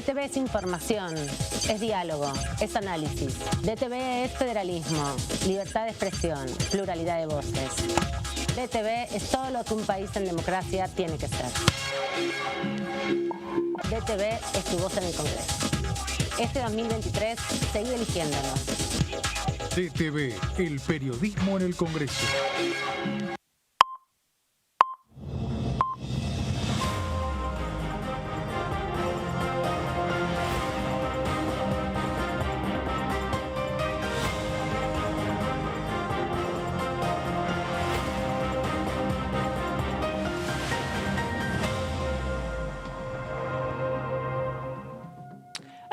DTV es información, es diálogo, es análisis. DTV es federalismo, libertad de expresión, pluralidad de voces. DTV es todo lo que un país en democracia tiene que ser. DTV es tu voz en el Congreso. Este 2023, seguí eligiéndonos. DTV, el periodismo en el Congreso.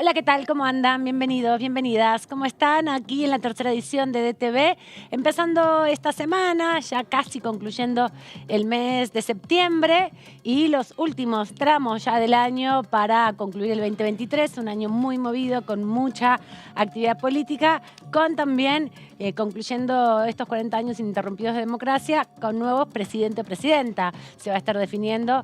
Hola, ¿qué tal? ¿Cómo andan? Bienvenidos, bienvenidas. ¿Cómo están? Aquí en la tercera edición de DTV, empezando esta semana, ya casi concluyendo el mes de septiembre y los últimos tramos ya del año para concluir el 2023, un año muy movido, con mucha actividad política, con también concluyendo estos 40 años ininterrumpidos de democracia, con nuevos presidente o presidenta. Se va a estar definiendo.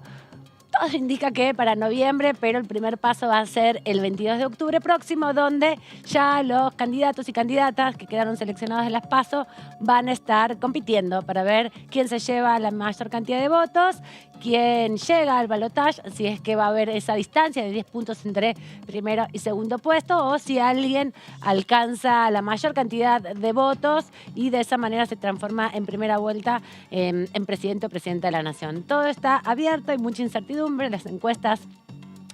Todo indica que para noviembre, pero el primer paso va a ser el 22 de octubre próximo, donde ya los candidatos y candidatas que quedaron seleccionados de las PASO van a estar compitiendo para ver quién se lleva la mayor cantidad de votos, quién llega al balotaje, si es que va a haber esa distancia de 10 puntos entre primero y segundo puesto, o si alguien alcanza la mayor cantidad de votos y de esa manera se transforma en primera vuelta en presidente o presidenta de la nación. Todo está abierto, hay mucha incertidumbre, las encuestas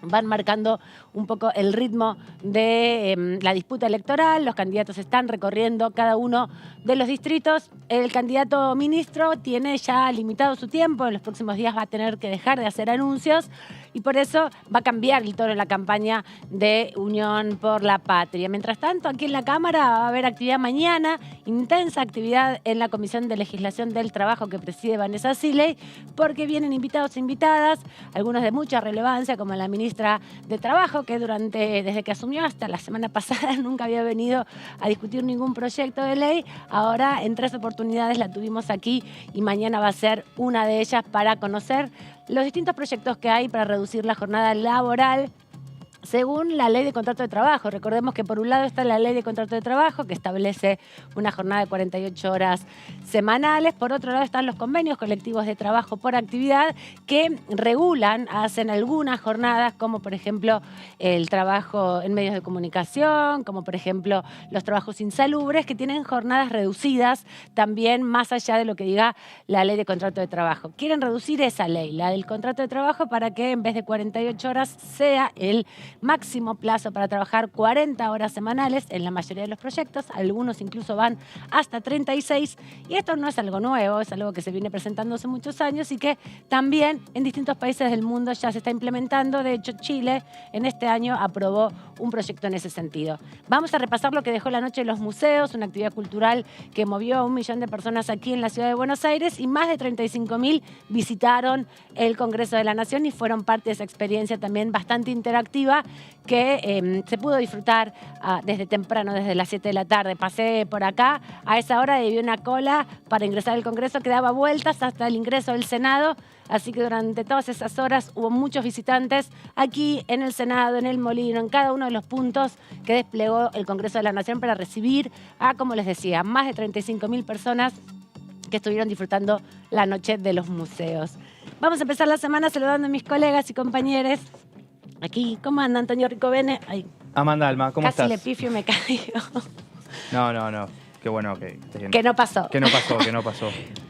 van marcando un poco el ritmo de la disputa electoral. Los candidatos están recorriendo cada uno de los distritos. El candidato ministro tiene ya limitado su tiempo. En los próximos días va a tener que dejar de hacer anuncios y por eso va a cambiar el tono de la campaña de Unión por la Patria. Mientras tanto, aquí en la Cámara va a haber actividad mañana, intensa actividad en la Comisión de Legislación del Trabajo que preside Vanessa Siley, porque vienen invitados e invitadas, algunos de mucha relevancia, como la ministra de Trabajo, que desde que asumió hasta la semana pasada nunca había venido a discutir ningún proyecto de ley. Ahora en 3 oportunidades la tuvimos aquí y mañana va a ser una de ellas para conocer los distintos proyectos que hay para reducir la jornada laboral según la Ley de Contrato de Trabajo. Recordemos que por un lado está la Ley de Contrato de Trabajo, que establece una jornada de 48 horas semanales. Por otro lado están los convenios colectivos de trabajo por actividad que regulan, hacen algunas jornadas, como por ejemplo el trabajo en medios de comunicación, como por ejemplo los trabajos insalubres, que tienen jornadas reducidas también más allá de lo que diga la Ley de Contrato de Trabajo. Quieren reducir esa ley, la del contrato de trabajo, para que en vez de 48 horas sea el máximo plazo para trabajar 40 horas semanales en la mayoría de los proyectos. Algunos incluso van hasta 36. Y esto no es algo nuevo, es algo que se viene presentando hace muchos años y que también en distintos países del mundo ya se está implementando. De hecho, Chile en este año aprobó un proyecto en ese sentido. Vamos a repasar lo que dejó la Noche de los Museos, una actividad cultural que movió a 1 millón de personas aquí en la ciudad de Buenos Aires y más de 35.000 visitaron el Congreso de la Nación y fueron parte de esa experiencia también bastante interactiva que se pudo disfrutar desde temprano, desde las 7 de la tarde. Pasé por acá a esa hora y vi una cola para ingresar al Congreso que daba vueltas hasta el ingreso del Senado. Así que durante todas esas horas hubo muchos visitantes aquí en el Senado, en el Molino, en cada uno de los puntos que desplegó el Congreso de la Nación para recibir a, como les decía, más de 35.000 personas que estuvieron disfrutando la Noche de los Museos. Vamos a empezar la semana saludando a mis colegas y compañeros. Aquí, ¿cómo anda Antonio Ricovene? Ay, Amanda Alma, ¿cómo estás? casi le pifio y me caigo. No. Qué bueno que estés bien. Que no pasó. Que no pasó.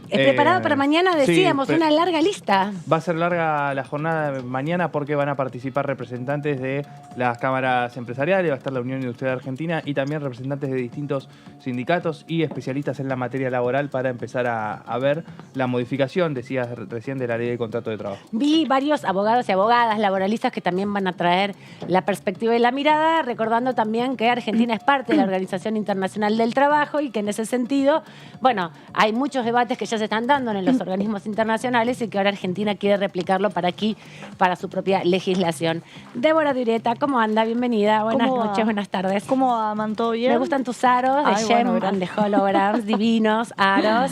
Preparado para mañana, decíamos, sí, una larga lista. Va a ser larga la jornada de mañana porque van a participar representantes de las cámaras empresariales, va a estar la Unión Industrial Argentina y también representantes de distintos sindicatos y especialistas en la materia laboral para empezar a ver la modificación, decías recién, de la Ley de Contrato de Trabajo. Vi varios abogados y abogadas laboralistas que también van a traer la perspectiva y la mirada, recordando también que Argentina es parte de la Organización Internacional del Trabajo y que en ese sentido, bueno, hay muchos debates que ya se están dando en los organismos internacionales y que ahora Argentina quiere replicarlo para aquí, para su propia legislación. Débora Dureta, ¿cómo anda? Bienvenida. Buenas noches, buenas tardes. ¿Cómo aman? ¿Todo bien? Me gustan tus aros de Gem and the Holograms, divinos aros.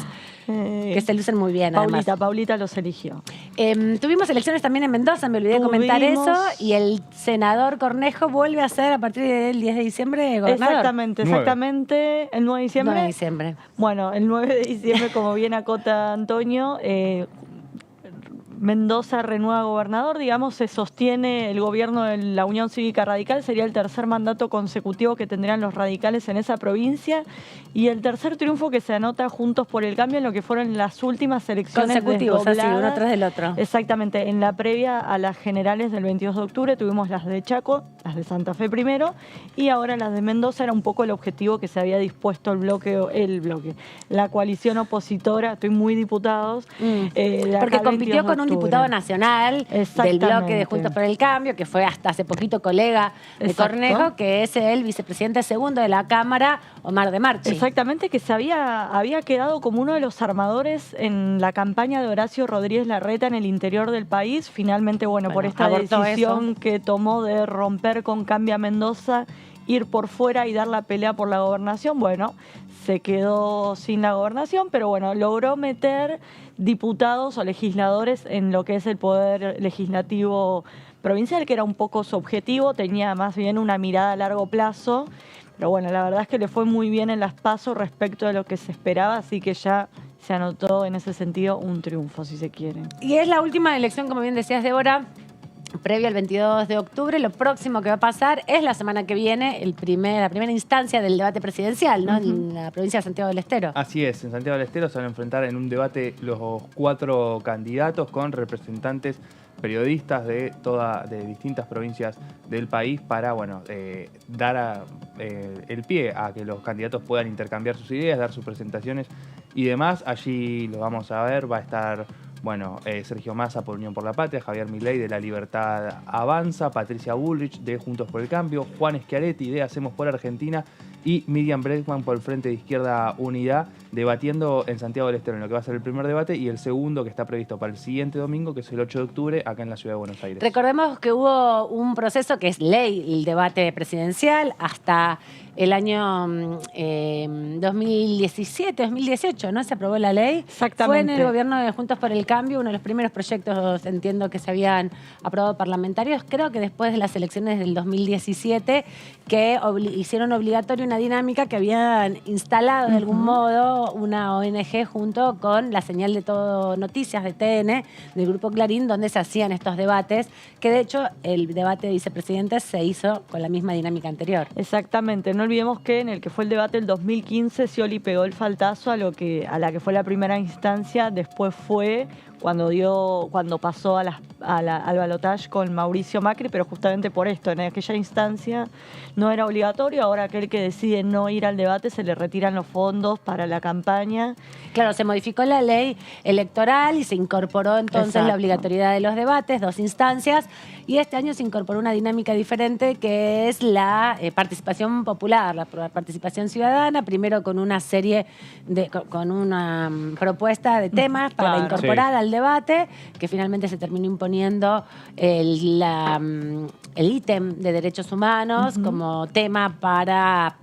que se lucen muy bien, además. Paulita los eligió. Tuvimos elecciones también en Mendoza, me olvidé de comentar eso, y el senador Cornejo vuelve a ser a partir del 10 de diciembre gobernador. Exactamente. El 9 de diciembre. 9 de diciembre. Bueno, el 9 de diciembre, como bien acota Antonio, Mendoza renueva gobernador, digamos, se sostiene el gobierno de la Unión Cívica Radical, sería el tercer mandato consecutivo que tendrían los radicales en esa provincia y el tercer triunfo que se anota Juntos por el Cambio en lo que fueron las últimas elecciones consecutivos, así, desdobladas. uno tras del otro. Exactamente, en la previa a las generales del 22 de octubre tuvimos las de Chaco, las de Santa Fe primero y ahora las de Mendoza, era un poco el objetivo que se había dispuesto la coalición opositora, estoy muy diputados. Porque compitió con un diputado nacional del bloque de Juntos por el Cambio, que fue hasta hace poquito colega de Cornejo, que es el vicepresidente segundo de la Cámara, Omar de Marchi. Exactamente, que se había quedado como uno de los armadores en la campaña de Horacio Rodríguez Larreta en el interior del país. Finalmente, bueno por esta decisión que tomó de romper con Cambia Mendoza, ir por fuera y dar la pelea por la gobernación, bueno, se quedó sin la gobernación, pero bueno, logró meter diputados o legisladores en lo que es el poder legislativo provincial, que era un poco su objetivo, tenía más bien una mirada a largo plazo, pero bueno, la verdad es que le fue muy bien en las PASO respecto a lo que se esperaba, así que ya se anotó en ese sentido un triunfo, si se quiere. Y es la última elección, como bien decías, Débora, previo al 22 de octubre. Lo próximo que va a pasar es la semana que viene la primera instancia del debate presidencial, ¿no? En la provincia de Santiago del Estero. Así es, en Santiago del Estero se van a enfrentar en un debate los 4 candidatos con representantes periodistas de distintas provincias del país para dar el pie a que los candidatos puedan intercambiar sus ideas, dar sus presentaciones y demás. Allí lo vamos a ver, va a estar Sergio Massa por Unión por la Patria, Javier Milei de La Libertad Avanza, Patricia Bullrich de Juntos por el Cambio, Juan Schiaretti de Hacemos por Argentina y Miriam Bregman por el Frente de Izquierda Unidad, debatiendo en Santiago del Estero en lo que va a ser el primer debate y el segundo que está previsto para el siguiente domingo, que es el 8 de octubre, acá en la Ciudad de Buenos Aires. Recordemos que hubo un proceso que es ley, el debate presidencial, hasta el año 2017, 2018, ¿no? Se aprobó la ley. Exactamente. Fue en el gobierno de Juntos por el Cambio, uno de los primeros proyectos, entiendo, que se habían aprobado parlamentarios, creo que después de las elecciones del 2017, que hicieron obligatoria una dinámica que habían instalado de algún modo una ONG junto con la señal de Todo Noticias de TN, del Grupo Clarín, donde se hacían estos debates, que de hecho el debate de vicepresidentes se hizo con la misma dinámica anterior. Exactamente, no olvidemos que en el que fue el debate del 2015, Scioli pegó el faltazo a la que fue la primera instancia, después fue cuando pasó al balotaje con Mauricio Macri, pero justamente por esto, en aquella instancia no era obligatorio, ahora aquel que decide no ir al debate se le retiran los fondos para la campaña. Claro, se modificó la ley electoral y se incorporó entonces la obligatoriedad de los debates, 2 instancias, y este año se incorporó una dinámica diferente que es la participación popular, la participación ciudadana, primero con una serie con una propuesta de temas para incorporar al debate, que finalmente se terminó imponiendo el ítem de derechos humanos como tema para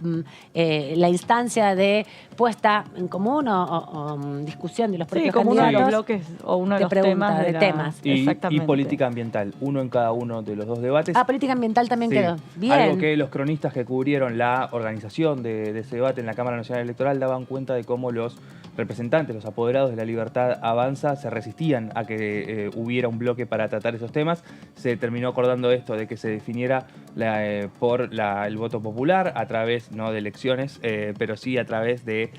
la instancia de puesta en común o discusión de los propios como candidatos. uno de los bloques o uno de los temas. Y política ambiental, uno en cada uno de los 2 debates. Política ambiental también quedó. Bien. Algo que los cronistas que cubrieron la organización de ese debate en la Cámara Nacional Electoral daban cuenta de cómo los representantes, los apoderados de La Libertad Avanza, se resistían a que hubiera un bloque para tratar esos temas. Se terminó acordando esto de que se definiera por el voto popular a través, no de elecciones, pero sí a través de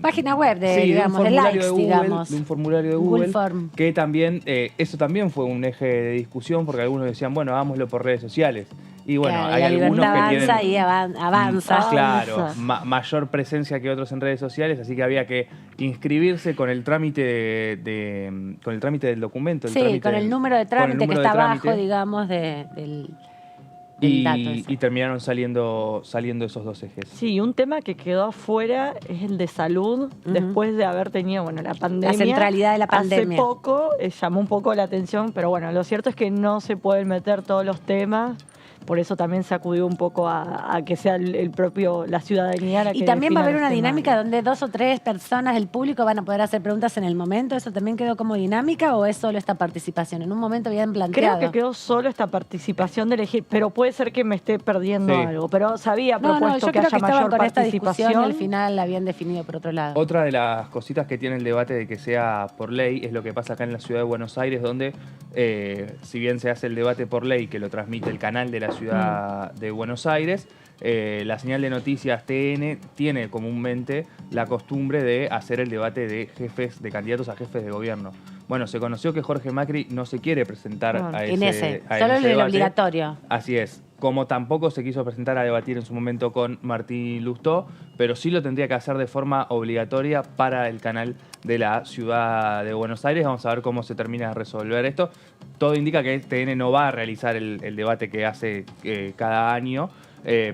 página web de likes, digamos. De un formulario de Google Form. Que también, eso también fue un eje de discusión, porque algunos decían, bueno, hagámoslo por redes sociales. Y bueno, claro, hay algunos que tienen y avanza. Claro, mayor presencia que otros en redes sociales, así que había que inscribirse con el trámite con el trámite del documento. Con el número de trámite que está abajo, digamos, del dato. Y terminaron saliendo esos 2 ejes. Sí, un tema que quedó afuera es el de salud, después de haber tenido la pandemia. La centralidad de la pandemia. Hace poco llamó un poco la atención, pero bueno, lo cierto es que no se pueden meter todos los temas. por eso también se acudió un poco a que sea el propio, la ciudadanía la que Y también va a haber defina una los temas. dinámica donde 2 o 3 personas del público van a poder hacer preguntas en el momento. ¿Eso también quedó como dinámica o es solo esta participación? En un momento bien planteado. Creo que quedó solo esta participación de elegir, pero puede ser que me esté perdiendo Sí. algo. Pero se había No, propuesto yo que creo haya que estaban mayor con esta discusión y participación. al final la habían definido por otro lado. Otra de las cositas que tiene el debate de que sea por ley es lo que pasa acá en la ciudad de Buenos Aires, donde si bien se hace el debate por ley que lo transmite el canal de la ciudad de Buenos Aires, la señal de noticias TN tiene comúnmente la costumbre de hacer el debate de jefes, de candidatos a jefes de gobierno. Bueno, se conoció que Jorge Macri no se quiere presentar a En ese, a solo ese el debate. obligatorio. Así es. Como tampoco se quiso presentar a debatir en su momento con Martín Lustó, pero sí lo tendría que hacer de forma obligatoria para el canal de la ciudad de Buenos Aires. Vamos a ver cómo se termina de resolver esto. Todo indica que TN no va a realizar el debate que hace cada año,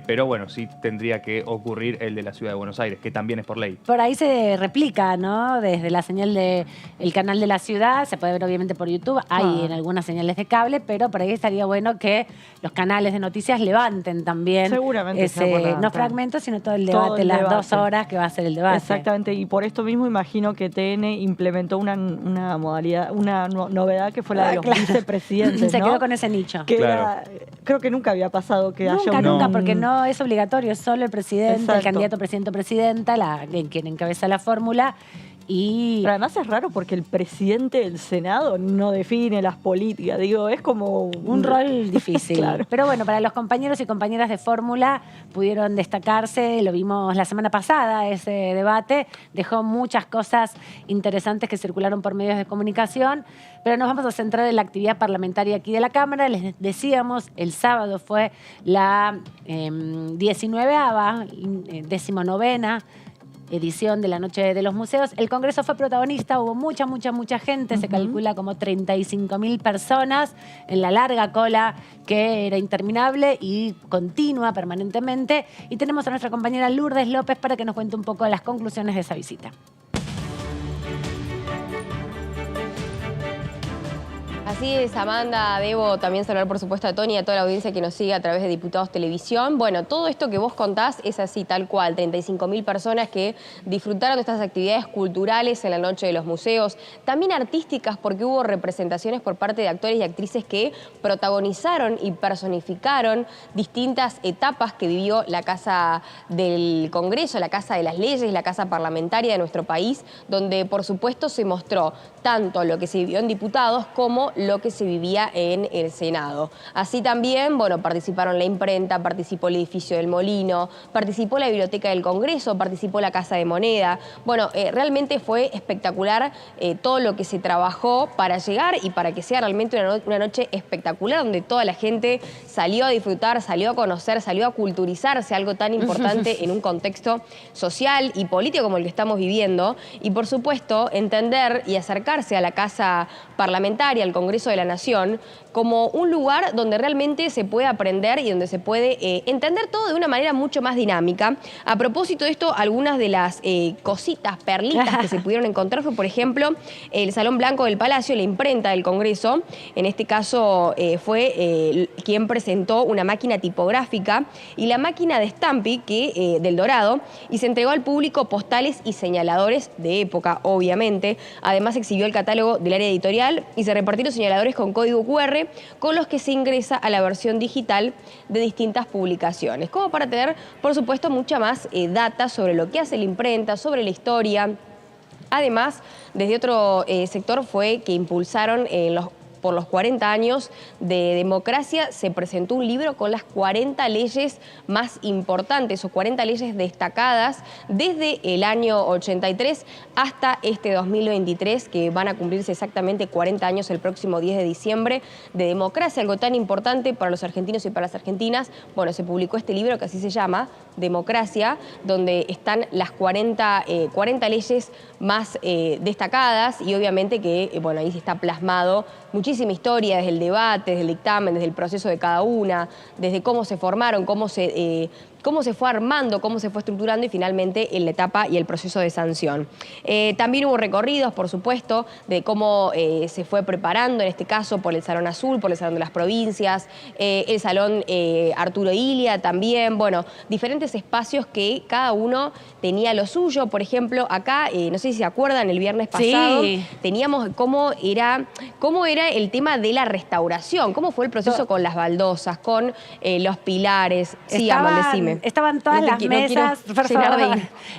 pero bueno, sí tendría que ocurrir el de la ciudad de Buenos Aires, que también es por ley. Por ahí se replica, ¿no? Desde la señal del canal de la ciudad, se puede ver obviamente por YouTube, hay en algunas señales de cable, pero por ahí estaría bueno que los canales de noticias levanten también Seguramente se va a ese, levantar. no fragmentos, sino todo el Todo debate, el las debate. 2 horas que va a ser el debate. Exactamente, y por esto mismo imagino que TN implementó una modalidad, una novedad que fue la de los Claro. vicepresidentes, Se ¿no? quedó con ese nicho. Que Claro. era- creo que nunca había pasado que haya Nunca, un... porque no es obligatorio, es solo el presidente, el Exacto. candidato presidente o presidenta, quien encabeza la fórmula. Y Pero además es raro porque el presidente del Senado no define las políticas, digo, es como un rol difícil. Claro. Pero bueno, para los compañeros y compañeras de fórmula pudieron destacarse, lo vimos la semana pasada, ese debate, dejó muchas cosas interesantes que circularon por medios de comunicación, pero nos vamos a centrar en la actividad parlamentaria aquí de la Cámara. Les decíamos, el sábado fue la 19ª, 19ª edición de la Noche de los Museos. El Congreso fue protagonista, hubo mucha gente, se calcula como 35.000 personas en la larga cola que era interminable y continua permanentemente. Y tenemos a nuestra compañera Lourdes López para que nos cuente un poco las conclusiones de esa visita. Así es, Amanda, debo también saludar por supuesto a Tony y a toda la audiencia que nos sigue a través de Diputados Televisión. Bueno, todo esto que vos contás es así, tal cual, 35.000 personas que disfrutaron de estas actividades culturales en la Noche de los Museos, también artísticas porque hubo representaciones por parte de actores y actrices que protagonizaron y personificaron distintas etapas que vivió la Casa del Congreso, la Casa de las Leyes, la Casa Parlamentaria de nuestro país, donde por supuesto se mostró tanto lo que se vivió en diputados como lo que se vivía en el Senado. Así también, bueno, participaron la imprenta, participó el edificio del Molino, participó la Biblioteca del Congreso, participó la Casa de Moneda. Bueno, realmente fue espectacular todo lo que se trabajó para llegar y para que sea realmente una noche espectacular donde toda la gente salió a disfrutar, salió a conocer, salió a culturizarse, algo tan importante en un contexto social y político como el que estamos viviendo. Y por supuesto, entender y acercarse a la Casa Parlamentaria, al Congreso de la Nación, como un lugar donde realmente se puede aprender y donde se puede entender todo de una manera mucho más dinámica. A propósito de esto, algunas de las cositas, perlitas que se pudieron encontrar fue, por ejemplo, el Salón Blanco del Palacio, la imprenta del Congreso. En este caso fue quien presentó una máquina tipográfica y la máquina de Stampi del Dorado, y se entregó al público postales y señaladores de época, obviamente. Además exhibió el catálogo del área editorial y se repartieron señaladores con código QR con los que se ingresa a la versión digital de distintas publicaciones, como para tener, por supuesto, mucha más data sobre lo que hace la imprenta, sobre la historia. Además, desde otro sector fue que impulsaron por los 40 años de democracia, se presentó un libro con las 40 leyes más importantes o 40 leyes destacadas desde el año 83 hasta este 2023, que van a cumplirse exactamente 40 años el próximo 10 de diciembre de democracia, algo tan importante para los argentinos y para las argentinas. Bueno, se publicó este libro que así se llama, Democracia, donde están las 40 leyes más destacadas y obviamente que, bueno, ahí se está plasmado muchísima historia desde el debate, desde el dictamen, desde el proceso de cada una, desde cómo se formaron, cómo se cómo se fue armando, cómo se fue estructurando y finalmente en la etapa y el proceso de sanción. También hubo recorridos, por supuesto, de cómo se fue preparando, en este caso, por el Salón Azul, por el Salón de las Provincias, el Salón Arturo Illia también, bueno, diferentes espacios que cada uno tenía lo suyo. Por ejemplo, acá, no sé si se acuerdan, el viernes pasado teníamos cómo era el tema de la restauración, cómo fue el proceso con las baldosas, con los pilares. Sí, Amal, decime. Estaban todas las mesas,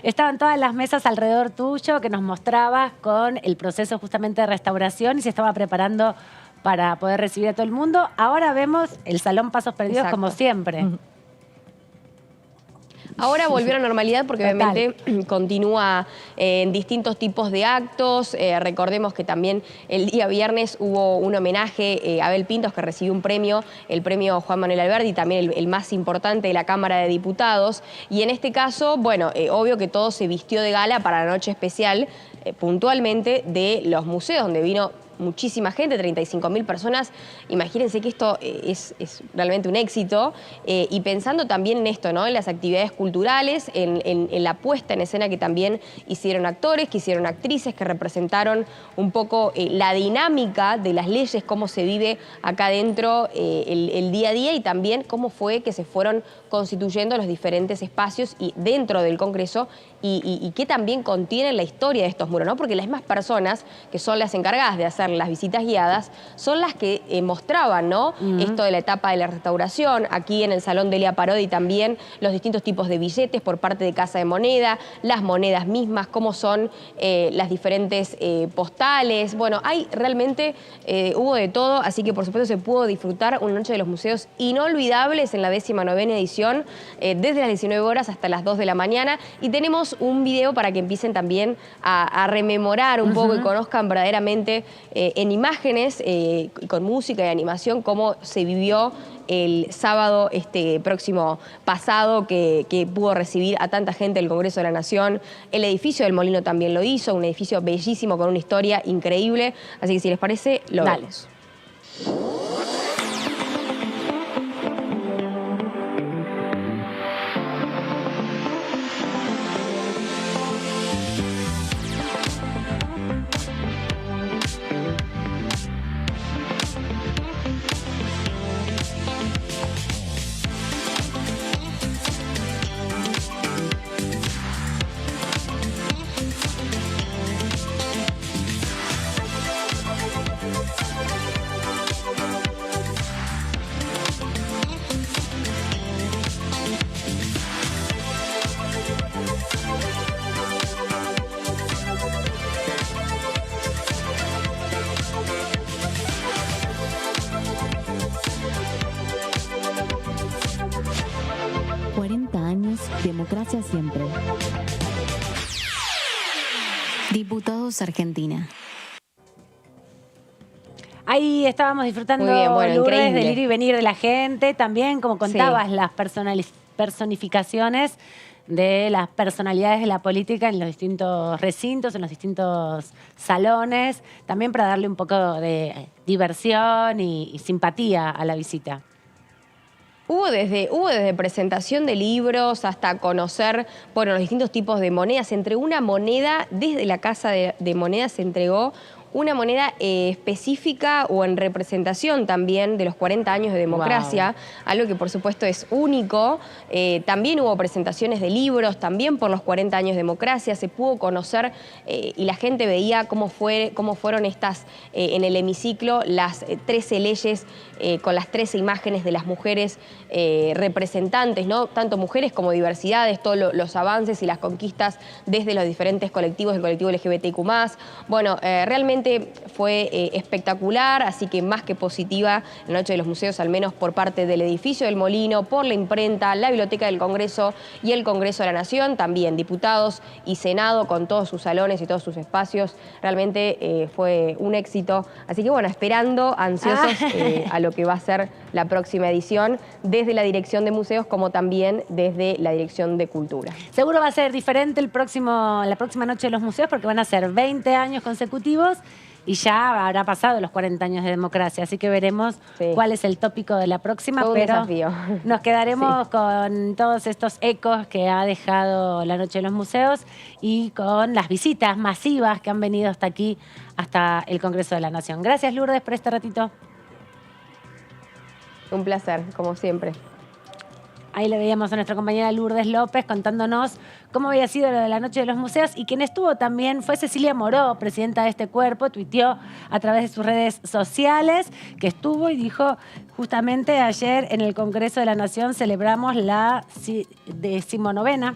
estaban todas las mesas alrededor tuyo que nos mostrabas con el proceso justamente de restauración y se estaba preparando para poder recibir a todo el mundo. Ahora vemos el Salón Pasos Perdidos como siempre. Ahora volvió a la normalidad porque obviamente continúa en distintos tipos de actos. Recordemos que también el día viernes hubo un homenaje a Abel Pintos, que recibió un premio, el premio Juan Manuel Alberdi, también el más importante de la Cámara de Diputados. Y en este caso, bueno, obvio que todo se vistió de gala para la noche especial, puntualmente de los museos, donde vino muchísima gente, 35.000 personas. Imagínense que esto es realmente un éxito. Y pensando también en esto, ¿no? En las actividades culturales, en la puesta en escena que también hicieron actores, que hicieron actrices, que representaron un poco la dinámica de las leyes, cómo se vive acá dentro el día a día y también cómo fue que se fueron constituyendo los diferentes espacios y dentro del Congreso y qué también contiene la historia de estos muros, ¿no? Porque las mismas personas que son las encargadas de hacer las visitas guiadas son las que mostraban, ¿no? Esto de la etapa de la restauración. Aquí en el Salón Delia Parodi también los distintos tipos de billetes por parte de Casa de Moneda, las monedas mismas, cómo son las diferentes postales. Bueno, hay realmente, hubo de todo, así que por supuesto se pudo disfrutar una noche de los museos inolvidables en la 19ª edición, desde las 19 horas hasta las 2 de la mañana. Y tenemos un video para que empiecen también a rememorar un poco y conozcan verdaderamente en imágenes, con música y animación, cómo se vivió el sábado próximo pasado que pudo recibir a tanta gente el Congreso de la Nación. El edificio del Molino también lo hizo, un edificio bellísimo con una historia increíble. Así que si les parece, lo vemos. 40 años, democracia siempre. Diputados Argentina. Ahí estábamos disfrutando, muy bien, bueno, Lourdes, del ir y venir de la gente. También, como contabas, las personificaciones de las personalidades de la política en los distintos recintos, en los distintos salones. También para darle un poco de diversión y simpatía a la visita. Hubo desde presentación de libros hasta conocer, bueno, los distintos tipos de monedas. Se entregó una moneda, desde la Casa de Monedas se entregó una moneda específica o en representación también de los 40 años de democracia, algo que por supuesto es único. También hubo presentaciones de libros, también por los 40 años de democracia, se pudo conocer y la gente veía cómo fueron estas, en el hemiciclo, las 13 leyes con las 13 imágenes de las mujeres representantes, ¿no? Tanto mujeres como diversidades, todos los avances y las conquistas desde los diferentes colectivos, el colectivo LGBTIQ+. Bueno, realmente fue espectacular, así que más que positiva la Noche de los Museos, al menos por parte del edificio del Molino, por la imprenta, la Biblioteca del Congreso y el Congreso de la Nación, también diputados y Senado con todos sus salones y todos sus espacios. Realmente fue un éxito. Así que bueno, esperando, ansiosos a lo que va a ser la próxima edición, desde la Dirección de Museos como también desde la Dirección de Cultura. Seguro va a ser diferente la próxima Noche de los Museos porque van a ser 20 años consecutivos y ya habrá pasado los 40 años de democracia, así que veremos cuál es el tópico de la próxima, pero nos quedaremos con todos estos ecos que ha dejado la Noche de los Museos y con las visitas masivas que han venido hasta aquí, hasta el Congreso de la Nación. Gracias, Lourdes, por este ratito. Un placer, como siempre. Ahí le veíamos a nuestra compañera Lourdes López contándonos cómo había sido lo de la Noche de los Museos, y quien estuvo también fue Cecilia Moró, presidenta de este cuerpo. Tuiteó a través de sus redes sociales que estuvo y dijo: justamente ayer en el Congreso de la Nación celebramos la 19ª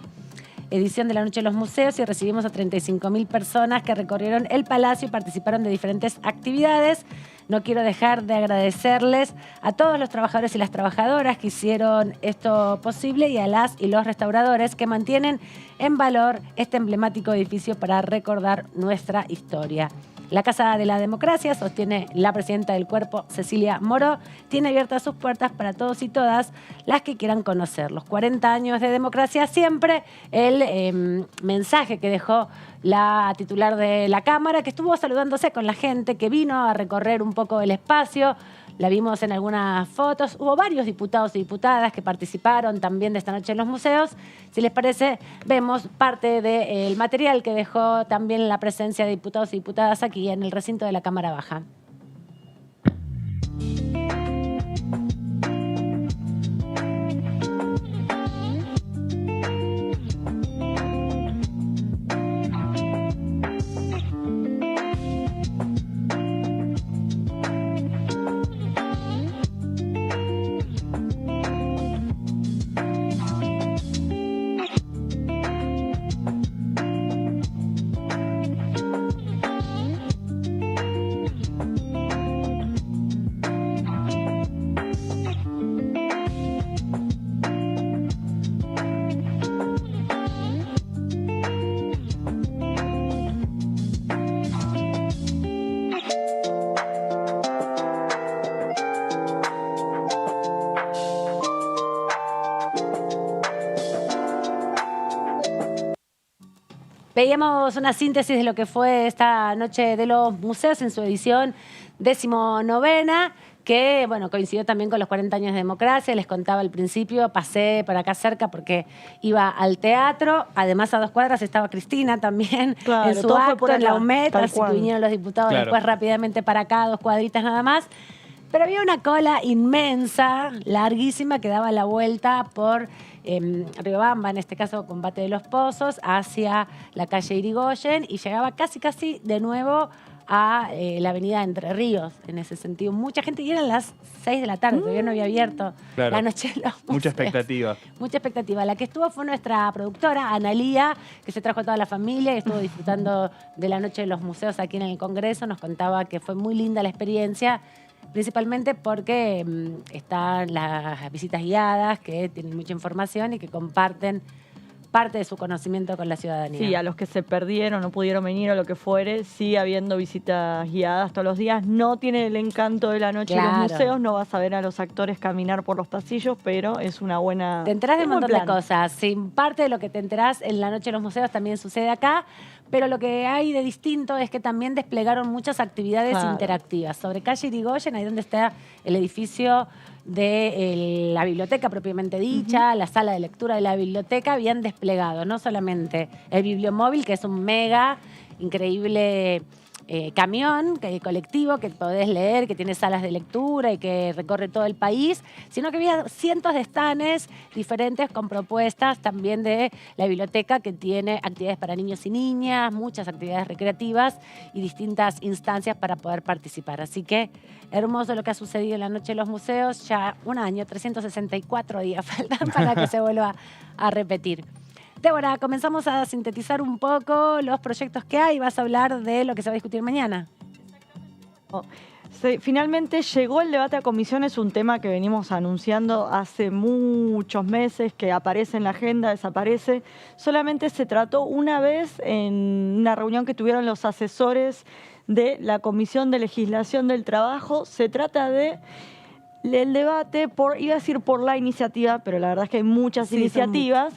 edición de la Noche de los Museos y recibimos a 35.000 personas que recorrieron el Palacio y participaron de diferentes actividades. No quiero dejar de agradecerles a todos los trabajadores y las trabajadoras que hicieron esto posible y a las y los restauradores que mantienen en valor este emblemático edificio para recordar nuestra historia. La Casa de la Democracia, sostiene la presidenta del cuerpo, Cecilia Moró, tiene abiertas sus puertas para todos y todas las que quieran conocer. Los 40 años de democracia, siempre el mensaje que dejó la titular de la Cámara, que estuvo saludándose con la gente, que vino a recorrer un poco el espacio. La vimos en algunas fotos. Hubo varios diputados y diputadas que participaron también de esta Noche en los Museos. Si les parece, vemos parte del material que dejó también la presencia de diputados y diputadas aquí en el recinto de la Cámara Baja. Veíamos una síntesis de lo que fue esta Noche de los Museos en su edición 19ª, que bueno, coincidió también con los 40 años de democracia. Les contaba al principio, pasé por acá cerca porque iba al teatro. Además, a 2 cuadras estaba Cristina también, claro, en su acto, en la UMET, así que cual. vinieron los diputados después rápidamente para acá, 2 cuadritas nada más. Pero había una cola inmensa, larguísima, que daba la vuelta por Riobamba, en este caso Combate de los Pozos, hacia la calle Irigoyen, y llegaba casi de nuevo a la avenida Entre Ríos, en ese sentido. Mucha gente, y eran las 6 de la tarde, todavía no había abierto la Noche de los Museos. Mucha expectativa. Mucha expectativa. La que estuvo fue nuestra productora, Analía, que se trajo a toda la familia y estuvo disfrutando de la Noche de los Museos aquí en el Congreso. Nos contaba que fue muy linda la experiencia, principalmente porque están las visitas guiadas, que tienen mucha información y que comparten parte de su conocimiento con la ciudadanía. Sí, a los que se perdieron, no pudieron venir o lo que fuere, sigue habiendo visitas guiadas todos los días. No tiene el encanto de la Noche de los Museos, no vas a ver a los actores caminar por los pasillos, pero es una buena... Te enterás de un montón de cosas. Sin parte de lo que te enterás en la Noche de los Museos también sucede acá, pero lo que hay de distinto es que también desplegaron muchas actividades interactivas. Sobre calle Irigoyen, ahí donde está el edificio de la biblioteca propiamente dicha, la sala de lectura de la biblioteca, habían desplegado no solamente el bibliomóvil, que es un mega increíble camión colectivo que podés leer, que tiene salas de lectura y que recorre todo el país, sino que había cientos de stands diferentes con propuestas también de la biblioteca, que tiene actividades para niños y niñas, muchas actividades recreativas y distintas instancias para poder participar. Así que hermoso lo que ha sucedido en la Noche de los Museos. Ya un año, 364 días faltan para que se vuelva a repetir. Débora, comenzamos a sintetizar un poco los proyectos que hay. Vas a hablar de lo que se va a discutir mañana. Finalmente llegó el debate a comisiones, un tema que venimos anunciando hace muchos meses, que aparece en la agenda, desaparece. Solamente se trató una vez en una reunión que tuvieron los asesores de la Comisión de Legislación del Trabajo. Se trata de el debate iba a decir por la iniciativa, pero la verdad es que hay muchas iniciativas,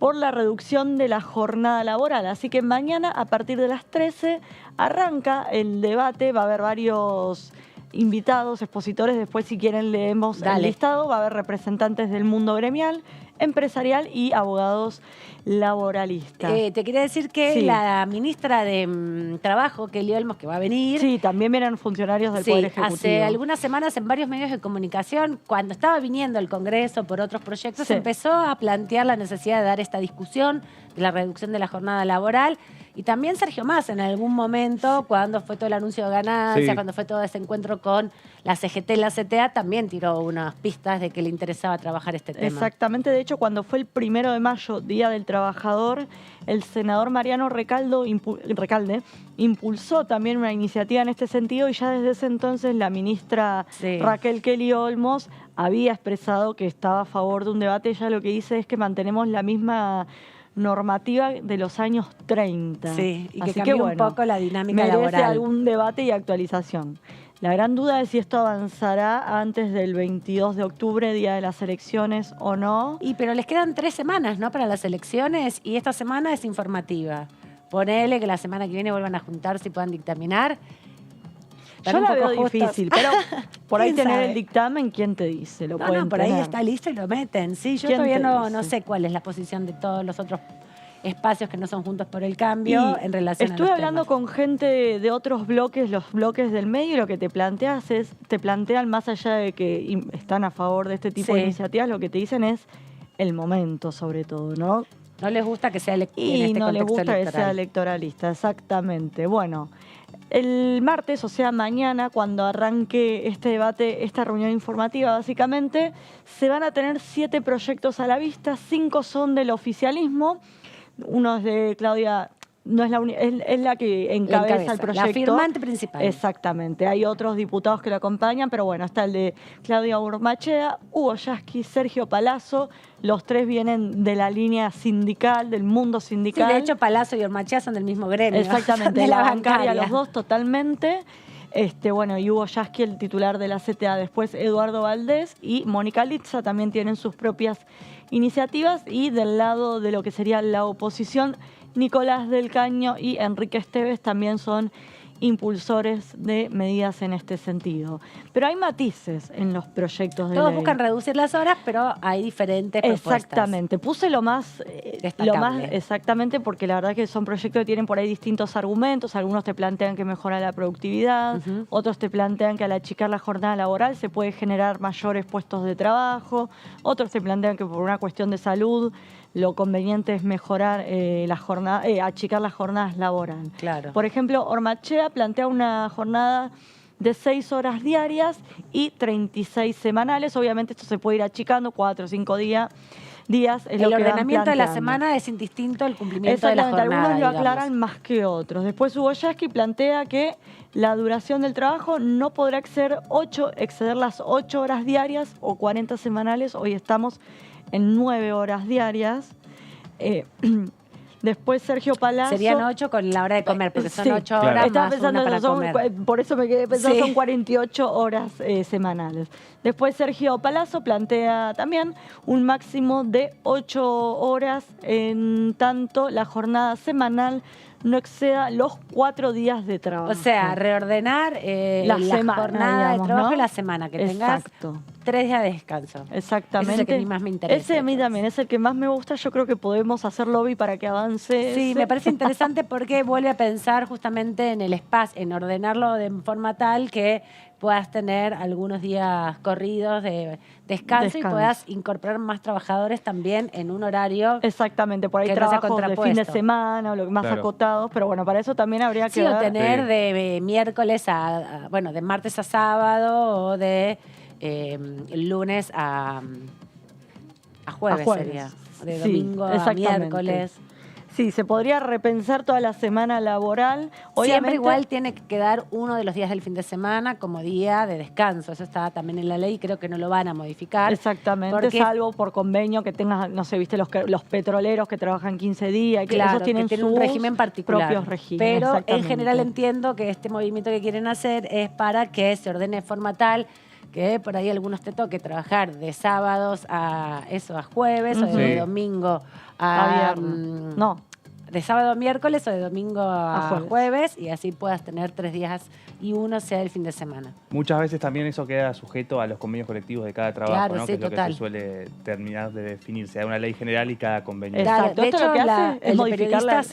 por la reducción de la jornada laboral. Así que mañana a partir de las 13 arranca el debate, va a haber varios invitados, expositores, después si quieren leemos el listado, va a haber representantes del mundo gremial, empresarial y abogados laboralistas. Te quería decir que la ministra de Trabajo, Kelly Olmos, que va a venir... Sí, también vienen funcionarios del Poder Ejecutivo. Hace algunas semanas en varios medios de comunicación, cuando estaba viniendo el Congreso por otros proyectos, empezó a plantear la necesidad de dar esta discusión de la reducción de la jornada laboral. Y también Sergio Massa en algún momento, cuando fue todo el anuncio de ganancias, cuando fue todo ese encuentro con la CGT y la CTA, también tiró unas pistas de que le interesaba trabajar este tema. Exactamente, de hecho cuando fue el 1 de mayo, Día del Trabajador, el senador Mariano Recalde impulsó también una iniciativa en este sentido y ya desde ese entonces la ministra Raquel Kelly Olmos había expresado que estaba a favor de un debate. Ella lo que dice es que mantenemos la misma normativa de los años 30. Sí, y así que cambió un poco la dinámica merece laboral. Algún debate y actualización. La gran duda es si esto avanzará antes del 22 de octubre, día de las elecciones, o no. Pero les quedan 3 semanas, ¿no?, para las elecciones, y esta semana es informativa. Ponele que la semana que viene vuelvan a juntarse y puedan dictaminar. Yo la veo difícil, pero por ahí tener el dictamen, ¿quién te dice? Lo pueden por tener. ahí está listo y lo meten. Sí, yo todavía no sé cuál es la posición de todos los otros espacios que no son Juntos por el Cambio en relación a los Estuve hablando temas. con gente de otros bloques, los bloques del medio, y lo que te plantean más allá de que están a favor de este tipo de iniciativas, lo que te dicen es el momento, sobre todo, ¿no? No les gusta que sea en este y no les gusta electoral. que sea electoralista, exactamente. Bueno, el martes, o sea mañana, cuando arranque este debate, esta reunión informativa básicamente, se van a tener 7 proyectos a la vista, 5 son del oficialismo, uno es de Claudia, no es la es la que encabeza el proyecto. La firmante principal. Exactamente, hay otros diputados que lo acompañan, pero bueno, está el de Claudia Urmachea, Hugo Yasky, Sergio Palazzo. Los 3 vienen de la línea sindical, del mundo sindical. Sí, de hecho, Palazzo y Urmachea son del mismo gremio. Exactamente, de la bancaria, los dos totalmente. Bueno, y Hugo Yasky, el titular de la CTA. Después Eduardo Valdés y Mónica Litza también tienen sus propias iniciativas. Y del lado de lo que sería la oposición, Nicolás del Caño y Enrique Esteves también son impulsores de medidas en este sentido. Pero hay matices en los proyectos de ley. Todos buscan reducir las horas, pero hay diferentes propuestas. Exactamente. Puse lo más exactamente, porque la verdad que son proyectos que tienen por ahí distintos argumentos. Algunos te plantean que mejora la productividad, otros te plantean que al achicar la jornada laboral se puede generar mayores puestos de trabajo, otros te plantean que por una cuestión de salud lo conveniente es mejorar achicar las jornadas laborales. Claro. Por ejemplo, Ormachea plantea una jornada de 6 horas diarias y 36 semanales. Obviamente esto se puede ir achicando, 4 o 5 días. El ordenamiento de la semana es indistinto al cumplimiento de la jornada. Algunos lo aclaran más que otros. Después Hugo Yasky plantea que la duración del trabajo no podrá exceder las 8 horas diarias o 40 semanales. Hoy estamos en 9 horas diarias. Después Sergio Palazzo. Serían 8 con la hora de comer, porque son 8 horas Estaba más pensando una para comer. Por eso me quedé pensando, son 48 horas semanales. Después Sergio Palazzo plantea también un máximo de 8 horas, en tanto la jornada semanal no exceda los 4 días de trabajo. O sea, reordenar la jornada de trabajo, ¿no? Y la semana, que tengas 3 días de descanso. Exactamente. Ese es el que a mí más me interesa. Ese a mí también es el que más me gusta. Yo creo que podemos hacer lobby para que avance. Sí, me parece interesante porque vuelve a pensar justamente en el espacio, en ordenarlo de forma tal que puedas tener algunos días corridos de descanso y puedas incorporar más trabajadores también en un horario. Exactamente, por ahí trabajos de fin de semana o lo más acotados, pero bueno, para eso también habría que o tener de miércoles de martes a sábado o de lunes a jueves sería, de domingo a miércoles. Sí, se podría repensar toda la semana laboral. Obviamente, siempre igual tiene que quedar uno de los días del fin de semana como día de descanso. Eso está también en la ley y creo que no lo van a modificar. Exactamente, salvo por convenio que tengas, no sé, viste los petroleros que trabajan 15 días. Que claro, esos tienen un régimen particular. Propios regímenes. Pero en general entiendo que este movimiento que quieren hacer es para que se ordene de forma tal que por ahí algunos te toque trabajar de sábados a jueves o de domingo a viernes. No. De sábado a miércoles o de domingo a jueves, y así puedas tener 3 días y uno sea el fin de semana. Muchas veces también eso queda sujeto a los convenios colectivos de cada trabajo, claro, ¿no? Sí, que es total. lo que se suele terminar de definirse. Hay una ley general y cada convenio. Exacto. De Esto hecho, lo que hace es modificar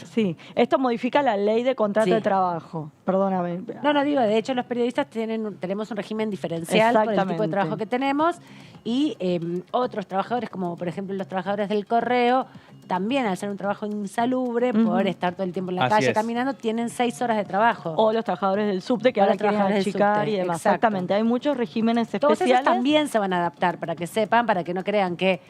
esto modifica la ley de contrato de trabajo. Perdóname. No, digo, de hecho los periodistas tenemos un régimen diferencial por el tipo de trabajo que tenemos, y otros trabajadores, como por ejemplo los trabajadores del correo, también al ser un trabajo insalubre, por estar todo el tiempo en la calle caminando, tienen 6 horas de trabajo. O los trabajadores del subte que ahora quieren achicar y demás. Exacto. Exactamente, hay muchos regímenes especiales. Todos esos también se van a adaptar, para que sepan, para que no crean que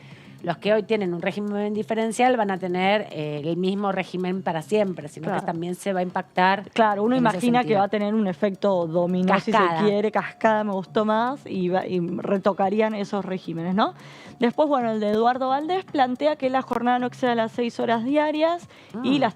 los que hoy tienen un régimen diferencial van a tener el mismo régimen para siempre, sino que también se va a impactar. Claro, uno imagina que va a tener un efecto dominó, cascada. Si se quiere, cascada me gustó más, y retocarían esos regímenes, ¿no? Después, bueno, el de Eduardo Valdés plantea que la jornada no exceda las 6 horas diarias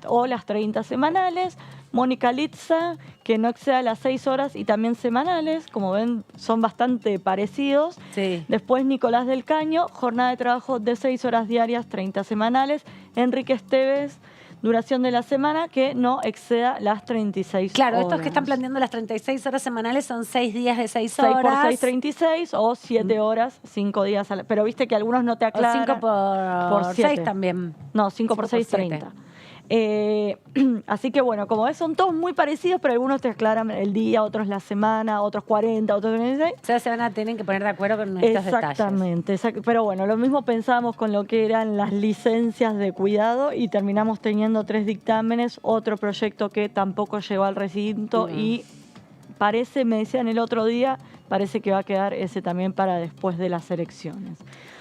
o las 30 semanales. Mónica Litza, que no exceda las 6 horas y también semanales. Como ven, son bastante parecidos. Sí. Después, Nicolás del Caño, jornada de trabajo de 6 horas diarias, 30 semanales. Enrique Esteves, duración de la semana que no exceda las 36 claro, horas. Estos que están planteando las 36 horas semanales son 6 días de 6 horas. 6 por 6, 36 o 7 horas, 5 días. Pero viste que algunos no te aclaran. O 5 por 6 también. No, 5 por 6, 30. Así que bueno, como ves, son todos muy parecidos, pero algunos te aclaran el día, otros la semana, otros 40, otros 26. O sea, se van a tener que poner de acuerdo con estos detalles. Pero bueno, lo mismo pensábamos con lo que eran las licencias de cuidado y terminamos teniendo 3 dictámenes, otro proyecto que tampoco llegó al recinto y parece, me decían el otro día, parece que va a quedar ese también para después de las elecciones.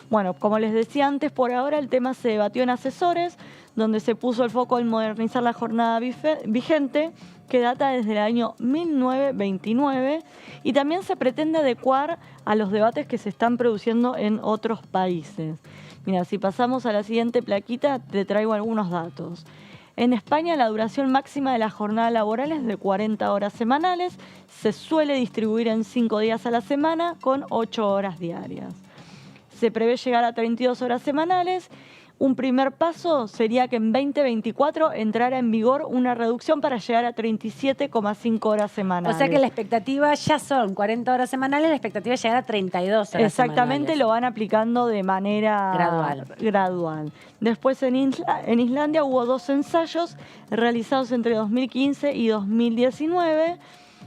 Bueno, como les decía antes, por ahora el tema se debatió en asesores, donde se puso el foco en modernizar la jornada vigente, que data desde el año 1929, y también se pretende adecuar a los debates que se están produciendo en otros países. Mira, si pasamos a la siguiente plaquita, te traigo algunos datos. En España, la duración máxima de la jornada laboral es de 40 horas semanales, se suele distribuir en 5 días a la semana con 8 horas diarias. Se prevé llegar a 32 horas semanales. Un primer paso sería que en 2024 entrara en vigor una reducción para llegar a 37,5 horas semanales. O sea que la expectativa ya son 40 horas semanales, la expectativa es llegar a 32 horas Exactamente, semanales. Lo van aplicando de manera gradual. Después en Islandia hubo 2 ensayos realizados entre 2015 y 2019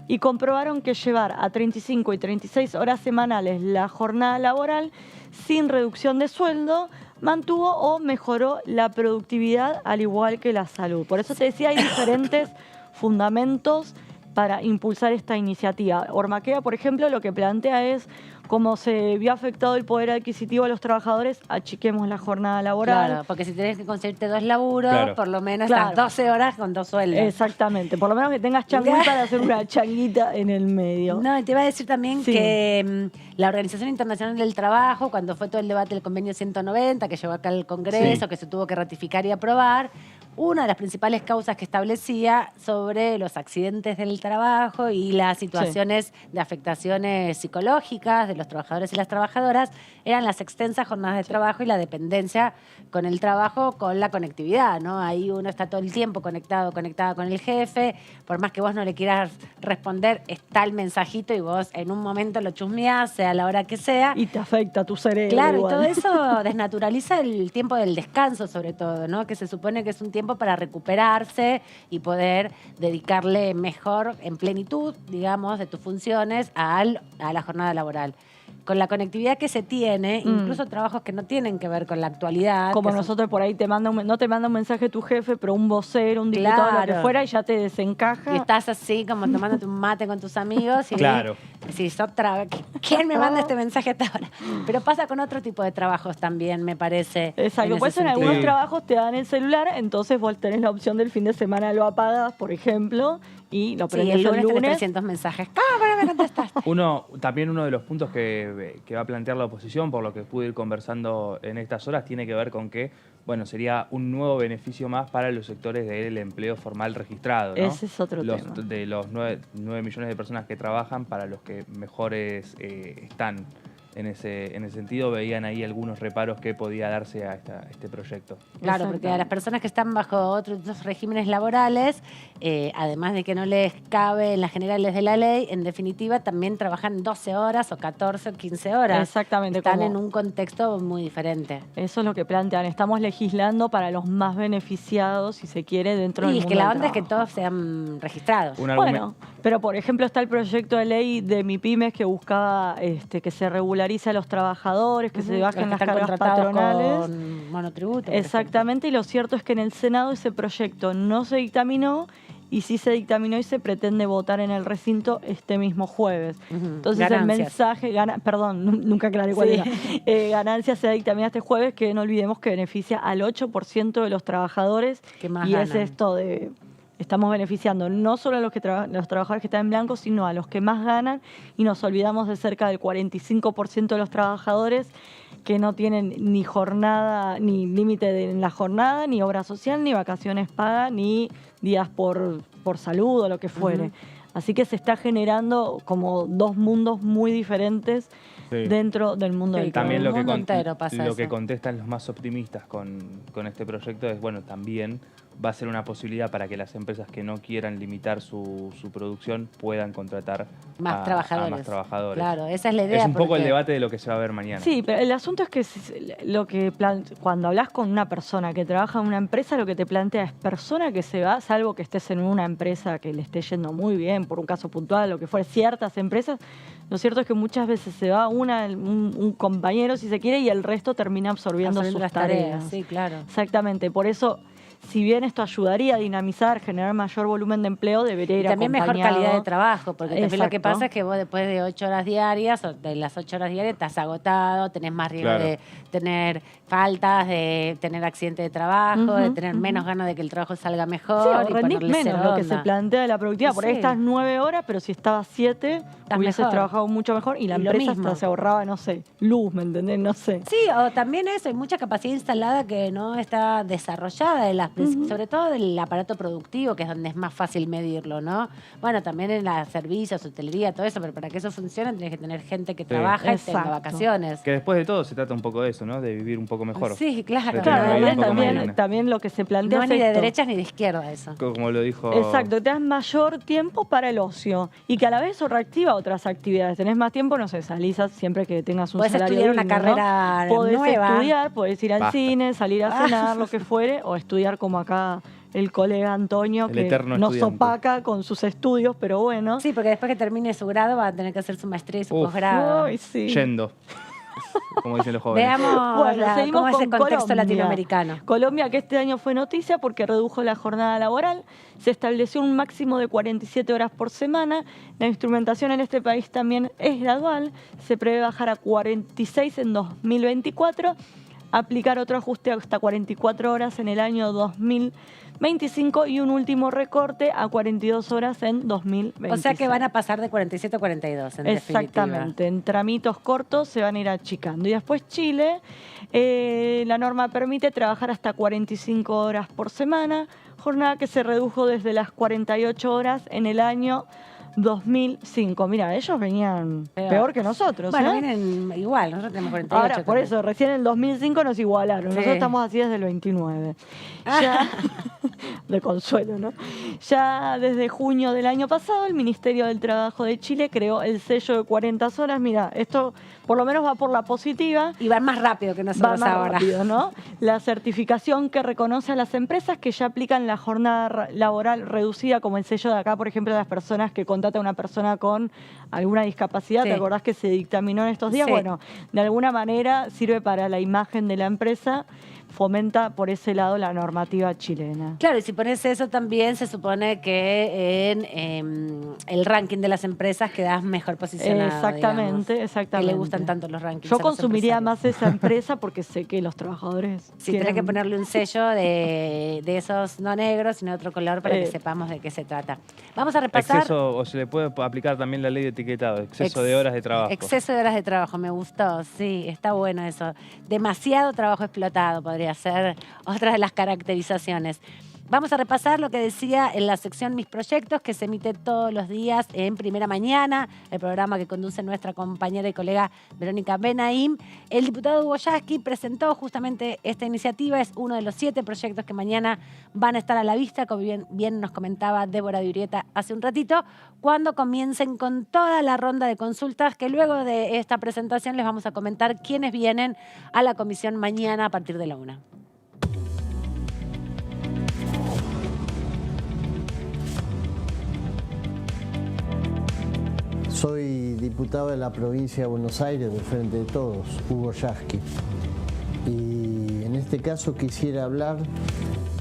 y comprobaron que llevar a 35 y 36 horas semanales la jornada laboral sin reducción de sueldo mantuvo o mejoró la productividad al igual que la salud. Por eso te decía, hay diferentes fundamentos para impulsar esta iniciativa. Ormaquea, por ejemplo, lo que plantea es, como se vio afectado el poder adquisitivo de los trabajadores, achiquemos la jornada laboral. Claro, porque si tenés que conseguirte 2 laburos, por lo menos las 12 horas con 2 sueldos. Exactamente, por lo menos que tengas changüí para hacer una changuita en el medio. No, te iba a decir también que la Organización Internacional del Trabajo, cuando fue todo el debate del convenio 190, que llegó acá al Congreso, que se tuvo que ratificar y aprobar, una de las principales causas que establecía sobre los accidentes del trabajo y las situaciones de afectaciones psicológicas de los trabajadores y las trabajadoras eran las extensas jornadas de trabajo y la dependencia con el trabajo, con la conectividad, ¿no? Ahí uno está todo el tiempo conectada con el jefe, por más que vos no le quieras responder, está el mensajito y vos en un momento lo chusmeás, sea la hora que sea. Y te afecta a tu cerebro. Claro, igual. Y todo eso desnaturaliza el tiempo del descanso, sobre todo, ¿no? Que se supone que es un tiempo para recuperarse y poder dedicarle mejor, en plenitud, digamos, de tus funciones a la jornada laboral. Con la conectividad que se tiene, incluso trabajos que no tienen que ver con la actualidad. Como nosotros por ahí no te manda un mensaje tu jefe, pero un vocero, un diputado, lo que fuera, y ya te desencaja. Y estás así como tomándote un mate con tus amigos y decís, ¿quién me manda este mensaje hasta ahora? Pero pasa con otro tipo de trabajos también, me parece. Exacto, pues en algunos trabajos te dan el celular, entonces vos tenés la opción del fin de semana, lo apagas, por ejemplo, y lo prendes el lunes. Tenés 300 mensajes. ¿Cómo me contestaste? También uno de los puntos que va a plantear la oposición, por lo que pude ir conversando en estas horas, tiene que ver con que bueno, sería un nuevo beneficio más para los sectores del empleo formal registrado, ¿no? Ese es otro tema. De los 9 millones de personas que trabajan, para los que mejores están en ese sentido, veían ahí algunos reparos que podía darse a este proyecto. Claro, porque a las personas que están bajo otros regímenes laborales, además de que no les cabe en las generales de la ley, en definitiva también trabajan 12 horas o 14 o 15 horas. Exactamente. Están en un contexto muy diferente. Eso es lo que plantean. Estamos legislando para los más beneficiados, si se quiere, dentro del Y mundo es que la del onda es que trabajo. todos sean registrados. Bueno, pero por ejemplo está el proyecto de ley de MIPYMES que buscaba que se regularice a los trabajadores, que se bajen las cargas patronales. Con monotributo. Exactamente, y lo cierto es que en el Senado ese proyecto no se dictaminó, y sí se dictaminó y se pretende votar en el recinto este mismo jueves. Entonces Ganancias. el mensaje, nunca aclaré cuál era. Ganancias se dictamina este jueves, que no olvidemos que beneficia al 8% de los trabajadores. Que más y ganan. es esto de... Estamos beneficiando no solo a los trabajadores que están en blanco, sino a los que más ganan, y nos olvidamos de cerca del 45% de los trabajadores que no tienen ni jornada, ni límite en la jornada, ni obra social, ni vacaciones pagas, ni días por salud o lo que fuere. Así que se está generando como dos mundos muy diferentes dentro del mundo del trabajo. También lo que contestan los más optimistas con este proyecto es, bueno, también va a ser una posibilidad para que las empresas que no quieran limitar su producción puedan contratar más a trabajadores. más trabajadores. Claro, esa es la idea. Es un poco el debate de lo que se va a ver mañana. Sí, pero el asunto es que cuando hablas con una persona que trabaja en una empresa, lo que te plantea es persona que se va, salvo que estés en una empresa que le esté yendo muy bien, por un caso puntual, lo que fuera, ciertas empresas. Lo cierto es que muchas veces se va un compañero, si se quiere, y el resto termina absorbiendo sus las tareas. Sí, claro. Exactamente, por eso, si bien esto ayudaría a dinamizar, generar mayor volumen de empleo, debería ir también mejor acompañado. calidad de trabajo, porque también lo que Exacto. pasa es que vos después de 8 horas diarias, o de las 8 horas diarias, estás agotado, tenés más riesgo Claro. de tener faltas, de tener accidente de trabajo, de tener menos ganas de que el trabajo salga mejor. Sí, o y rendís ponerle cero menos lo que onda. se plantea de la productividad. Por ahí Sí. estás 9 horas, pero si estabas 7, hubieses mejor. trabajado mucho mejor, y la Y lo empresa mismo. hasta se ahorraba, no sé, luz, ¿me entendés? No sé. Sí, o también eso, hay mucha capacidad instalada que no está desarrollada, sobre todo del aparato productivo, que es donde es más fácil medirlo, ¿no? Bueno, también en los servicios, hotelería, todo eso, pero para que eso funcione tienes que tener gente que trabaja y tenga Exacto. vacaciones. Que después de todo se trata un poco de eso, ¿no? De vivir un poco mejor. Sí, claro. De tener Claro, una vida un poco más también, digna. también lo que se plantea No es es ni de esto. derechas ni de izquierda eso. Como lo dijo... Exacto, te das mayor tiempo para el ocio, y que a la vez eso reactiva otras actividades. Tenés más tiempo, no sé, salís siempre que tengas un Podés salario estudiar una digno, ¿no? carrera Podés nueva. estudiar, podés ir al Basta. cine, salir a cenar, lo que fuere, o estudiar como acá el colega Antonio, El que eterno nos estudiante. opaca con sus estudios, pero bueno. Sí, porque después que termine su grado va a tener que hacer su maestría y su Uf. posgrado. Ay, sí. Yendo. Como dicen los jóvenes. Veamos Bueno, seguimos cómo es el con contexto Colombia. latinoamericano. Colombia, que este año fue noticia porque redujo la jornada laboral, se estableció un máximo de 47 horas por semana. La instrumentación en este país también es gradual, se prevé bajar a 46 en 2024, aplicar otro ajuste hasta 44 horas en el año 2025 y un último recorte a 42 horas en 2026. O sea que van a pasar de 47 a 42, en definitiva. Exactamente, en tramitos cortos se van a ir achicando. Y después Chile, la norma permite trabajar hasta 45 horas por semana, jornada que se redujo desde las 48 horas en el año 2005. Mira, ellos venían peor que nosotros. Bueno, ¿eh? vienen igual, nosotros tenemos 48. Ahora, por también. eso, recién en el 2005 nos igualaron. Sí. Nosotros estamos así desde el 29. Ya, de consuelo, ¿no? Ya desde junio del año pasado, el Ministerio del Trabajo de Chile creó el sello de 40 horas. Mira, esto por lo menos va por la positiva. Y van más rápido que Va nosotros más ahora. rápido, ¿no? La certificación que reconoce a las empresas que ya aplican la jornada laboral reducida, como el sello de acá, por ejemplo, de las personas que contrata a una persona con alguna discapacidad. Sí. ¿Te acordás que se dictaminó en estos días? Sí. Bueno, de alguna manera sirve para la imagen de la empresa, fomenta por ese lado la normativa chilena. Claro, y si pones eso también, se supone que en el ranking de las empresas quedás mejor posicionado. Exactamente, digamos, exactamente. Que le gustan tanto los rankings. Yo a los consumiría empresarios. más esa empresa porque sé que los trabajadores Sí, tenés que quieren- ponerle un sello de esos no negros, sino otro color para que Eh. sepamos de qué se trata. Vamos a repasar. Exceso, se le puede aplicar también la ley de etiquetado, exceso de horas de trabajo. Exceso de horas de trabajo, me gustó, sí, está bueno eso. Demasiado trabajo explotado podría ser otra de las caracterizaciones. Vamos a repasar lo que decía en la sección Mis Proyectos, que se emite todos los días en Primera Mañana, el programa que conduce nuestra compañera y colega Verónica Benaim. El diputado Hugo Yasky presentó justamente esta iniciativa, es uno de los 7 proyectos que mañana van a estar a la vista, como bien nos comentaba Débora de Urieta hace un ratito, cuando comiencen con toda la ronda de consultas, que luego de esta presentación les vamos a comentar quiénes vienen a la comisión mañana a partir de la 1. Soy diputado de la provincia de Buenos Aires del Frente de Todos, Hugo Yasky. Y en este caso quisiera hablar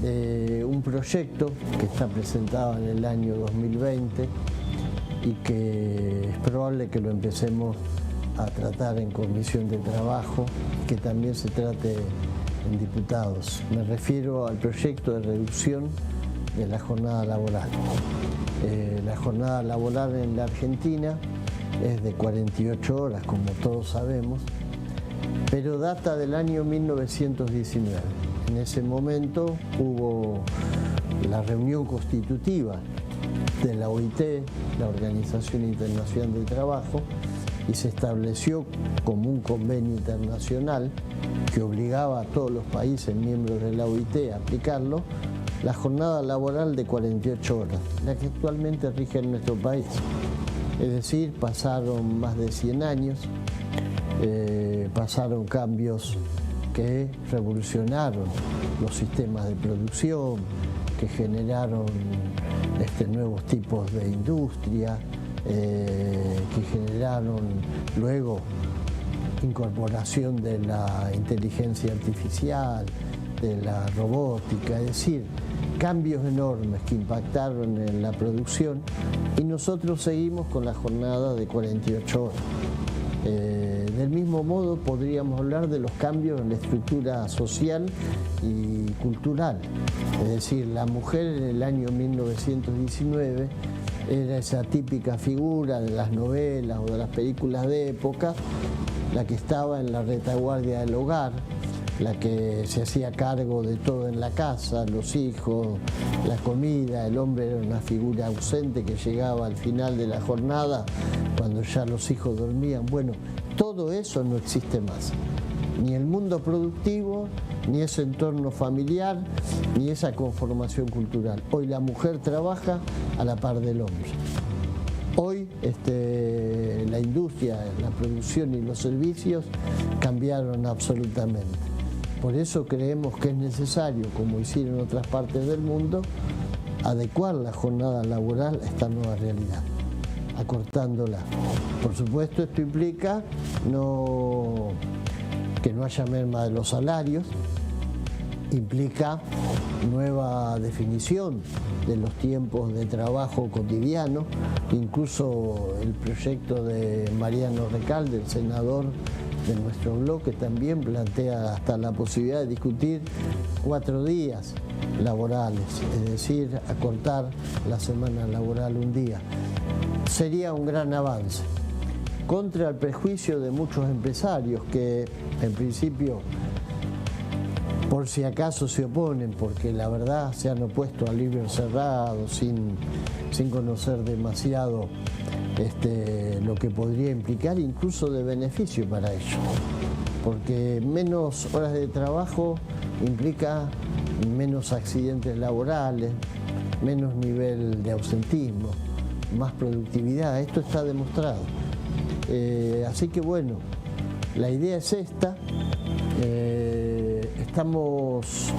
de un proyecto que está presentado en el año 2020 y que es probable que lo empecemos a tratar en Comisión de Trabajo, que también se trate en diputados. Me refiero al proyecto de reducción de la jornada laboral. La jornada laboral en la Argentina es de 48 horas, como todos sabemos, pero data del año 1919. En ese momento hubo la reunión constitutiva de la OIT, la Organización Internacional del Trabajo, y se estableció como un convenio internacional que obligaba a todos los países miembros de la OIT a aplicarlo, la jornada laboral de 48 horas, la que actualmente rige en nuestro país. Es decir, pasaron más de 100 años, pasaron cambios que revolucionaron los sistemas de producción, que generaron nuevos tipos de industria, que generaron luego incorporación de la inteligencia artificial, de la robótica, es decir, cambios enormes que impactaron en la producción, y nosotros seguimos con la jornada de 48 horas. Del mismo modo podríamos hablar de los cambios en la estructura social y cultural, es decir, la mujer en el año 1919 era esa típica figura de las novelas o de las películas de época, la que estaba en la retaguardia del hogar, la que se hacía cargo de todo en la casa, los hijos, la comida. El hombre era una figura ausente que llegaba al final de la jornada cuando ya los hijos dormían. Bueno, todo eso no existe más. Ni el mundo productivo, ni ese entorno familiar, ni esa conformación cultural. Hoy la mujer trabaja a la par del hombre. Hoy la industria, la producción y los servicios cambiaron absolutamente. Por eso creemos que es necesario, como hicieron otras partes del mundo, adecuar la jornada laboral a esta nueva realidad, acortándola. Por supuesto, esto implica que no haya merma de los salarios, implica nueva definición de los tiempos de trabajo cotidiano, incluso el proyecto de Mariano Recalde, el senador de nuestro bloque, también plantea hasta la posibilidad de discutir 4 días laborales, es decir, acortar la semana laboral un día. Sería un gran avance contra el prejuicio de muchos empresarios que en principio por si acaso se oponen, porque la verdad se han opuesto al libre cerrado sin conocer demasiado lo que podría implicar incluso de beneficio para ellos, porque menos horas de trabajo implica menos accidentes laborales, menos nivel de ausentismo, más productividad. Esto está demostrado. Así que bueno, la idea es esta. Estamos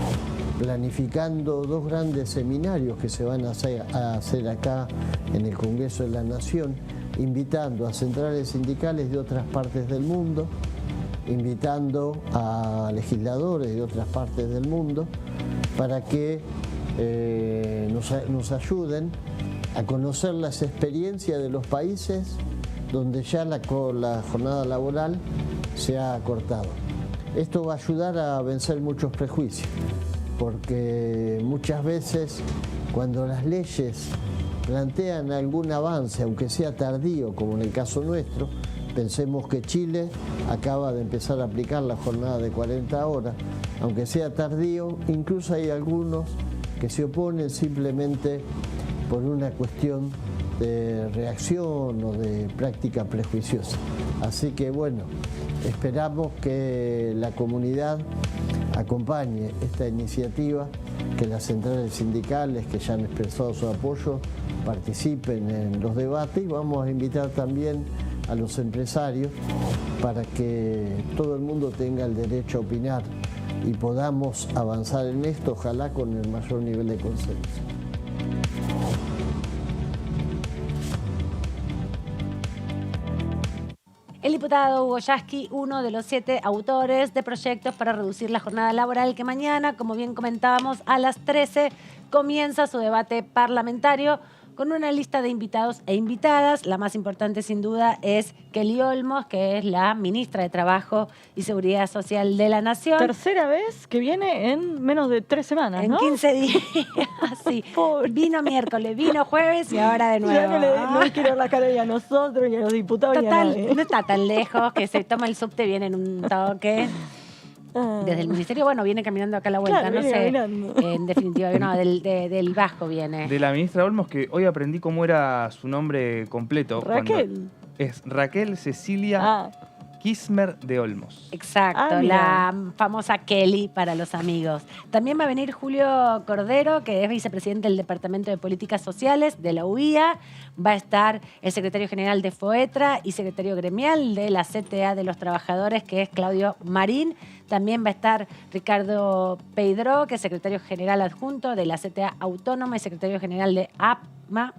planificando 2 grandes seminarios que se van a hacer acá en el Congreso de la Nación, invitando a centrales sindicales de otras partes del mundo, invitando a legisladores de otras partes del mundo, para que nos ayuden a conocer las experiencias de los países donde ya la jornada laboral se ha acortado. Esto va a ayudar a vencer muchos prejuicios, porque muchas veces cuando las leyes plantean algún avance, aunque sea tardío, como en el caso nuestro. Pensemos que Chile acaba de empezar a aplicar la jornada de 40 horas, aunque sea tardío. Incluso hay algunos que se oponen simplemente por una cuestión de reacción o de práctica prejuiciosa. Así que bueno, esperamos que la comunidad acompañe esta iniciativa, que las centrales sindicales que ya han expresado su apoyo participen en los debates, y vamos a invitar también a los empresarios para que todo el mundo tenga el derecho a opinar y podamos avanzar en esto, ojalá con el mayor nivel de consenso. El diputado Hugo Yasky, uno de los 7 autores de proyectos para reducir la jornada laboral, que mañana, como bien comentábamos, a las 13 comienza su debate parlamentario con una lista de invitados e invitadas. La más importante, sin duda, es Kelly Olmos, que es la ministra de Trabajo y Seguridad Social de la Nación. Tercera vez que viene en menos de 3 semanas, ¿no? En 15 días, sí. Vino miércoles, vino jueves y ahora de nuevo. Ya no quiero dar la cara ni a nosotros, ni a los diputados, ni a Total, nadie. no está tan lejos, que se toma el subte, viene en un toque. Desde el ministerio, bueno, viene caminando acá a la vuelta, Claro, no viene sé. caminando. En definitiva, no, del Vasco viene. De la ministra Olmos, que hoy aprendí cómo era su nombre completo. Raquel. Es Raquel Cecilia Kismer de Olmos. Exacto, la famosa Kelly para los amigos. También va a venir Julio Cordero, que es vicepresidente del Departamento de Políticas Sociales de la UIA. Va a estar el secretario general de FOETRA y secretario gremial de la CTA de los Trabajadores, que es Claudio Marín. También va a estar Ricardo Peidró, que es secretario general adjunto de la CTA Autónoma y secretario general de APMA.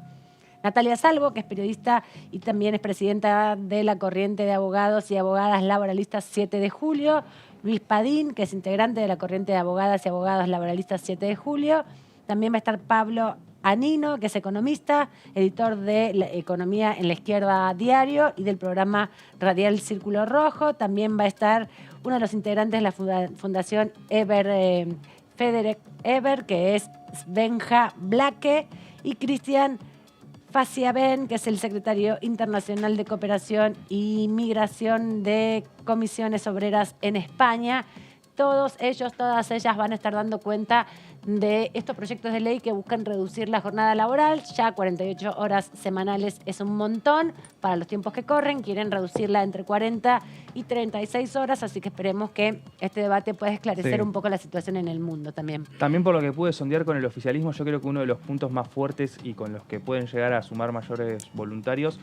Natalia Salvo, que es periodista y también es presidenta de la Corriente de Abogados y Abogadas Laboralistas 7 de Julio. Luis Padín, que es integrante de la Corriente de Abogadas y Abogados Laboralistas 7 de Julio. También va a estar Pablo Anino, que es economista, editor de la Economía en la Izquierda Diario y del programa radial Círculo Rojo. También va a estar uno de los integrantes de la Fundación Federer Eber, que es Svenja Blake, y Cristian Faciaben, que es el secretario internacional de Cooperación y Migración de Comisiones Obreras en España. Todos ellos, todas ellas van a estar dando cuenta de estos proyectos de ley que buscan reducir la jornada laboral. Ya 48 horas semanales es un montón para los tiempos que corren. Quieren reducirla entre 40 y 36 horas, así que esperemos que este debate pueda esclarecer un poco la situación en el mundo también. También por lo que pude sondear con el oficialismo, yo creo que uno de los puntos más fuertes y con los que pueden llegar a sumar mayores voluntarios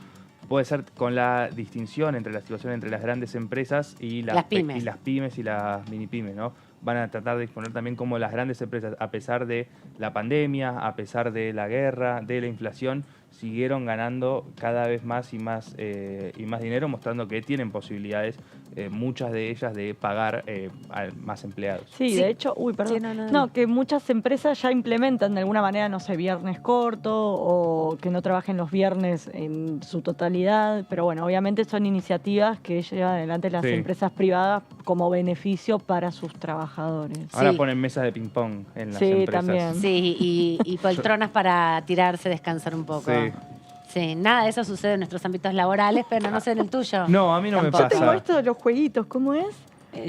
puede ser con la distinción entre la situación entre las grandes empresas y las pymes y las mini pymes, ¿no? Van a tratar de exponer también cómo las grandes empresas, a pesar de la pandemia, a pesar de la guerra, de la inflación, siguieron ganando cada vez más y más dinero, mostrando que tienen posibilidades, muchas de ellas, de pagar a más empleados. Sí, de hecho, que muchas empresas ya implementan de alguna manera, no sé, viernes corto o que no trabajen los viernes en su totalidad, pero bueno, obviamente son iniciativas que llevan adelante las empresas privadas como beneficio para sus trabajadores. Ahora ponen mesas de ping-pong en las empresas. También. Sí, y poltronas para tirarse, descansar un poco. Sí, nada de eso sucede en nuestros ámbitos laborales, pero no sé en el tuyo. No, a mí no tampoco. me pasa. Yo tengo esto de los jueguitos, ¿cómo es?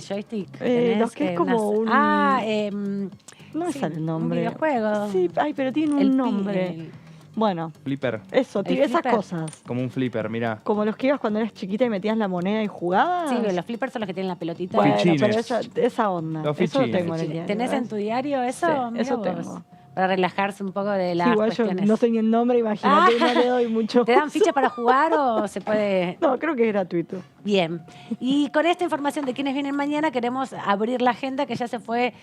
Joystick. Los que es como un... no me sale el nombre. Un videojuego. Sí, pero tiene un nombre. Bueno. Flipper. Eso, esas cosas. Como un flipper, mirá. Como los que ibas cuando eras chiquita y metías la moneda y jugabas. Sí, los flippers son los que tienen la pelotita. Bueno, fichines. pero esa onda. Los eso fichines. tengo en el diario. ¿Tenés en tu diario eso? Sí, eso tengo. Para relajarse un poco de las igual cuestiones. Yo no sé ni el nombre, imagínate, no le doy mucho. ¿Te dan ficha para jugar o se puede...? No, creo que es gratuito. Bien. Y con esta información de quienes vienen mañana queremos abrir la agenda que ya se fue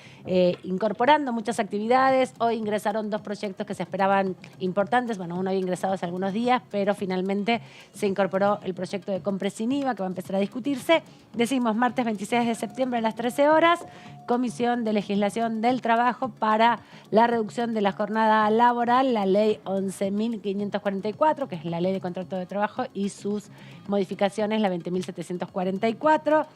incorporando muchas actividades. Hoy ingresaron 2 proyectos que se esperaban importantes. Bueno, uno había ingresado hace algunos días, pero finalmente se incorporó el proyecto de compra sin IVA que va a empezar a discutirse. Decimos martes 26 de septiembre a las 13 horas, Comisión de Legislación del Trabajo para la reducción de la jornada laboral, la ley 11.544, que es la ley de contrato de trabajo, y sus modificaciones, la 20.744.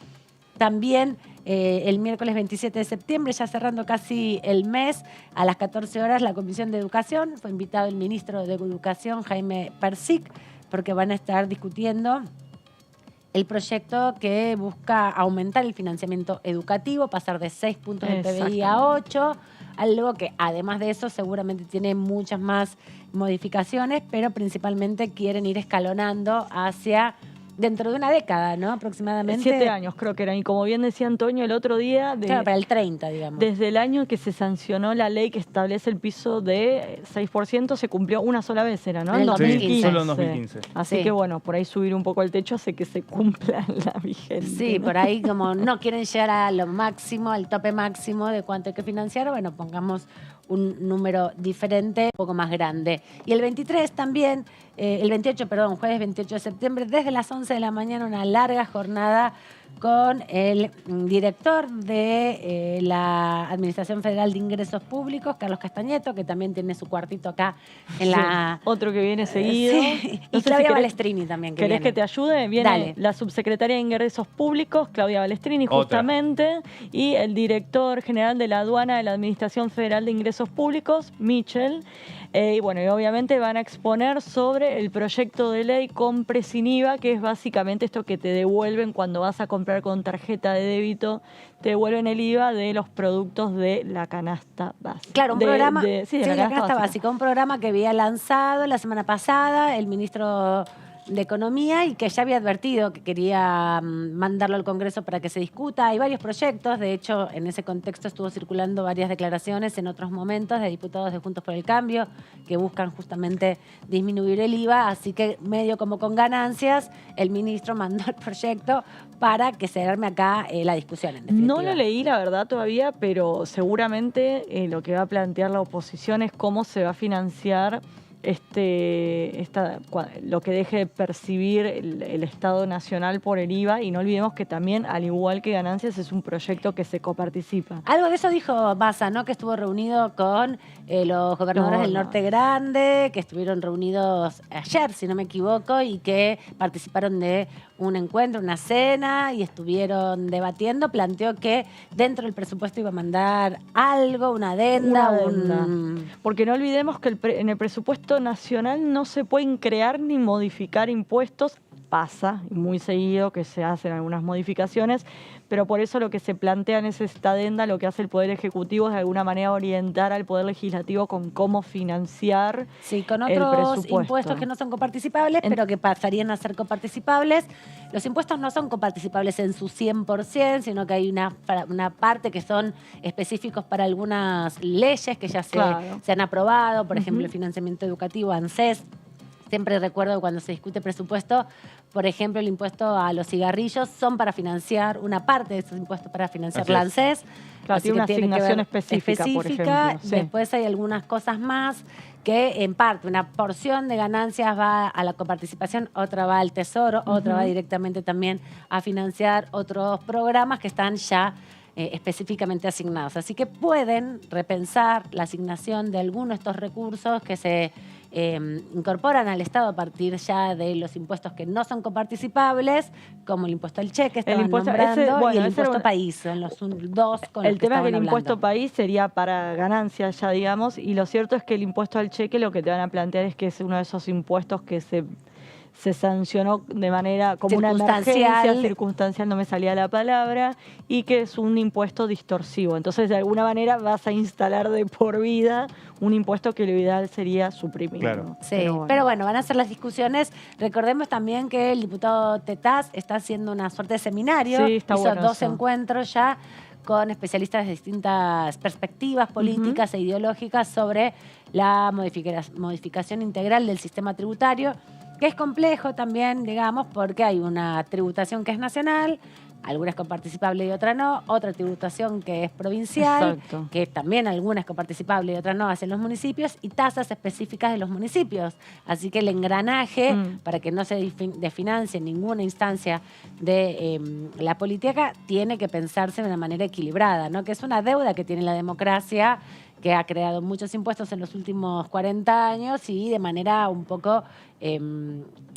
También el miércoles 27 de septiembre, ya cerrando casi el mes, a las 14 horas, la Comisión de Educación. Fue invitado el ministro de Educación, Jaime Persic, porque van a estar discutiendo el proyecto que busca aumentar el financiamiento educativo, pasar de 6 puntos del PBI a 8, algo que además de eso seguramente tiene muchas más modificaciones, pero principalmente quieren ir escalonando hacia dentro de una década, ¿no? Aproximadamente. 7 años creo que eran. Y como bien decía Antonio el otro día... Claro, para el 30, digamos. Desde el año que se sancionó la ley que establece el piso de 6%, se cumplió una sola vez, era, ¿no? En 2015. Sí, solo en 2015. Así que bueno, por ahí subir un poco el techo hace que se cumpla la vigencia. Sí, ¿no? por ahí como no quieren llegar a lo máximo, al tope máximo de cuánto hay que financiar, bueno, pongamos un número diferente, un poco más grande. Y el 23 también, el 28, perdón, jueves 28 de septiembre, desde las 11 de la mañana, una larga jornada con el director de la Administración Federal de Ingresos Públicos, Carlos Castañeto, que también tiene su cuartito acá en la... Otro que viene seguido. Sí. No Y sé Claudia si Balestrini también. ¿Querés que te ayude? Viene Dale. la subsecretaria de Ingresos Públicos, Claudia Balestrini, Otra. justamente, y el director general de la aduana de la Administración Federal de Ingresos Públicos, Michel. Y bueno, y obviamente van a exponer sobre el proyecto de ley Compre sin IVA, que es básicamente esto que te devuelven cuando vas a comprar con tarjeta de débito, te devuelven el IVA de los productos de la canasta básica. Claro, un programa, sí, de la canasta canasta básica, un programa que había lanzado la semana pasada el ministro de Economía y que ya había advertido que quería mandarlo al Congreso para que se discuta. Hay varios proyectos, de hecho, en ese contexto estuvo circulando varias declaraciones en otros momentos de diputados de Juntos por el Cambio que buscan justamente disminuir el IVA, así que medio como con ganancias, el ministro mandó el proyecto para que se arme acá la discusión. En definitiva. No lo leí, la verdad, todavía, pero seguramente lo que va a plantear la oposición es cómo se va a financiar lo que deje de percibir el Estado Nacional por el IVA, y no olvidemos que también, al igual que ganancias, es un proyecto que se coparticipa. Algo de eso dijo Massa, ¿no? Que estuvo reunido con los gobernadores del Norte Grande, que estuvieron reunidos ayer, si no me equivoco, y que participaron de un encuentro, una cena, y estuvieron debatiendo. Planteó que dentro del presupuesto iba a mandar algo, una adenda. Porque no olvidemos que en el presupuesto nacional no se pueden crear ni modificar impuestos. Pasa muy seguido que se hacen algunas modificaciones, pero por eso lo que se plantea en esta adenda, lo que hace el Poder Ejecutivo es de alguna manera orientar al Poder Legislativo con cómo financiar con el otros presupuesto. Impuestos que no son coparticipables, pero que pasarían a ser coparticipables. Los impuestos no son coparticipables en su 100%, sino que hay una parte que son específicos para algunas leyes que ya se han aprobado, por ejemplo, el financiamiento educativo, ANSES. Siempre recuerdo cuando se discute presupuesto, por ejemplo, el impuesto a los cigarrillos son para financiar, una parte de esos impuestos para financiar la ANSES. Claro, tiene una asignación específica, por ejemplo. Sí. Después hay algunas cosas más que en parte, una porción de ganancias va a la coparticipación, otra va al Tesoro, otra va directamente también a financiar otros programas que están ya específicamente asignados. Así que pueden repensar la asignación de algunos de estos recursos que se incorporan al Estado a partir ya de los impuestos que no son coparticipables, como el impuesto al cheque, estaban nombrando, y el impuesto país. Son los dos con el los que tema es que el hablando. Impuesto país sería para ganancias ya, digamos, y lo cierto es que el impuesto al cheque lo que te van a plantear es que es uno de esos impuestos que se sancionó de manera como una emergencia circunstancial, no me salía la palabra, y que es un impuesto distorsivo. Entonces, de alguna manera vas a instalar de por vida un impuesto que lo ideal sería suprimirlo. Claro. Sí, pero bueno, van a ser las discusiones. Recordemos también que el diputado Tetaz está haciendo una suerte de seminario. Sí, está hizo bueno 2 eso. encuentros ya con especialistas de distintas perspectivas políticas e ideológicas sobre la modificación integral del sistema tributario, que es complejo también, digamos, porque hay una tributación que es nacional, alguna es coparticipable y otra no, otra tributación que es provincial, que también alguna es coparticipable y otra no hacen los municipios, y tasas específicas de los municipios. Así que el engranaje, para que no se desfinancie en ninguna instancia de la política, tiene que pensarse de una manera equilibrada, ¿no? Que es una deuda que tiene la democracia que ha creado muchos impuestos en los últimos 40 años y de manera un poco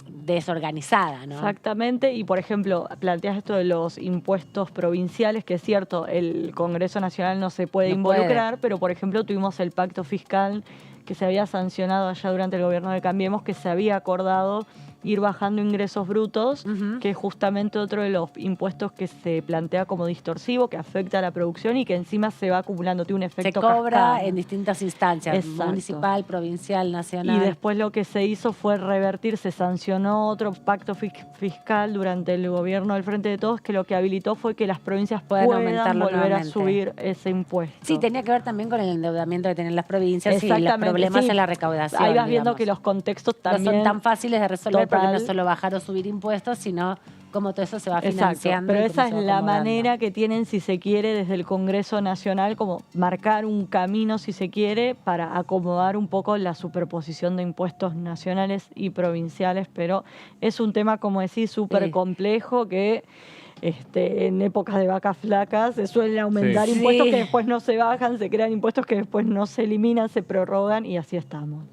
desorganizada, ¿no? Exactamente, y por ejemplo, planteas esto de los impuestos provinciales, que es cierto, el Congreso Nacional no se puede involucrar, pero por ejemplo tuvimos el pacto fiscal que se había sancionado allá durante el gobierno de Cambiemos, que se había acordado ir bajando ingresos brutos, que es justamente otro de los impuestos que se plantea como distorsivo, que afecta a la producción y que encima se va acumulando, tiene un efecto cascada. Se cobra cascada en distintas instancias, Exacto. Municipal, provincial, nacional. Y después lo que se hizo fue revertir, se sancionó otro pacto fiscal durante el gobierno del Frente de Todos, que lo que habilitó fue que las provincias puedan aumentarlo volver nuevamente a subir ese impuesto. Sí, tenía que ver también con el endeudamiento que tienen las provincias y los problemas en la recaudación. Ahí vas viendo que los contextos también no son tan fáciles de resolver porque no es solo bajar o subir impuestos, sino cómo todo eso se va financiando. Pero esa es la manera que tienen, si se quiere, desde el Congreso Nacional, como marcar un camino, si se quiere, para acomodar un poco la superposición de impuestos nacionales y provinciales, pero es un tema, como decís, súper complejo que en épocas de vacas flacas se suelen aumentar impuestos que después no se bajan, se crean impuestos que después no se eliminan, se prorrogan y así estamos.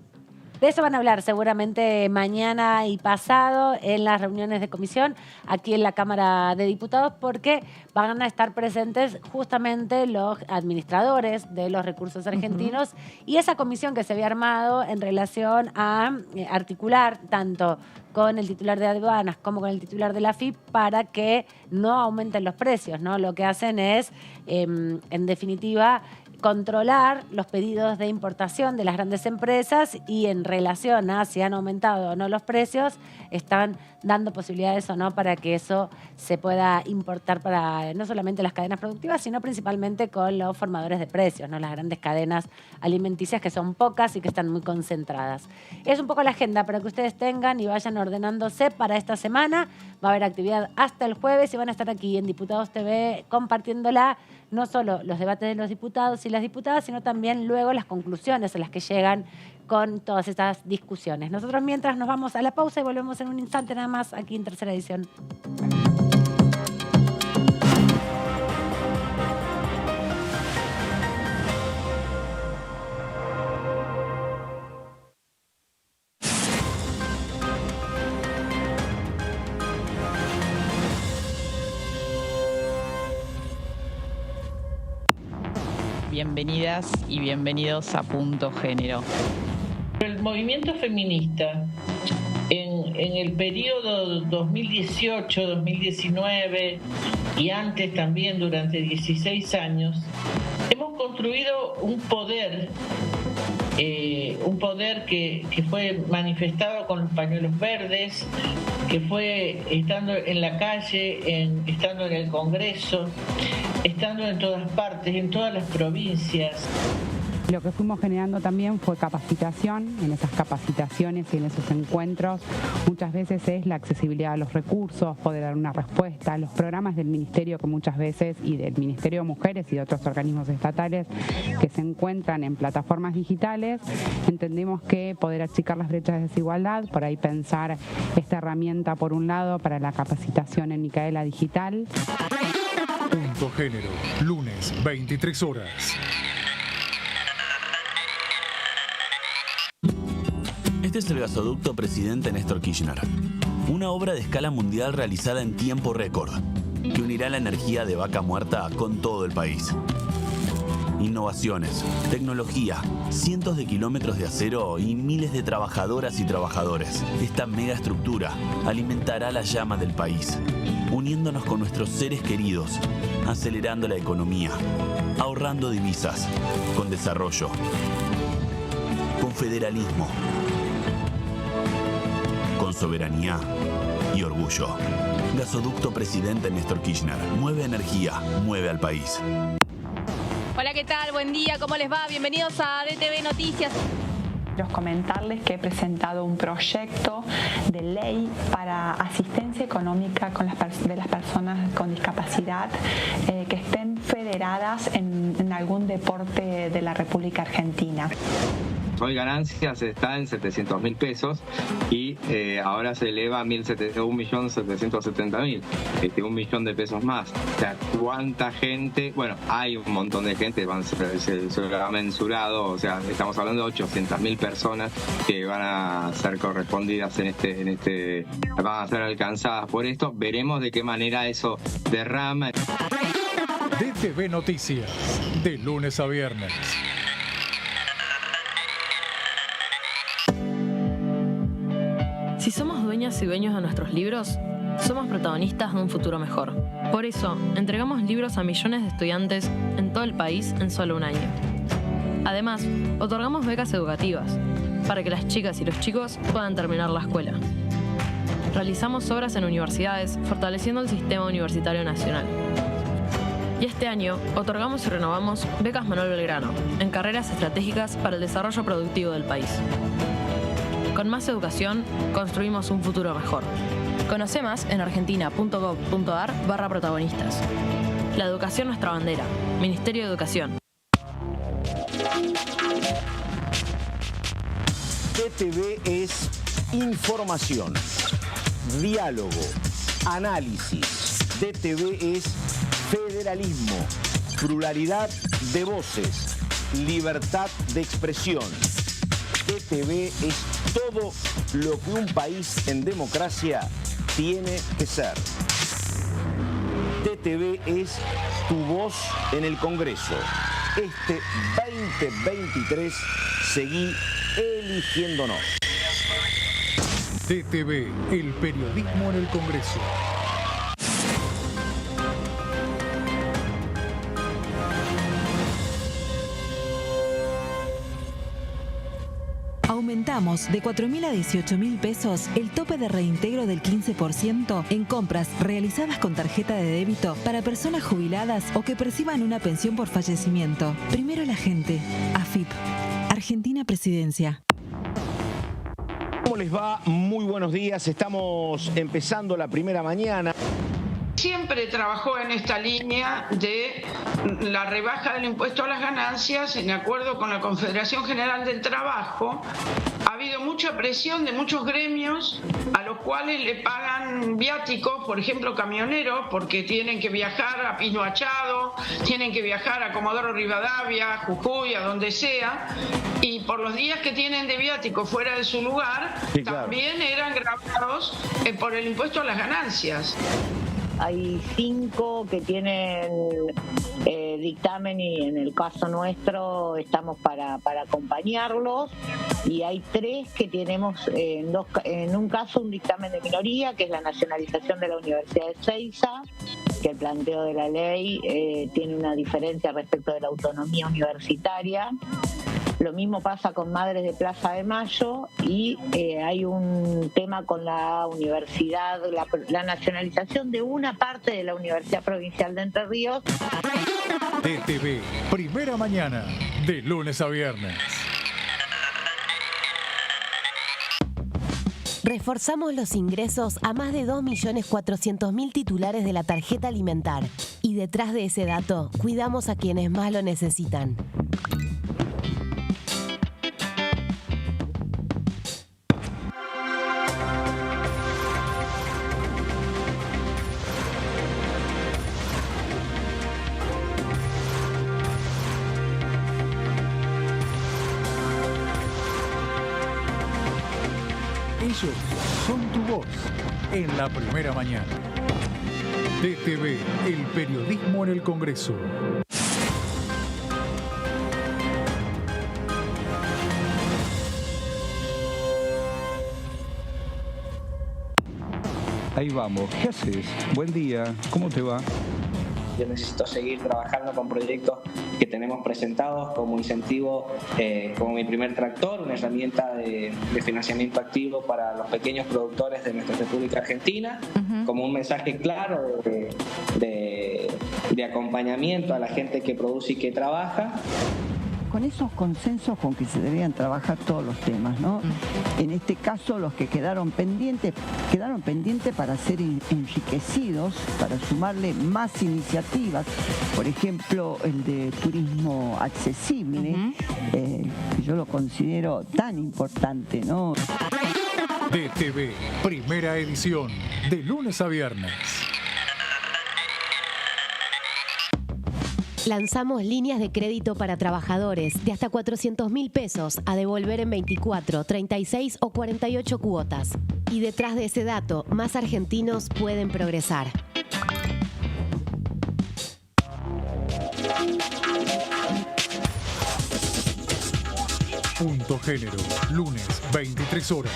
De eso van a hablar seguramente mañana y pasado en las reuniones de comisión aquí en la Cámara de Diputados, porque van a estar presentes justamente los administradores de los recursos argentinos y esa comisión que se había armado en relación a articular tanto con el titular de aduanas como con el titular de la AFIP para que no aumenten los precios, ¿no? Lo que hacen es, en definitiva, controlar los pedidos de importación de las grandes empresas y en relación a si han aumentado o no los precios, están dando posibilidades o no para que eso se pueda importar para no solamente las cadenas productivas, sino principalmente con los formadores de precios, ¿no? Las grandes cadenas alimenticias que son pocas y que están muy concentradas. Es un poco la agenda para que ustedes tengan y vayan ordenándose para esta semana. Va a haber actividad hasta el jueves y van a estar aquí en Diputados TV compartiéndola, no solo los debates de los diputados y las diputadas, sino también luego las conclusiones a las que llegan con todas estas discusiones. Nosotros mientras nos vamos a la pausa y volvemos en un instante nada más aquí en Tercera Edición. Bienvenidas y bienvenidos a Punto Género. El movimiento feminista en el periodo 2018-2019 y antes también durante 16 años, hemos construido un poder que fue manifestado con los pañuelos verdes, que fue estando en la calle, estando en el Congreso, estando en todas partes, en todas las provincias. Lo que fuimos generando también fue capacitación. En esas capacitaciones y en esos encuentros muchas veces es la accesibilidad a los recursos, poder dar una respuesta, los programas del Ministerio que muchas veces y del Ministerio de Mujeres y de otros organismos estatales que se encuentran en plataformas digitales. Entendemos que poder achicar las brechas de desigualdad, por ahí pensar esta herramienta por un lado para la capacitación en Micaela Digital. Punto Género, lunes 23 horas. Este es el gasoducto Presidente Néstor Kirchner, una obra de escala mundial realizada en tiempo récord, que unirá la energía de Vaca Muerta con todo el país. Innovaciones, tecnología, cientos de kilómetros de acero y miles de trabajadoras y trabajadores. Esta megaestructura alimentará la llama del país, uniéndonos con nuestros seres queridos, acelerando la economía, ahorrando divisas, con desarrollo, con federalismo, con soberanía y orgullo. Gasoducto Presidente Néstor Kirchner. Mueve energía, mueve al país. Hola, ¿qué tal? Buen día, ¿cómo les va? Bienvenidos a DTV Noticias. Quiero comentarles que he presentado un proyecto de ley para asistencia económica de las personas con discapacidad que estén federadas en algún deporte de la República Argentina. Hoy ganancias está en 700.000 pesos y ahora se eleva a 1.770.000, 1 millón de pesos más. O sea, ¿cuánta gente? Bueno, hay un montón de gente, se lo ha mensurado, o sea, estamos hablando de 800.000 personas que van a ser correspondidas van a ser alcanzadas por esto. Veremos de qué manera eso derrama. DTV Noticias, de lunes a viernes. Si somos dueñas y dueños de nuestros libros, somos protagonistas de un futuro mejor. Por eso, entregamos libros a millones de estudiantes en todo el país en solo un año. Además, otorgamos becas educativas para que las chicas y los chicos puedan terminar la escuela. Realizamos obras en universidades, fortaleciendo el sistema universitario nacional. Y este año, otorgamos y renovamos becas Manuel Belgrano en carreras estratégicas para el desarrollo productivo del país. Con más educación, construimos un futuro mejor. Conoce más en argentina.gov.ar/protagonistas. La educación nuestra bandera. Ministerio de Educación. DTV es información, diálogo, análisis. DTV es federalismo, pluralidad de voces, libertad de expresión. DTV es todo lo que un país en democracia tiene que ser. DTV es tu voz en el Congreso. Este 2023 seguí eligiéndonos. DTV, el periodismo en el Congreso. Aumentamos de 4.000 a 18.000 pesos el tope de reintegro del 15% en compras realizadas con tarjeta de débito para personas jubiladas o que perciban una pensión por fallecimiento. Primero la gente. AFIP. Argentina Presidencia. ¿Cómo les va? Muy buenos días. Estamos empezando la primera mañana. Siempre trabajó en esta línea de la rebaja del impuesto a las ganancias en acuerdo con la Confederación General del Trabajo. Ha habido mucha presión de muchos gremios a los cuales le pagan viáticos, por ejemplo camioneros, porque tienen que viajar a Pino Achado, tienen que viajar a Comodoro Rivadavia, Jujuy, a donde sea, y por los días que tienen de viático fuera de su lugar, sí, claro, también eran gravados por el impuesto a las ganancias. Hay 5 que tienen dictamen y en el caso nuestro estamos para acompañarlos, y hay 3 que tenemos en un caso un dictamen de minoría, que es la nacionalización de la Universidad de Ezeiza, que el planteo de la ley tiene una diferencia respecto de la autonomía universitaria. Lo mismo pasa con Madres de Plaza de Mayo, y hay un tema con la universidad, la nacionalización de una parte de la Universidad Provincial de Entre Ríos. DTV, primera mañana, de lunes a viernes. Reforzamos los ingresos a más de 2.400.000 titulares de la tarjeta alimentar. Y detrás de ese dato, cuidamos a quienes más lo necesitan. Ellos son tu voz en la primera mañana. DTV, el periodismo en el Congreso. Ahí vamos. ¿Qué haces? Buen día. ¿Cómo te va? Yo necesito seguir trabajando con proyectos que tenemos presentados como incentivo, como mi primer tractor, una herramienta de financiamiento activo para los pequeños productores de nuestra República Argentina, como un mensaje claro de acompañamiento a la gente que produce y que trabaja. con esos consensos con que se deberían trabajar todos los temas, ¿no? En este caso, los que quedaron pendientes para ser enriquecidos, para sumarle más iniciativas, por ejemplo, el de turismo accesible, que yo lo considero tan importante, ¿no? DTV, primera edición, de lunes a viernes. Lanzamos líneas de crédito para trabajadores de hasta 400.000 pesos a devolver en 24, 36 o 48 cuotas. Y detrás de ese dato, más argentinos pueden progresar. Punto Género, lunes, 23 horas.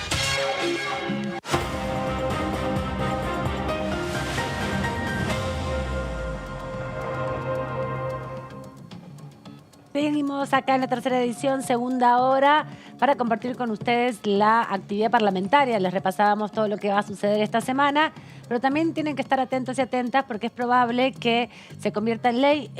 Seguimos acá en la tercera edición, segunda hora, para compartir con ustedes la actividad parlamentaria. Les repasábamos todo lo que va a suceder esta semana, pero también tienen que estar atentos y atentas porque es probable que se convierta en ley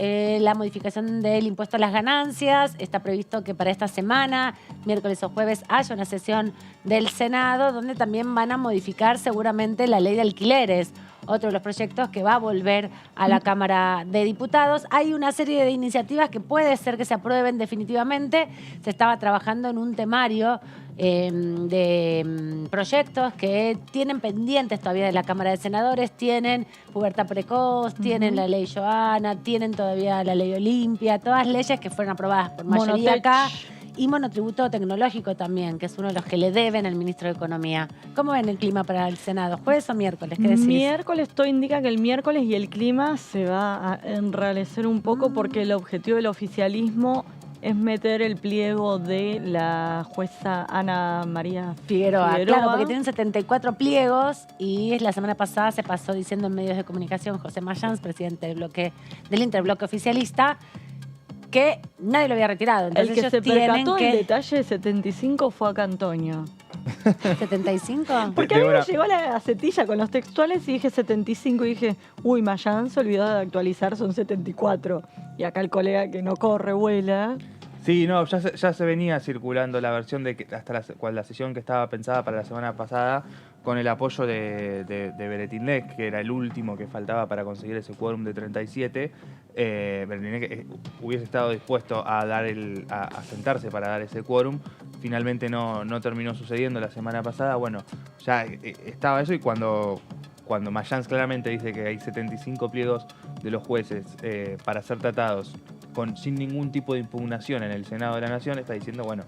la modificación del impuesto a las ganancias. Está previsto que para esta semana, miércoles o jueves, haya una sesión del Senado donde también van a modificar seguramente la ley de alquileres, otro de los proyectos que va a volver a la Cámara de Diputados. Hay una serie de iniciativas que puede ser que se aprueben definitivamente. Se estaba trabajando en un temario de proyectos que tienen pendientes todavía de la Cámara de Senadores. Tienen pubertad precoz, tienen la ley Joana, tienen todavía la ley Olimpia, todas leyes que fueron aprobadas por mayoría acá. Y monotributo tecnológico también, que es uno de los que le deben al ministro de Economía. ¿Cómo ven el clima para el Senado? ¿Jueves o miércoles? ¿Qué decís? Miércoles, todo indica que el miércoles y el clima se va a enrarecer un poco porque el objetivo del oficialismo es meter el pliego de la jueza Ana María Figueroa. Claro, porque tienen 74 pliegos y la semana pasada se pasó diciendo en medios de comunicación José Mayans, presidente del interbloque oficialista, que nadie lo había retirado. Entonces el que se percató el detalle de 75 fue acá Antonio. ¿75? Porque a mí me llegó la gacetilla con los textuales y dije 75 y dije, uy, Mayán se olvidó de actualizar, son 74. Y acá el colega que no corre, vuela. Sí, no, ya se venía circulando la versión de que hasta la sesión que estaba pensada para la semana pasada, con el apoyo de Beretinec, que era el último que faltaba para conseguir ese quórum de 37. Beretinec hubiese estado dispuesto a sentarse para dar ese quórum. Finalmente no terminó sucediendo la semana pasada. Bueno, ya estaba eso y cuando Mayans claramente dice que hay 75 pliegos de los jueces para ser tratados sin ningún tipo de impugnación en el Senado de la Nación, está diciendo, bueno,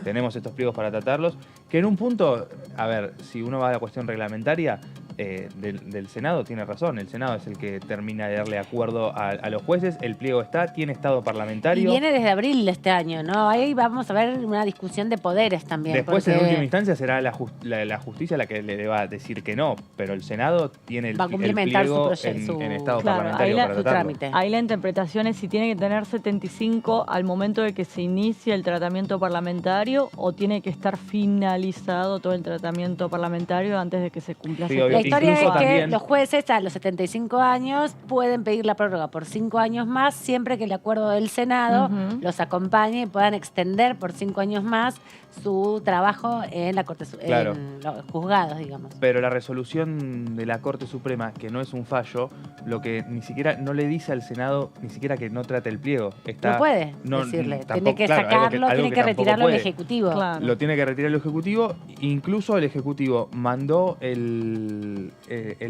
tenemos estos pliegos para tratarlos, que en un punto, a ver, si uno va a la cuestión reglamentaria del Senado, tiene razón, el Senado es el que termina de darle acuerdo a los jueces, el pliego tiene estado parlamentario. Y viene desde abril de este año, ¿no? Ahí vamos a ver una discusión de poderes también. Después, en última instancia, será la justicia la que le va a decir que no, pero el Senado tiene el pliego en estado parlamentario para tratarlo. Ahí la interpretación es si tiene que tener 75 al momento de que se inicie el tratamiento parlamentario o tiene que estar finalizado todo el tratamiento parlamentario antes de que se cumpla. La historia es que los jueces a los 75 años pueden pedir la prórroga por 5 años más siempre que el acuerdo del Senado los acompañe y puedan extender por 5 años más su trabajo en la Corte, claro, en los juzgados, digamos. Pero la resolución de la Corte Suprema, que no es un fallo, lo que ni siquiera no le dice al Senado ni siquiera que no trate el pliego. No puede decirle, tiene que sacarlo, tiene que retirarlo el Ejecutivo. Claro. Lo tiene que retirar el Ejecutivo, incluso el Ejecutivo mandó el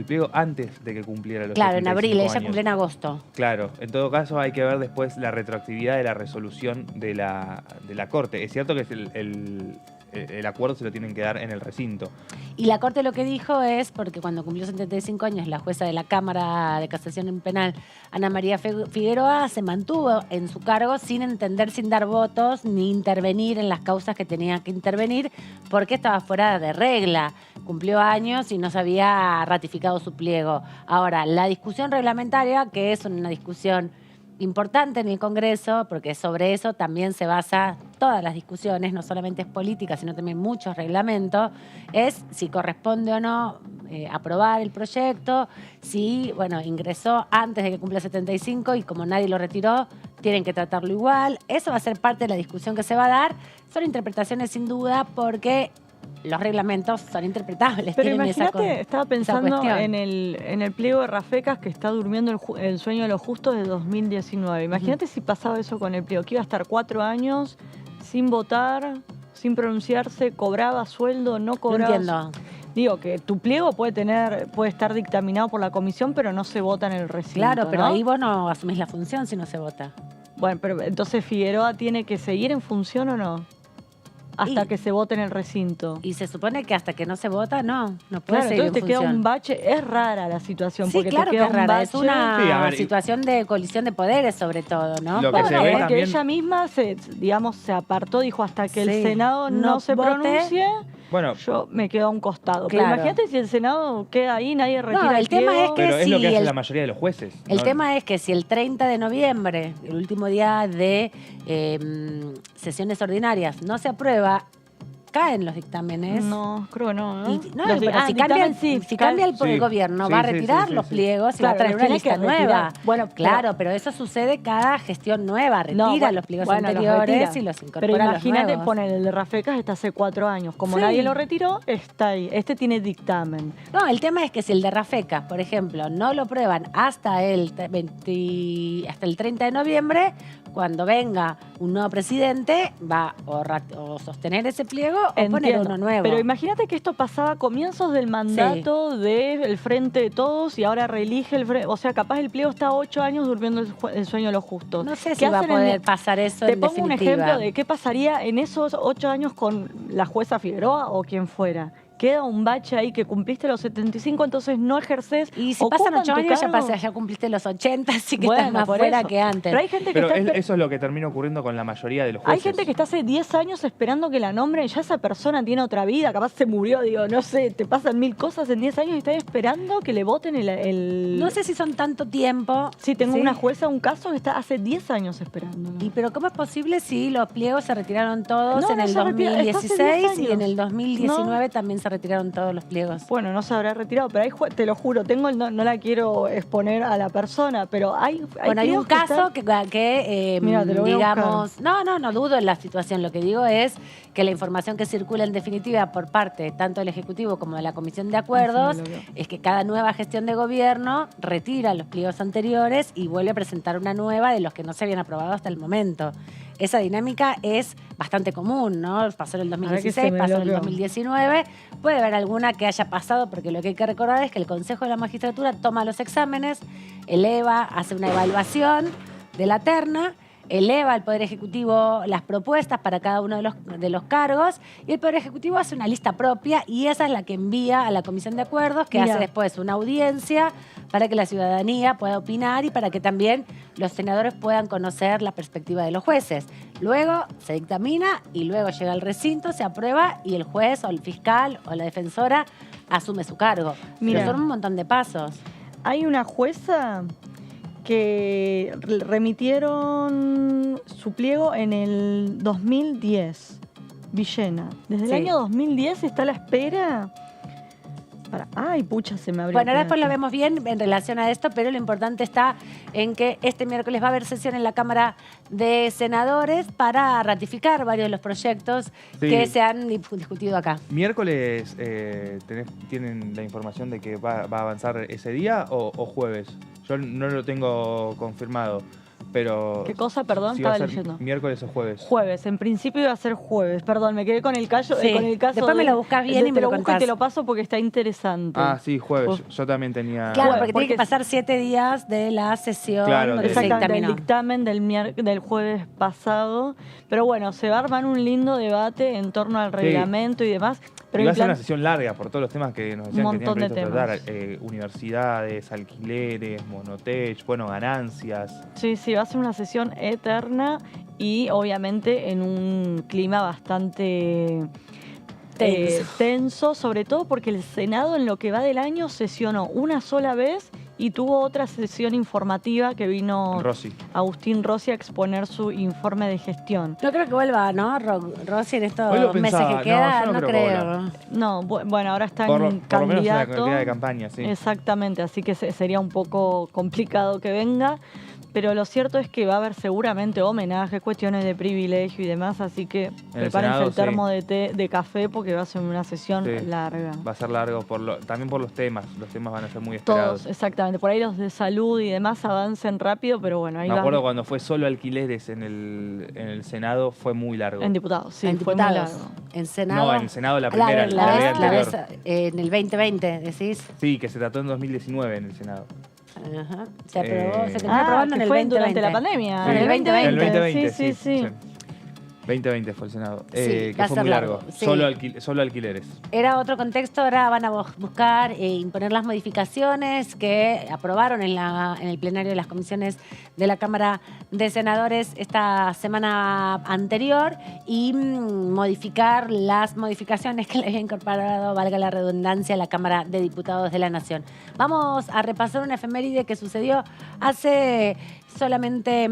pliego antes de que cumpliera los 75 Claro, en abril, años. ella cumple en agosto. Claro, en todo caso hay que ver después la retroactividad de la resolución de la Corte. Es cierto que el acuerdo se lo tienen que dar en el recinto. Y la Corte lo que dijo es, porque cuando cumplió 75 años la jueza de la Cámara de Casación Penal, Ana María Figueroa, se mantuvo en su cargo sin entender, sin dar votos, ni intervenir en las causas que tenía que intervenir, porque estaba fuera de regla. Cumplió años y no se había ratificado su pliego. Ahora, la discusión reglamentaria, que es una discusión importante en el Congreso, porque sobre eso también se basa todas las discusiones, no solamente es política, sino también muchos reglamentos, es si corresponde o no aprobar el proyecto, si, bueno, ingresó antes de que cumpla 75 y como nadie lo retiró, tienen que tratarlo igual. Eso va a ser parte de la discusión que se va a dar. Son interpretaciones sin duda porque los reglamentos son interpretables. Pero imagínate, estaba pensando en el pliego de Rafecas que está durmiendo el sueño de los justos de 2019. Imagínate si pasaba eso con el pliego, que iba a estar 4 años sin votar, sin pronunciarse, cobraba sueldo, no cobraba. No entiendo. Digo que tu pliego puede estar dictaminado por la comisión, pero no se vota en el recinto. Claro, pero ¿no? ahí vos no asumís la función si no se vota. Bueno, pero entonces Figueroa tiene que seguir en función o no? Hasta que se vote en el recinto. Y se supone que hasta que no se vota, no puede claro, seguir entonces en te función. queda un bache. Es rara la situación. Sí, porque claro te queda que es rara. un Es bache. una situación de colisión de poderes, sobre todo, ¿no? Lo que se ve porque también... ella misma se apartó, dijo hasta que el Sí. Senado no se vote. pronuncie. Bueno, yo me quedo a un costado. Claro. Pero imagínate si el Senado queda ahí, nadie retira el tema es que pero es lo si que hace la mayoría de los jueces. El ¿no? tema es que si el 30 de noviembre, el último día de sesiones ordinarias, no se aprueba, caen los dictámenes. No, creo no. Y, no, Los pero si cambia el Sí, gobierno, sí, va a sí, retirar sí, los sí. pliegos y Claro, va a traer los una tiene lista que retirar. nueva. Bueno, claro, pero eso sucede cada gestión nueva. Retira No, bueno, los pliegos bueno, los anteriores retira. y los incorpora Pero a los imagínate, nuevos. poner el de Rafecas está hace 4 años. Como Sí. nadie lo retiró, está ahí. Este tiene dictamen. No, el tema es que si el de Rafecas, por ejemplo, no lo prueban hasta el 30 de noviembre, cuando venga un nuevo presidente, va o sostener ese pliego o poner Entiendo. uno nuevo. Pero imagínate que esto pasaba a comienzos del mandato del Frente de Todos y ahora reelige el Frente. O sea, capaz el pliego está 8 años durmiendo el sueño de los justos. No sé ¿Qué si va a hacen poder pasar eso Te en pongo un definitiva. ejemplo de qué pasaría en esos 8 años con la jueza Figueroa o quien fuera. Queda un bache ahí que cumpliste los 75, entonces no ejerces. Y si pasan 8 años, ya cumpliste los 80, así que estás más por fuera eso. que antes. Pero hay gente que Pero está eso es lo que termina ocurriendo con la mayoría de los jueces. Hay gente que está hace 10 años esperando que la nombren y ya esa persona tiene otra vida, capaz se murió, digo, no sé, te pasan 1000 cosas en 10 años y estás esperando que le voten el... No sé si son tanto tiempo. Sí, tengo una jueza, un caso que está hace 10 años esperando. ¿Y pero cómo es posible si los pliegos se retiraron todos No, en no el se retira, está hace 2016 10 y en el años. 2019 también se retiraron todos los pliegos? Bueno, no se habrá retirado, pero te lo juro, no la quiero exponer a la persona, pero hay Bueno, hay un pliegos caso están- que Mira, te lo voy a digamos... No dudo en la situación. Lo que digo es que la información que circula en definitiva por parte tanto del Ejecutivo como de la Comisión de Acuerdos Sí, lo veo. es que cada nueva gestión de gobierno retira los pliegos anteriores y vuelve a presentar una nueva de los que no se habían aprobado hasta el momento. Esa dinámica es bastante común, ¿no? Pasó en el que 2016, se me pasó en el bloqueó. 2019. Puede haber alguna que haya pasado, porque lo que hay que recordar es que el Consejo de la Magistratura toma los exámenes, eleva, hace una evaluación de la terna, eleva al Poder Ejecutivo las propuestas para cada uno de los cargos y el Poder Ejecutivo hace una lista propia y esa es la que envía a la Comisión de Acuerdos, que Mira. hace después una audiencia para que la ciudadanía pueda opinar y para que también los senadores puedan conocer la perspectiva de los jueces. Luego se dictamina y luego llega al recinto, se aprueba y el juez o el fiscal o la defensora asume su cargo. Mira. Pero son un montón de pasos. Hay una jueza que remitieron su pliego en el 2010, Villena. Desde Sí. el año 2010 está a la espera. Ay, pucha, se me abrió. Bueno, ahora después lo espérate. vemos bien en relación a esto, pero lo importante está en que este miércoles va a haber sesión en la Cámara de Senadores para ratificar varios de los proyectos Sí. que se han discutido acá. ¿Miércoles tienen la información de que va a avanzar ese día o jueves? Yo no lo tengo confirmado, pero... ¿Qué cosa? Perdón, si va a estaba ser leyendo. ¿Miércoles o jueves? Jueves, en principio iba a ser jueves. Perdón, me quedé con el caso. Sí. Con el caso Después me lo buscas bien y me te lo busco y contás. te lo paso porque está interesante. Ah, sí, jueves. Yo también tenía... Claro, Bueno, porque tiene que porque- pasar 7 días de la sesión Claro, donde se Exactamente, del dictaminó. dictamen del jueves pasado. Pero bueno, se va a armar un lindo debate en torno al reglamento y demás. Pero Y va a ser implan- una sesión larga por todos los temas que nos decían Un que tenían montón de previsto tratar. temas. Universidades, alquileres, monotech, bueno, ganancias. Sí, va a ser una sesión eterna y obviamente en un clima bastante Tenso. tenso, sobre todo porque el Senado en lo que va del año sesionó una sola vez y tuvo otra sesión informativa que vino Rossi. Agustín Rossi a exponer su informe de gestión. No creo que vuelva, ¿no? Rossi en estos Hoy lo meses pensaba. que queda, No, yo no creo. No, bueno, ahora está Por en lo menos en la candidato. cantidad de campaña, sí. Exactamente, así que sería un poco complicado que venga. Pero lo cierto es que va a haber seguramente homenajes, cuestiones de privilegio y demás, así que prepárense Senado, el termo de té, de café, porque va a ser una sesión Sí. larga. Va a ser largo, también por los temas. Los temas van a ser muy esperados. Todos, exactamente. Por ahí los de salud y demás avancen rápido, pero bueno, ahí Me va. acuerdo cuando fue solo alquileres en el Senado, fue muy largo. En diputados, sí, en fue diputados. muy largo. En Senado. No, en el Senado la primera, la ley vez anterior. en el 2020, decís. Sí, que se trató en 2019 en el Senado. Ajá. Se aprobó, se terminó aprobando en que el fue 2020. durante la pandemia. En el 2020. En el 2020, sí. 2020 fue el Senado, Sí, que va a fue ser muy largo. largo, sí. Solo alquileres. Era otro contexto, ahora van a buscar imponer las modificaciones que aprobaron en el plenario de las comisiones de la Cámara de Senadores esta semana anterior y modificar las modificaciones que le había incorporado, valga la redundancia, a la Cámara de Diputados de la Nación. Vamos a repasar una efeméride que sucedió hace solamente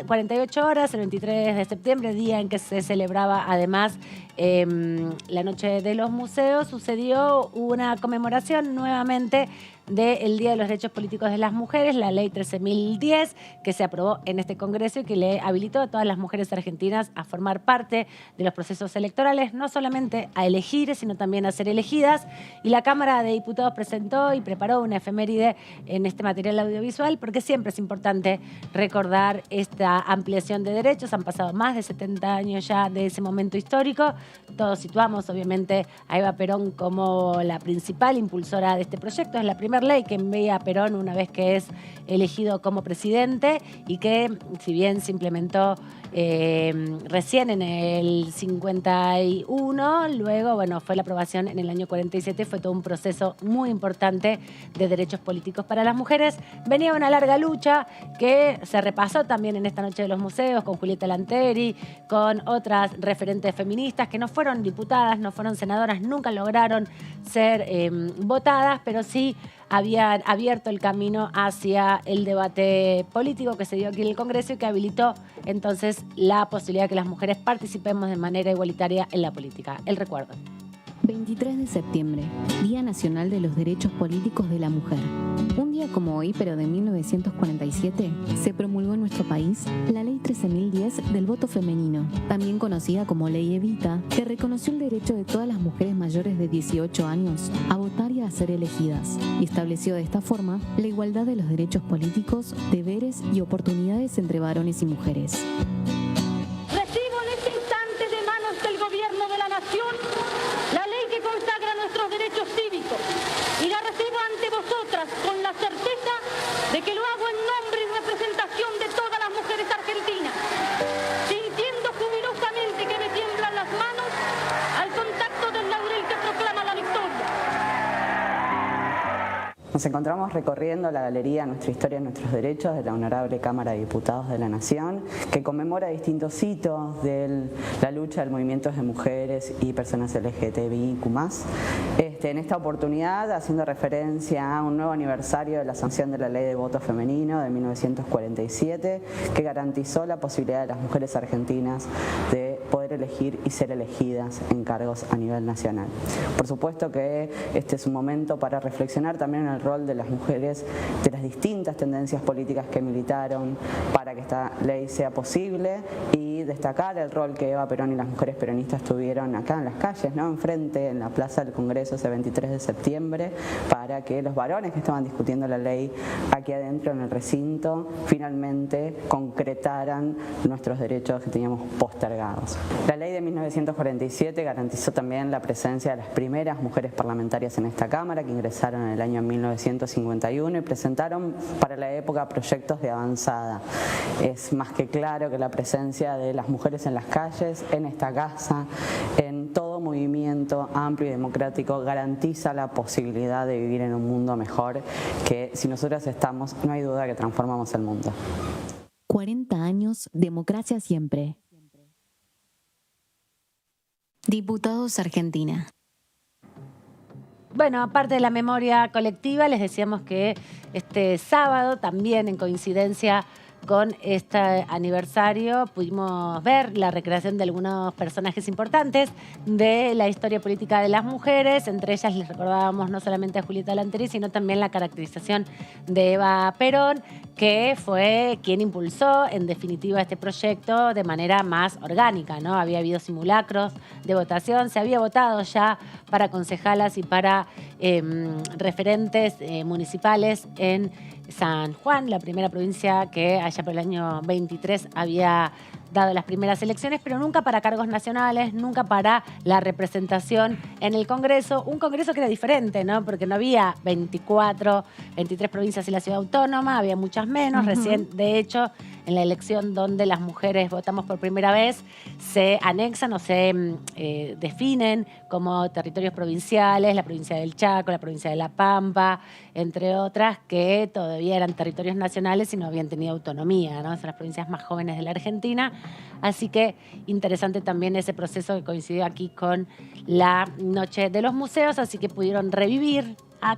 48 horas, el 23 de septiembre, día en que se celebraba además la Noche de los Museos. Sucedió una conmemoración nuevamente del Día de los Derechos Políticos de las Mujeres, la Ley 13.010, que se aprobó en este Congreso y que le habilitó a todas las mujeres argentinas a formar parte de los procesos electorales, no solamente a elegir, sino también a ser elegidas. Y la Cámara de Diputados presentó y preparó una efeméride en este material audiovisual, porque siempre es importante recordar esta ampliación de derechos. Han pasado más de 70 años ya de ese momento histórico. Todos situamos, obviamente, a Eva Perón como la principal impulsora de este proyecto. Es la primera ley que envía a Perón una vez que es elegido como presidente y que, si bien se implementó recién en el 51, luego, bueno, fue la aprobación en el año 47, fue todo un proceso muy importante de derechos políticos para las mujeres. Venía una larga lucha que se repasó también en esta Noche de los Museos con Julieta Lanteri, con otras referentes feministas que no fueron diputadas, no fueron senadoras, nunca lograron ser votadas, pero sí habían abierto el camino hacia el debate político que se dio aquí en el Congreso y que habilitó entonces la posibilidad de que las mujeres participemos de manera igualitaria en la política. El recuerdo. 23 de septiembre, Día Nacional de los Derechos Políticos de la Mujer. Un día como hoy, pero de 1947, se promulgó en nuestro país la Ley 13.010 del voto femenino, también conocida como Ley Evita, que reconoció el derecho de todas las mujeres mayores de 18 años a votar y a ser elegidas, y estableció de esta forma la igualdad de los derechos políticos, deberes y oportunidades entre varones y mujeres. Recibo en este instante de manos del Gobierno de la Nación la ley que consagra nuestros derechos cívicos y la recibo ante vosotras con la certeza de que lo hago en nombre y representación de todas las mujeres argentinas, sintiendo jubilosamente que me tiemblan las manos al contacto del laurel que proclama la victoria. Nos encontramos recorriendo la galería Nuestra Historia, Nuestros Derechos de la Honorable Cámara de Diputados de la Nación, que conmemora distintos hitos de la lucha del movimiento de mujeres y personas LGTBIQ+. En esta oportunidad, haciendo referencia a un nuevo aniversario de la sanción de la Ley de Voto Femenino de 1947, que garantizó la posibilidad de las mujeres argentinas de poder elegir y ser elegidas en cargos a nivel nacional. Por supuesto que este es un momento para reflexionar también en el rol de las mujeres, de las distintas tendencias políticas que militaron para que esta ley sea posible, y destacar el rol que Eva Perón y las mujeres peronistas tuvieron acá en las calles, ¿no? Enfrente, en la Plaza del Congreso, ese 23 de septiembre, para que los varones que estaban discutiendo la ley aquí adentro en el recinto finalmente concretaran nuestros derechos que teníamos postergados. La ley de 1947 garantizó también la presencia de las primeras mujeres parlamentarias en esta Cámara, que ingresaron en el año 1951 y presentaron para la época proyectos de avanzada. Es más que claro que la presencia de las mujeres en las calles, en esta casa, en todo movimiento amplio y democrático, garantiza la posibilidad de vivir en un mundo mejor, que si nosotras estamos, no hay duda que transformamos el mundo. 40 años, democracia siempre. Diputados Argentina. bueno, aparte de la memoria colectiva, les decíamos que este sábado, también en coincidencia con este aniversario, pudimos ver la recreación de algunos personajes importantes de la historia política de las mujeres. Entre ellas les recordábamos no solamente a Julieta Lanteri, sino también la caracterización de Eva Perón, que fue quien impulsó en definitiva este proyecto de manera más orgánica, ¿no? Había habido simulacros de votación, se había votado ya para concejalas y para referentes municipales en San Juan, la primera provincia que allá por el año 23 había dado las primeras elecciones, pero nunca para cargos nacionales, nunca para la representación en el Congreso. Un Congreso que era diferente, ¿no? Porque no había 23 provincias y la ciudad autónoma, había muchas menos. Recién, de hecho, en la elección donde las mujeres votamos por primera vez, se anexan o se definen como territorios provinciales, la provincia del Chaco, la provincia de La Pampa, entre otras, que todavía eran territorios nacionales y no habían tenido autonomía, ¿no? Son las provincias más jóvenes de la Argentina. Así que interesante también ese proceso que coincidió aquí con la Noche de los Museos, así que pudieron revivir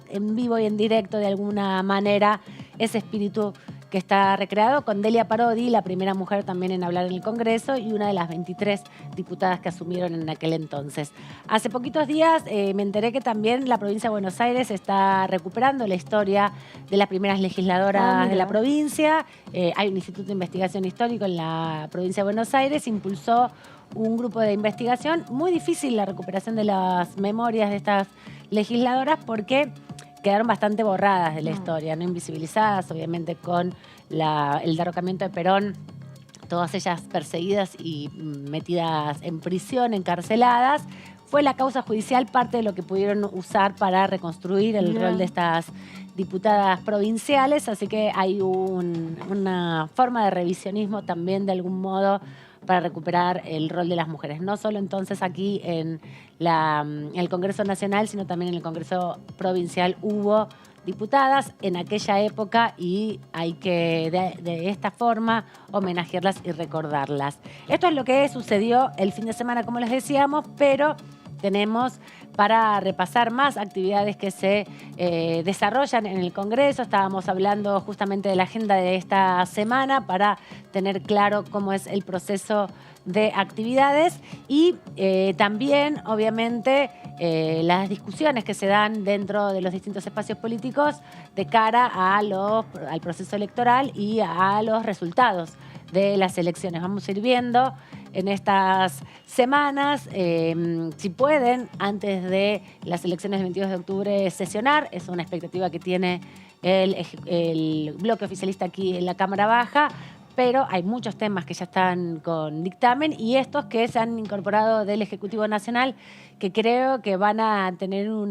en vivo y en directo de alguna manera ese espíritu que está recreado con Delia Parodi, la primera mujer también en hablar en el Congreso y una de las 23 diputadas que asumieron en aquel entonces. Hace poquitos días me enteré que también la provincia de Buenos Aires está recuperando la historia de las primeras legisladoras de la provincia. Hay un instituto de investigación histórico en la provincia de Buenos Aires, impulsó un grupo de investigación. Muy difícil la recuperación de las memorias de estas legisladoras porque quedaron bastante borradas de la historia, no invisibilizadas, obviamente con el derrocamiento de Perón, todas ellas perseguidas y metidas en prisión, encarceladas. Fue la causa judicial parte de lo que pudieron usar para reconstruir el rol de estas diputadas provinciales, así que hay una forma de revisionismo también de algún modo para recuperar el rol de las mujeres. No solo entonces aquí en el Congreso Nacional, sino también en el Congreso Provincial hubo diputadas en aquella época y hay que de esta forma homenajearlas y recordarlas. Esto es lo que sucedió el fin de semana, como les decíamos, pero tenemos para repasar más actividades que se desarrollan en el Congreso. Estábamos hablando justamente de la agenda de esta semana para tener claro cómo es el proceso de actividades y también, obviamente, las discusiones que se dan dentro de los distintos espacios políticos de cara al proceso electoral y a los resultados de las elecciones. Vamos a ir viendo en estas semanas, si pueden, antes de las elecciones del 22 de octubre, sesionar. Es una expectativa que tiene el bloque oficialista aquí en la Cámara Baja, pero hay muchos temas que ya están con dictamen y estos que se han incorporado del Ejecutivo Nacional que creo que van a tener un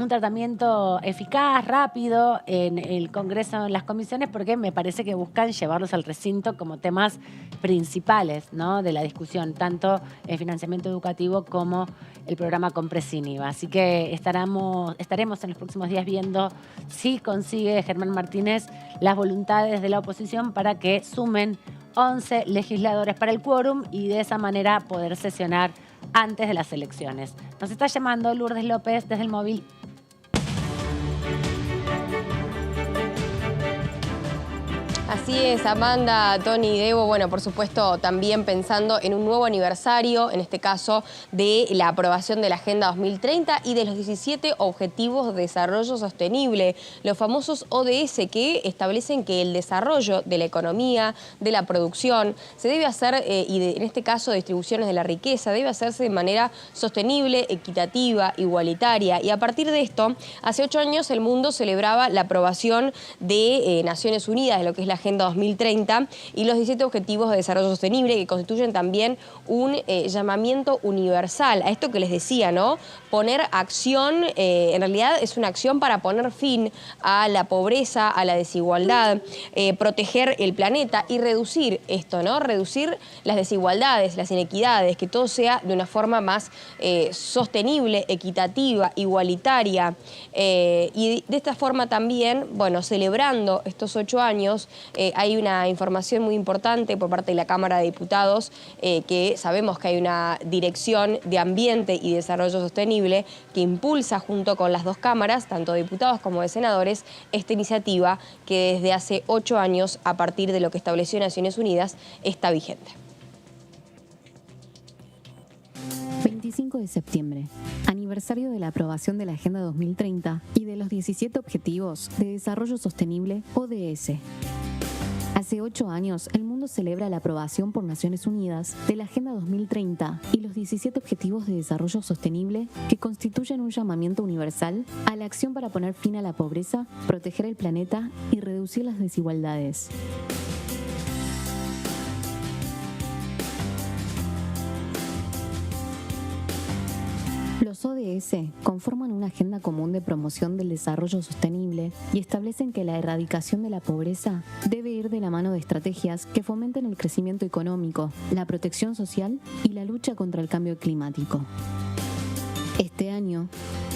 tratamiento eficaz, rápido en el Congreso, en las comisiones, porque me parece que buscan llevarlos al recinto como temas principales, ¿no?, de la discusión, tanto el financiamiento educativo como el programa Compre Sin IVA. Así que estaremos en los próximos días viendo si consigue Germán Martínez las voluntades de la oposición para que sumen 11 legisladores para el quórum y de esa manera poder sesionar antes de las elecciones. Nos está llamando Lourdes López desde el móvil. Así es, Amanda, Tony y Debo, bueno, por supuesto, también pensando en un nuevo aniversario, en este caso, de la aprobación de la Agenda 2030 y de los 17 Objetivos de Desarrollo Sostenible, los famosos ODS, que establecen que el desarrollo de la economía, de la producción, se debe hacer, en este caso, distribuciones de la riqueza, debe hacerse de manera sostenible, equitativa, igualitaria. Y a partir de esto, hace 8 años el mundo celebraba la aprobación de Naciones Unidas, de lo que es la Agenda 2030 y los 17 Objetivos de Desarrollo Sostenible, que constituyen también un llamamiento universal a esto que les decía, ¿no? Poner acción, en realidad es una acción para poner fin a la pobreza, a la desigualdad, proteger el planeta y reducir esto, ¿no? Reducir las desigualdades, las inequidades, que todo sea de una forma más sostenible, equitativa, igualitaria. Y de esta forma también, bueno, celebrando estos 8 años, hay una información muy importante por parte de la Cámara de Diputados, que sabemos que hay una dirección de Ambiente y Desarrollo Sostenible Sostenible, que impulsa junto con las dos cámaras, tanto de diputados como de senadores, esta iniciativa que desde hace 8 años, a partir de lo que estableció Naciones Unidas, está vigente. 25 de septiembre, aniversario de la aprobación de la Agenda 2030 y de los 17 Objetivos de Desarrollo Sostenible, ODS. Hace 8 años, el mundo celebra la aprobación por Naciones Unidas de la Agenda 2030 y los 17 Objetivos de Desarrollo Sostenible, que constituyen un llamamiento universal a la acción para poner fin a la pobreza, proteger el planeta y reducir las desigualdades. Los ODS conforman una agenda común de promoción del desarrollo sostenible y establecen que la erradicación de la pobreza debe ir de la mano de estrategias que fomenten el crecimiento económico, la protección social y la lucha contra el cambio climático. Este año,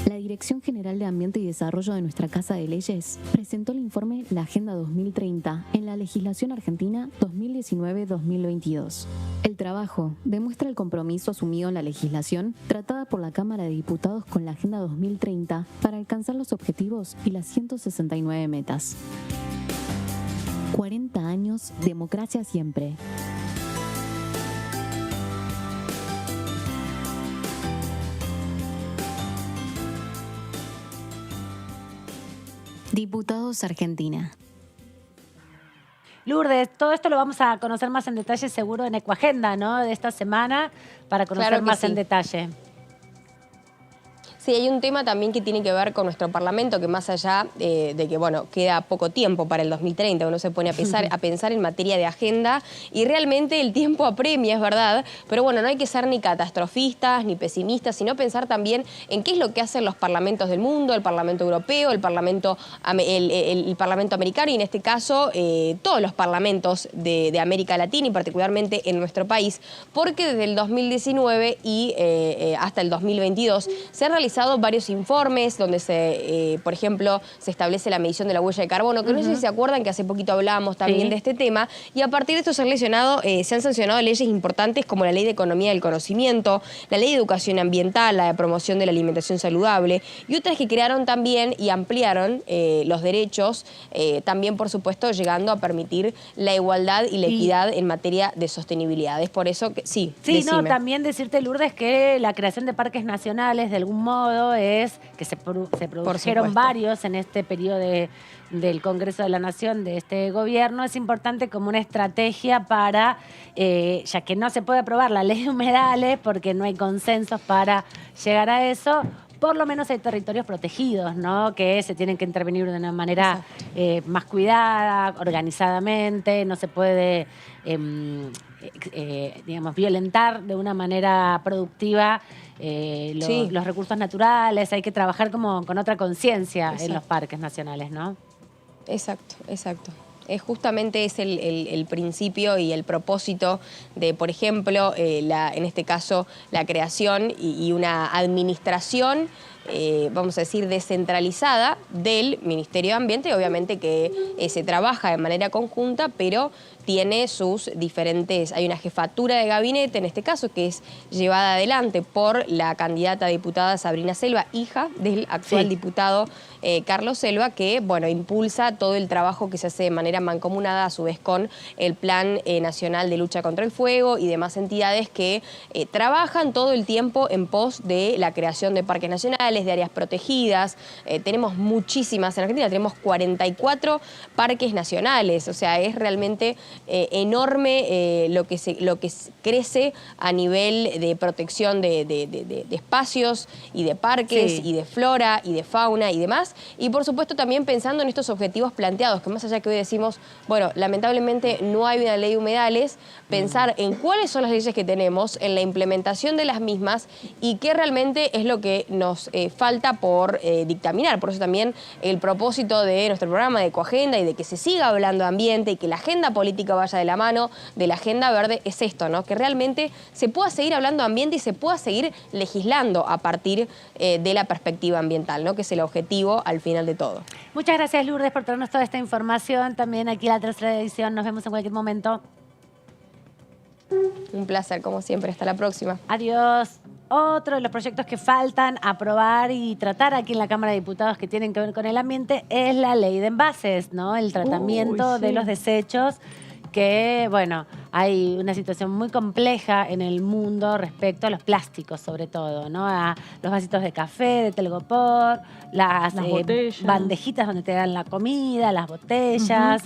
la Dirección General de Ambiente y Desarrollo de nuestra Casa de Leyes presentó el informe La Agenda 2030 en la legislación argentina 2019-2022. El trabajo demuestra el compromiso asumido en la legislación tratada por la Cámara de Diputados con la Agenda 2030 para alcanzar los objetivos y las 169 metas. 40 años, democracia siempre. Diputados Argentina. Lourdes, todo esto lo vamos a conocer más en detalle seguro en Ecoagenda, ¿no? De esta semana, para conocer más en detalle. Sí, hay un tema también que tiene que ver con nuestro Parlamento, que más allá de que, bueno, queda poco tiempo para el 2030, uno se pone a pensar en materia de agenda y realmente el tiempo apremia, es verdad, pero bueno, no hay que ser ni catastrofistas ni pesimistas, sino pensar también en qué es lo que hacen los parlamentos del mundo, el Parlamento Europeo, el Parlamento Americano y en este caso todos los parlamentos de América Latina y particularmente en nuestro país, porque desde el 2019 y hasta el 2022 se han realizado varios informes donde por ejemplo, se establece la medición de la huella de carbono, que no sé si se acuerdan que hace poquito hablábamos también de este tema, y a partir de esto se han sancionado leyes importantes como la Ley de Economía del Conocimiento, la Ley de Educación Ambiental, la de Promoción de la Alimentación Saludable, y otras que crearon también y ampliaron los derechos, también por supuesto llegando a permitir la igualdad y la equidad en materia de sostenibilidad. Es por eso que sí, no, también decirte, Lourdes, que la creación de parques nacionales de algún modo es que se produjeron varios en este periodo del Congreso de la Nación de este gobierno. Es importante como una estrategia para, ya que no se puede aprobar la ley de humedales porque no hay consensos para llegar a eso, por lo menos hay territorios protegidos, ¿no? Que se tienen que intervenir de una manera más cuidada, organizadamente, no se puede digamos, violentar de una manera productiva los recursos naturales, hay que trabajar como con otra conciencia en los parques nacionales, ¿no? Exacto. Justamente es el principio y el propósito de, por ejemplo, en este caso, la creación y una administración, vamos a decir, descentralizada del Ministerio de Ambiente, obviamente que se trabaja de manera conjunta, pero tiene sus diferentes, hay una jefatura de gabinete en este caso que es llevada adelante por la candidata a diputada Sabrina Selva, hija del actual diputado Carlos Selva, que bueno, impulsa todo el trabajo que se hace de manera mancomunada a su vez con el Plan Nacional de Lucha contra el Fuego y demás entidades que trabajan todo el tiempo en pos de la creación de parques nacionales, de áreas protegidas. Tenemos muchísimas en Argentina, tenemos 44 parques nacionales, o sea, es realmente enorme lo que crece a nivel de protección de espacios y de parques y de flora y de fauna y demás. Y por supuesto también pensando en estos objetivos planteados, que más allá que hoy decimos, bueno, lamentablemente no hay una ley de humedales, pensar en cuáles son las leyes que tenemos, en la implementación de las mismas y qué realmente es lo que nos falta por dictaminar. Por eso también el propósito de nuestro programa de Ecoagenda y de que se siga hablando de ambiente y que la agenda política vaya de la mano de la agenda verde es esto, ¿no? Que realmente se pueda seguir hablando de ambiente y se pueda seguir legislando a partir de la perspectiva ambiental, ¿no? Que es el objetivo al final de todo. Muchas gracias, Lourdes, por traernos toda esta información. También aquí la tercera edición. Nos vemos en cualquier momento. Un placer, como siempre. Hasta la próxima. Adiós. otro de los proyectos que faltan aprobar y tratar aquí en la Cámara de Diputados que tienen que ver con el ambiente es la ley de envases, ¿no? El tratamiento de los desechos, que, bueno, hay una situación muy compleja en el mundo respecto a los plásticos, sobre todo, ¿no? A los vasitos de café, de telgopor, las bandejitas donde te dan la comida, las botellas.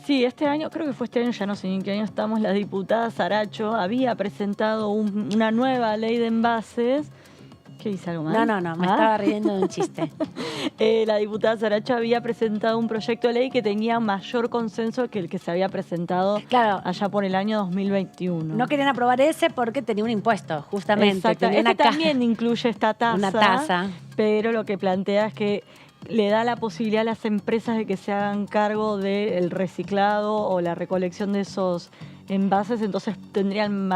Sí, este año, creo que fue este año, ya no sé ni en qué año estamos, la diputada Saracho había presentado una nueva ley de envases. ¿Qué hice algo mal? No, me estaba riendo de un chiste. La diputada Saracho había presentado un proyecto de ley que tenía mayor consenso que el que se había presentado allá por el año 2021. No querían aprobar ese porque tenía un impuesto, justamente. Exacto. Este también incluye esta tasa. Una tasa. Pero lo que plantea es que le da la posibilidad a las empresas de que se hagan cargo del reciclado o la recolección de esos envases, entonces tendrían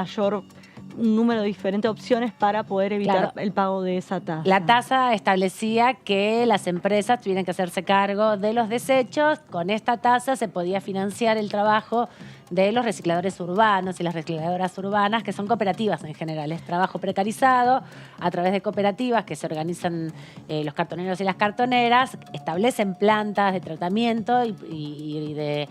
un número diferente de opciones para poder evitar el pago de esa tasa. La tasa establecía que las empresas tuvieran que hacerse cargo de los desechos. Con esta tasa se podía financiar el trabajo de los recicladores urbanos y las recicladoras urbanas, que son cooperativas en general. Es trabajo precarizado a través de cooperativas que se organizan los cartoneros y las cartoneras, establecen plantas de tratamiento y de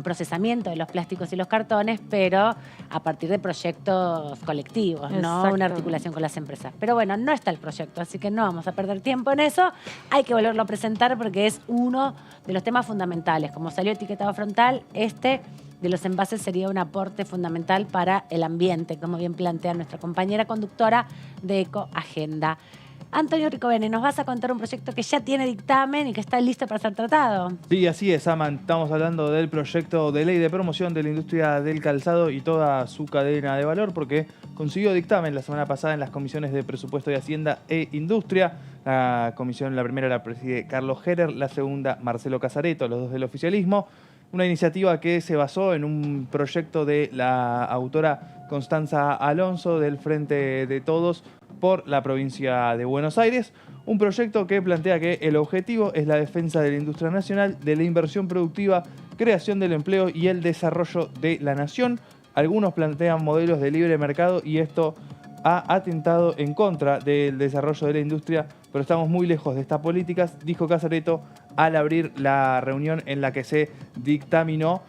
procesamiento de los plásticos y los cartones, pero a partir de proyectos colectivos, no una articulación con las empresas. Pero bueno, no está el proyecto, así que no vamos a perder tiempo en eso. Hay que volverlo a presentar porque es uno de los temas fundamentales. Como salió etiquetado frontal, de los envases sería un aporte fundamental para el ambiente, como bien plantea nuestra compañera conductora de Ecoagenda. Antonio Ricovene, nos vas a contar un proyecto que ya tiene dictamen y que está listo para ser tratado. Sí, así es, Aman. Estamos hablando del proyecto de ley de promoción de la industria del calzado y toda su cadena de valor, porque consiguió dictamen la semana pasada en las comisiones de Presupuesto de Hacienda e Industria. La primera la preside Carlos Herer, la segunda Marcelo Casareto, los dos del oficialismo. Una iniciativa que se basó en un proyecto de la autora Constanza Alonso del Frente de Todos por la provincia de Buenos Aires. Un proyecto que plantea que el objetivo es la defensa de la industria nacional, de la inversión productiva, creación del empleo y el desarrollo de la nación. Algunos plantean modelos de libre mercado y esto ha atentado en contra del desarrollo de la industria, pero estamos muy lejos de estas políticas, dijo Casareto al abrir la reunión en la que se dictaminó,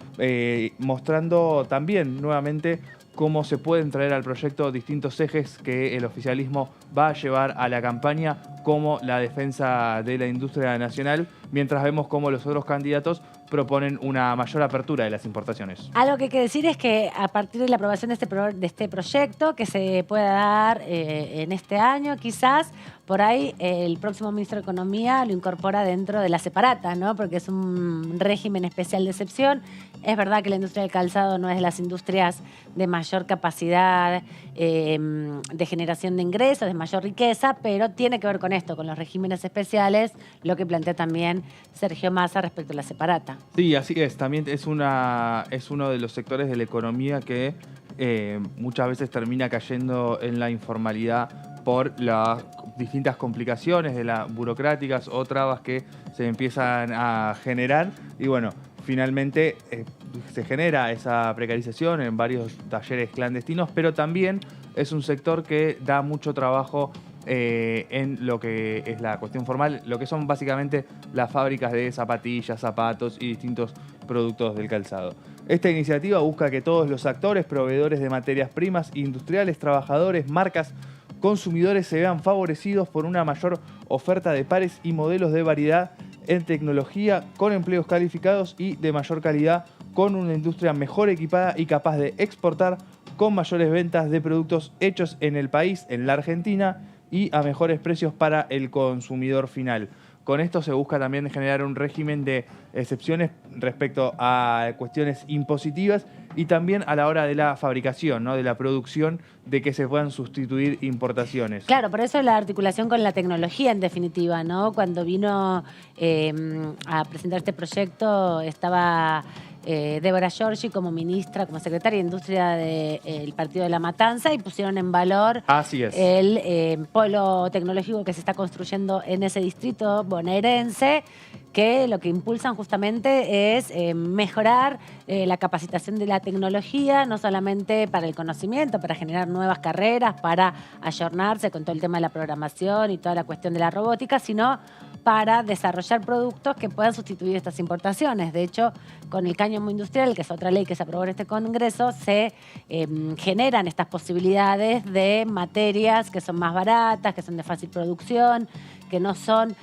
mostrando también nuevamente cómo se pueden traer al proyecto distintos ejes que el oficialismo va a llevar a la campaña, como la defensa de la industria nacional, mientras vemos cómo los otros candidatos proponen una mayor apertura de las importaciones. Algo que hay que decir es que a partir de la aprobación de este proyecto, que se pueda dar en este año quizás, por ahí el próximo ministro de Economía lo incorpora dentro de la separata, ¿no? Porque es un régimen especial de excepción. Es verdad que la industria del calzado no es de las industrias de mayor capacidad de generación de ingresos, de mayor riqueza, pero tiene que ver con esto, con los regímenes especiales, lo que plantea también Sergio Massa respecto a la separata. Sí, así es. También es uno de los sectores de la economía que muchas veces termina cayendo en la informalidad por las distintas complicaciones de las burocráticas o trabas que se empiezan a generar. Y bueno, finalmente se genera esa precarización en varios talleres clandestinos, pero también es un sector que da mucho trabajo en lo que es la cuestión formal, lo que son básicamente las fábricas de zapatillas, zapatos y distintos productos del calzado. Esta iniciativa busca que todos los actores, proveedores de materias primas, industriales, trabajadores, marcas, consumidores se vean favorecidos por una mayor oferta de pares y modelos de variedad en tecnología, con empleos calificados y de mayor calidad, con una industria mejor equipada y capaz de exportar, con mayores ventas de productos hechos en el país, en la Argentina, y a mejores precios para el consumidor final. Con esto se busca también generar un régimen de excepciones respecto a cuestiones impositivas y también a la hora de la fabricación, ¿no? De la producción, de que se puedan sustituir importaciones. Claro, por eso la articulación con la tecnología, en definitiva, ¿no? Cuando vino a presentar este proyecto estaba Débora Giorgi como ministra, como secretaria de Industria del Partido de la Matanza, y pusieron en valor el polo tecnológico que se está construyendo en ese distrito bonaerense, que lo que impulsan justamente es mejorar la capacitación de la tecnología, no solamente para el conocimiento, para generar nuevas carreras, para ayornarse con todo el tema de la programación y toda la cuestión de la robótica, sino para desarrollar productos que puedan sustituir estas importaciones. De hecho, con el cáñamo industrial, que es otra ley que se aprobó en este Congreso, se generan estas posibilidades de materias que son más baratas, que son de fácil producción, que no son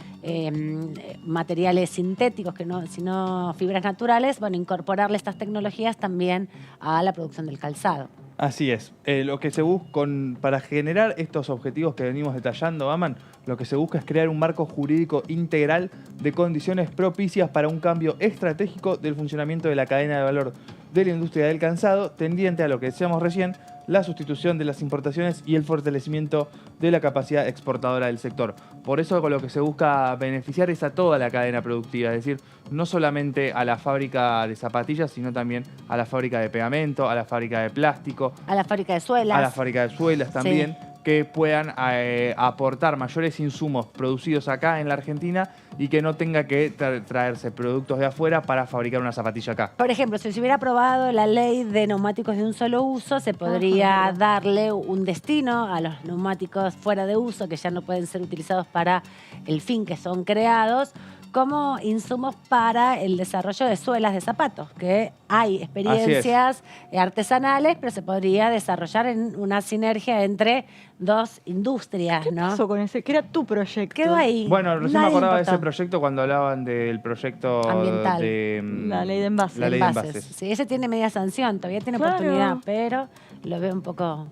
materiales sintéticos, sino fibras naturales. Bueno, incorporarle estas tecnologías también a la producción del calzado. Así es. Lo que se busca para generar estos objetivos que venimos detallando, Aman, lo que se busca es crear un marco jurídico integral de condiciones propicias para un cambio estratégico del funcionamiento de la cadena de valor de la industria del calzado, tendiente a lo que decíamos recién, la sustitución de las importaciones y el fortalecimiento de la capacidad exportadora del sector. Por eso con lo que se busca beneficiar es a toda la cadena productiva, es decir, no solamente a la fábrica de zapatillas, sino también a la fábrica de pegamento, a la fábrica de plástico, a la fábrica de suelas. A la fábrica de suelas también, sí, que puedan aportar mayores insumos producidos acá en la Argentina y que no tenga que traerse productos de afuera para fabricar una zapatilla acá. Por ejemplo, si se hubiera aprobado la ley de neumáticos de un solo uso, se podría darle un destino a los neumáticos fuera de uso, que ya no pueden ser utilizados para el fin que son creados, como insumos para el desarrollo de suelas de zapatos, que hay experiencias artesanales, pero se podría desarrollar en una sinergia entre dos industrias, ¿no? ¿Qué pasó con ese? Que era tu proyecto. Quedó ahí. Bueno, recién me acordaba de ese proyecto cuando hablaban del proyecto ambiental. De la ley de envases. La ley de envases. Sí, ese tiene media sanción, todavía tiene oportunidad, pero lo veo un poco...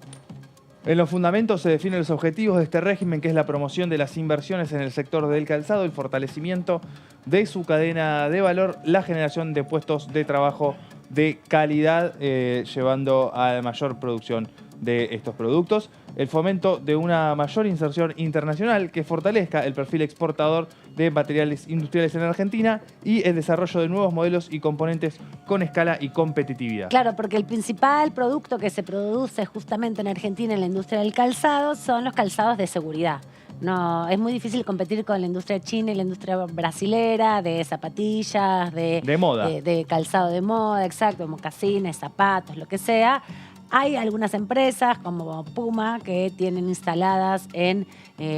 En los fundamentos se definen los objetivos de este régimen, que es la promoción de las inversiones en el sector del calzado, el fortalecimiento de su cadena de valor, la generación de puestos de trabajo de calidad, llevando a la mayor producción de estos productos, el fomento de una mayor inserción internacional que fortalezca el perfil exportador de materiales industriales en Argentina y el desarrollo de nuevos modelos y componentes con escala y competitividad. Claro, porque el principal producto que se produce justamente en Argentina en la industria del calzado son los calzados de seguridad. No, es muy difícil competir con la industria china y la industria brasilera de zapatillas, de moda, de calzado de moda, exacto, mocasines, zapatos, lo que sea. Hay algunas empresas como Puma que tienen instaladas en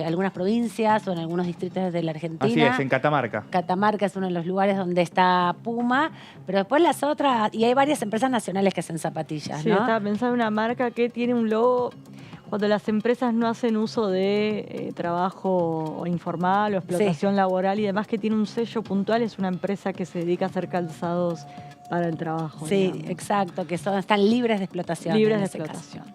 algunas provincias o en algunos distritos de la Argentina. Así es, en Catamarca. Catamarca es uno de los lugares donde está Puma, pero después las otras, y hay varias empresas nacionales que hacen zapatillas, sí, ¿no? Estaba pensando en una marca que tiene un logo... Cuando las empresas no hacen uso de trabajo informal o explotación laboral y demás, que tiene un sello puntual, es una empresa que se dedica a hacer calzados para el trabajo. Sí, digamos. Exacto, que están libres de explotación. Libres de explotación.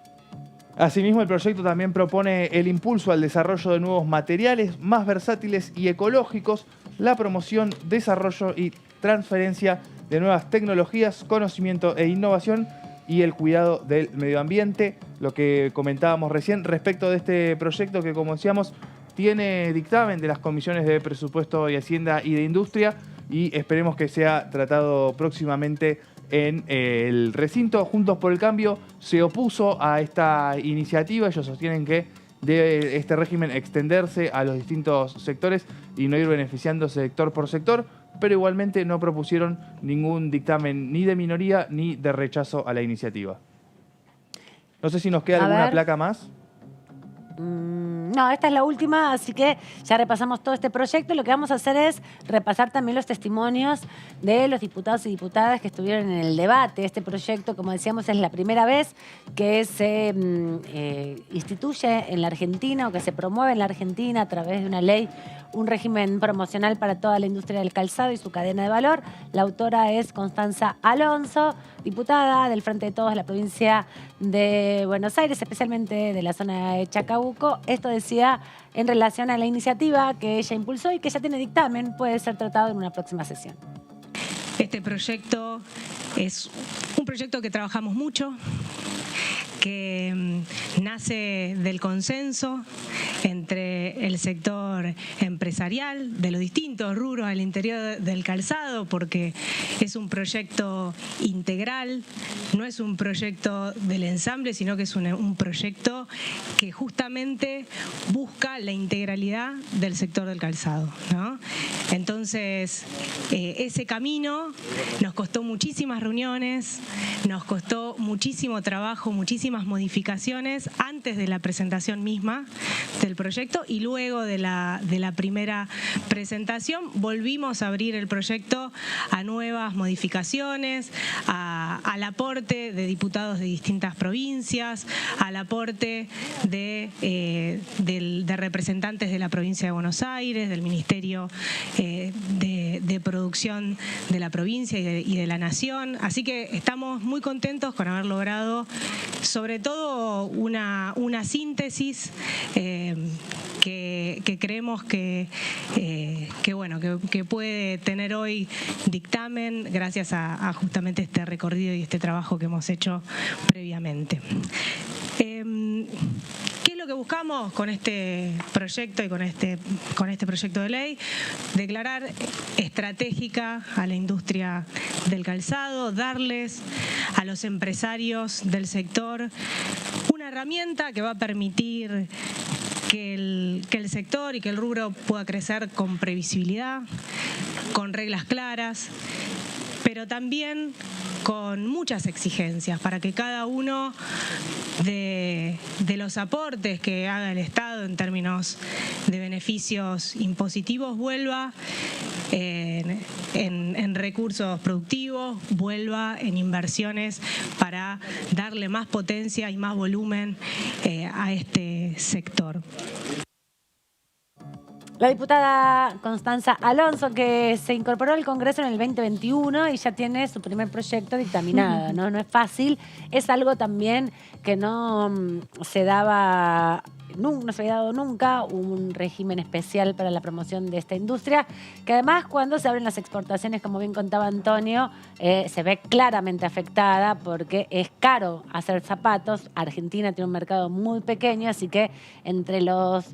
Asimismo, el proyecto también propone el impulso al desarrollo de nuevos materiales más versátiles y ecológicos, la promoción, desarrollo y transferencia de nuevas tecnologías, conocimiento e innovación, y el cuidado del medio ambiente, lo que comentábamos recién respecto de este proyecto que, como decíamos, tiene dictamen de las comisiones de Presupuesto y Hacienda y de Industria, y esperemos que sea tratado próximamente en el recinto. Juntos por el Cambio se opuso a esta iniciativa. Ellos sostienen que debe este régimen extenderse a los distintos sectores y no ir beneficiando sector por sector, pero igualmente no propusieron ningún dictamen ni de minoría ni de rechazo a la iniciativa. No sé si nos queda alguna placa más. No, esta es la última, así que ya repasamos todo este proyecto. Lo que vamos a hacer es repasar también los testimonios de los diputados y diputadas que estuvieron en el debate. Este proyecto, como decíamos, es la primera vez que se instituye en la Argentina o que se promueve en la Argentina a través de una ley, un régimen promocional para toda la industria del calzado y su cadena de valor. La autora es Constanza Alonso, diputada del Frente de Todos de la provincia de Buenos Aires, especialmente de la zona de Chacabuco. Esto decía en relación a la iniciativa que ella impulsó y que ya tiene dictamen, puede ser tratado en una próxima sesión. Este proyecto es un proyecto que trabajamos mucho. que nace del consenso entre el sector empresarial de los distintos rubros al interior del calzado, porque es un proyecto integral, no es un proyecto del ensamble, sino que es un proyecto que justamente busca la integralidad del sector del calzado, ¿no? Entonces, ese camino nos costó muchísimas reuniones, nos costó muchísimo trabajo, muchísimas modificaciones antes de la presentación misma del proyecto, y luego de la primera presentación volvimos a abrir el proyecto a nuevas modificaciones, al aporte de diputados de distintas provincias, al aporte de representantes de la provincia de Buenos Aires, del Ministerio de Producción de la provincia y de la Nación. Así que estamos muy contentos con haber logrado sobre todo una síntesis que creemos que puede tener hoy dictamen gracias a justamente este recorrido y este trabajo que hemos hecho previamente. ¿Qué es lo que buscamos con este proyecto y con este proyecto de ley? Declarar estratégica a la industria del calzado, darles a los empresarios del sector una herramienta que va a permitir que el sector y que el rubro pueda crecer con previsibilidad, con reglas claras, pero también con muchas exigencias para que cada uno de los aportes que haga el Estado en términos de beneficios impositivos vuelva en recursos productivos, vuelva en inversiones para darle más potencia y más volumen a este sector. La diputada Constanza Alonso, que se incorporó al Congreso en el 2021 y ya tiene su primer proyecto dictaminado, ¿no? No es fácil, es algo también que no se había dado nunca, un régimen especial para la promoción de esta industria, que además cuando se abren las exportaciones, como bien contaba Antonio, se ve claramente afectada porque es caro hacer zapatos. Argentina tiene un mercado muy pequeño, así que entre los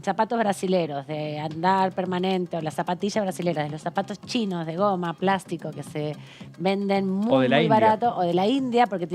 zapatos brasileros de andar permanente o las zapatillas brasileras, de los zapatos chinos de goma, plástico, que se venden muy barato, o de la India, porque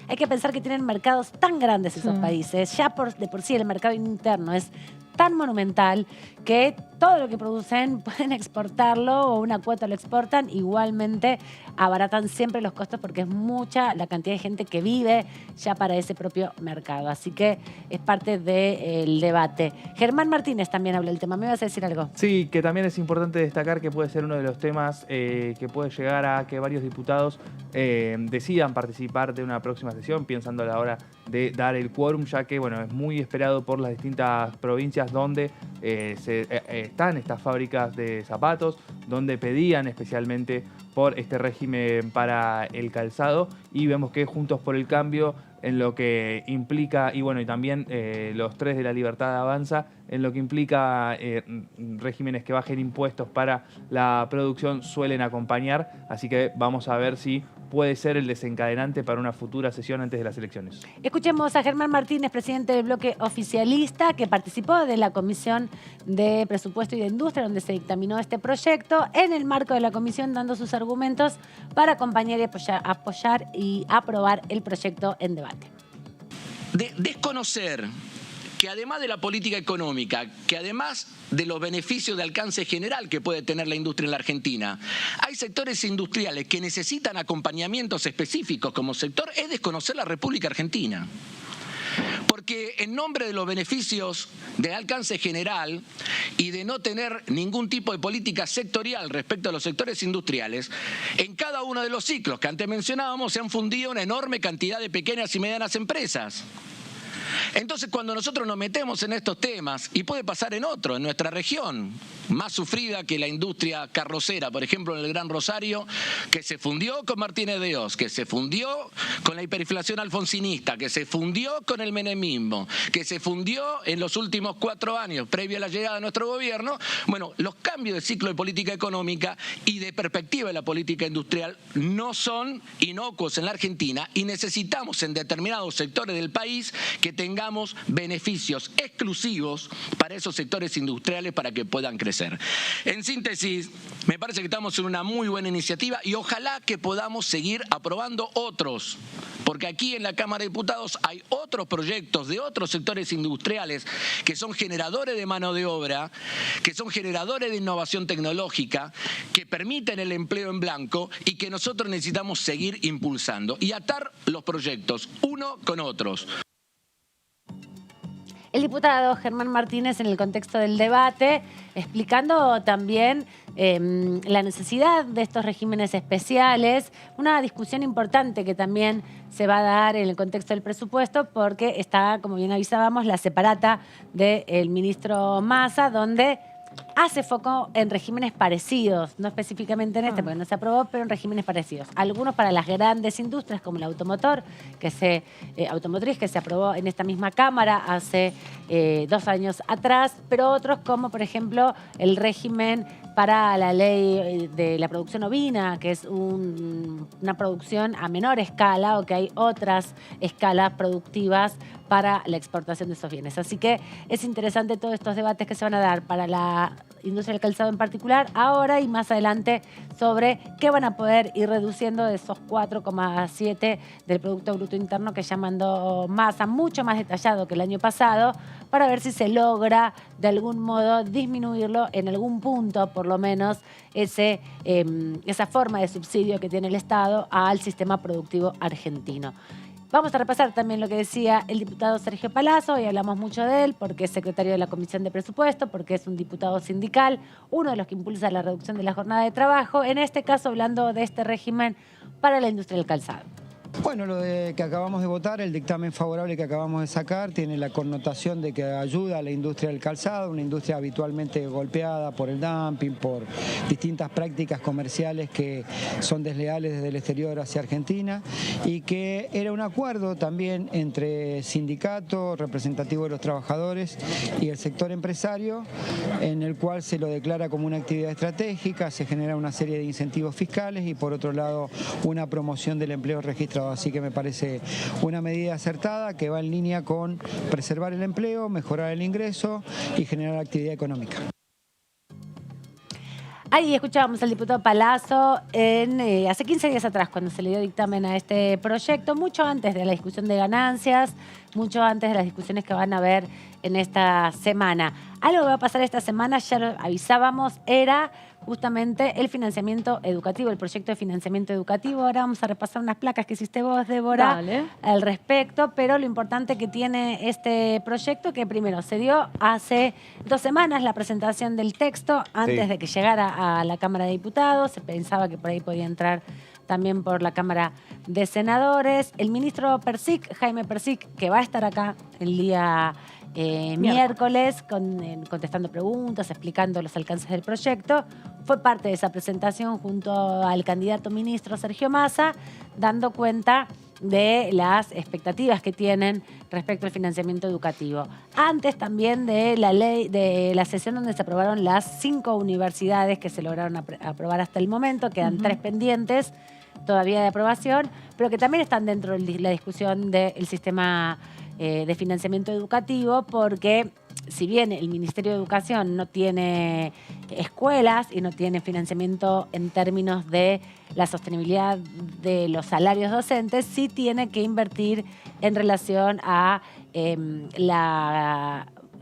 hay que pensar que tienen mercados tan grandes esos países. Ya de por sí el mercado interno es tan monumental que todo lo que producen pueden exportarlo o una cuota lo exportan. Igualmente abaratan siempre los costos porque es mucha la cantidad de gente que vive ya para ese propio mercado. Así que es parte del debate. Germán Martínez también habla del tema. ¿Me ibas a decir algo? Sí, que también es importante destacar que puede ser uno de los temas que puede llegar a que varios diputados decidan participar de una próxima sesión, pensando a la hora de dar el quórum, ya que es muy esperado por las distintas provincias donde están estas fábricas de zapatos, donde pedían especialmente por este régimen para el calzado, y vemos que Juntos por el Cambio, en lo que implica, y también los tres de La Libertad Avanza, en lo que implica regímenes que bajen impuestos para la producción, suelen acompañar. Así que vamos a ver si puede ser el desencadenante para una futura sesión antes de las elecciones. Escuchemos a Germán Martínez, presidente del bloque oficialista, que participó de la Comisión de Presupuesto y de Industria, donde se dictaminó este proyecto, en el marco de la comisión, dando sus argumentos para acompañar y apoyar y aprobar el proyecto en debate. Desconocer que además de la política económica, que además de los beneficios de alcance general que puede tener la industria en la Argentina, hay sectores industriales que necesitan acompañamientos específicos como sector, es desconocer la República Argentina. Porque en nombre de los beneficios de alcance general y de no tener ningún tipo de política sectorial respecto a los sectores industriales, en cada uno de los ciclos que antes mencionábamos se han fundido una enorme cantidad de pequeñas y medianas empresas. Entonces, cuando nosotros nos metemos en estos temas, y puede pasar en otro, en nuestra región, más sufrida que la industria carrocera, por ejemplo, en el Gran Rosario, que se fundió con Martínez de Oz, que se fundió con la hiperinflación alfonsinista, que se fundió con el menemismo, que se fundió en los últimos 4 años, previo a la llegada de nuestro gobierno. Bueno, los cambios de ciclo de política económica y de perspectiva de la política industrial no son inocuos en la Argentina, y necesitamos en determinados sectores del país que tengamos beneficios exclusivos para esos sectores industriales para que puedan crecer. En síntesis, me parece que estamos en una muy buena iniciativa y ojalá que podamos seguir aprobando otros, porque aquí en la Cámara de Diputados hay otros proyectos de otros sectores industriales que son generadores de mano de obra, que son generadores de innovación tecnológica, que permiten el empleo en blanco y que nosotros necesitamos seguir impulsando y atar los proyectos uno con otros. El diputado Germán Martínez, en el contexto del debate, explicando también la necesidad de estos regímenes especiales, una discusión importante que también se va a dar en el contexto del presupuesto, porque está, como bien avisábamos, la separata del ministro Massa, donde hace foco en regímenes parecidos, no específicamente en este, porque no se aprobó, pero en regímenes parecidos. Algunos para las grandes industrias, como el automotriz, que se aprobó en esta misma Cámara hace 2 años atrás, pero otros como, por ejemplo, el régimen para la ley de la producción ovina, que es una producción a menor escala, o que hay otras escalas productivas para la exportación de esos bienes. Así que es interesante todos estos debates que se van a dar para la industria del calzado en particular, ahora y más adelante, sobre qué van a poder ir reduciendo de esos 4,7 del Producto Bruto Interno que ya mandó Massa, mucho más detallado que el año pasado, para ver si se logra de algún modo disminuirlo en algún punto, por lo menos, esa forma de subsidio que tiene el Estado al sistema productivo argentino. Vamos a repasar también lo que decía el diputado Sergio Palazzo, y hablamos mucho de él porque es secretario de la Comisión de Presupuesto, porque es un diputado sindical, uno de los que impulsa la reducción de la jornada de trabajo, en este caso hablando de este régimen para la industria del calzado. Bueno, lo que acabamos de votar, el dictamen favorable que acabamos de sacar, tiene la connotación de que ayuda a la industria del calzado, una industria habitualmente golpeada por el dumping, por distintas prácticas comerciales que son desleales desde el exterior hacia Argentina, y que era un acuerdo también entre sindicatos, representativos de los trabajadores y el sector empresario, en el cual se lo declara como una actividad estratégica, se genera una serie de incentivos fiscales y, por otro lado, una promoción del empleo registrado. Así que me parece una medida acertada que va en línea con preservar el empleo, mejorar el ingreso y generar actividad económica. Ahí escuchábamos al diputado Palazzo hace 15 días atrás, cuando se le dio dictamen a este proyecto, mucho antes de la discusión de ganancias, mucho antes de las discusiones que van a haber en esta semana. Algo que va a pasar esta semana, ya lo avisábamos, era justamente el financiamiento educativo, el proyecto de financiamiento educativo. Ahora vamos a repasar unas placas que hiciste vos, Débora, al respecto, pero lo importante que tiene este proyecto, que primero se dio hace 2 semanas la presentación del texto, antes de que llegara a la Cámara de Diputados, se pensaba que por ahí podía entrar también por la Cámara de Senadores. El ministro Persic, Jaime Persic, que va a estar acá el día miércoles contestando preguntas, explicando los alcances del proyecto, fue parte de esa presentación junto al candidato ministro Sergio Massa, dando cuenta de las expectativas que tienen respecto al financiamiento educativo. Antes también de la ley, de la sesión donde se aprobaron las 5 universidades que se lograron aprobar hasta el momento, quedan 3 pendientes todavía de aprobación, pero que también están dentro de la discusión del sistema de financiamiento educativo, porque si bien el Ministerio de Educación no tiene escuelas y no tiene financiamiento en términos de la sostenibilidad de los salarios docentes, sí tiene que invertir en relación a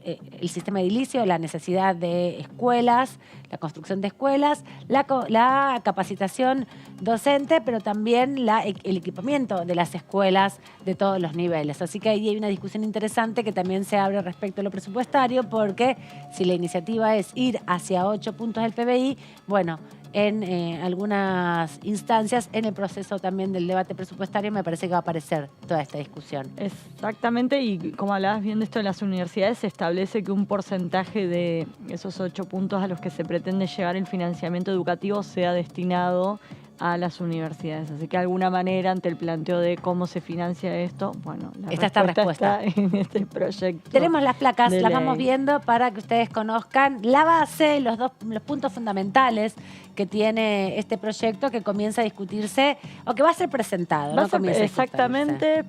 el sistema edilicio, la necesidad de escuelas, la construcción de escuelas, la capacitación docente, pero también el equipamiento de las escuelas de todos los niveles. Así que ahí hay una discusión interesante que también se abre respecto a lo presupuestario, porque si la iniciativa es ir hacia 8 puntos del PBI, bueno, en algunas instancias en el proceso también del debate presupuestario. Me parece que va a aparecer toda esta discusión. Exactamente, y como hablabas bien de esto en las universidades, se establece que un porcentaje de esos 8 puntos a los que se pretende llegar el financiamiento educativo sea destinado a las universidades. Así que de alguna manera, ante el planteo de cómo se financia esto, bueno, esta respuesta está en este proyecto. Tenemos las placas, las vamos viendo para que ustedes conozcan la base, los puntos fundamentales que tiene este proyecto, que comienza a discutirse, o que va a ser presentado. Exactamente,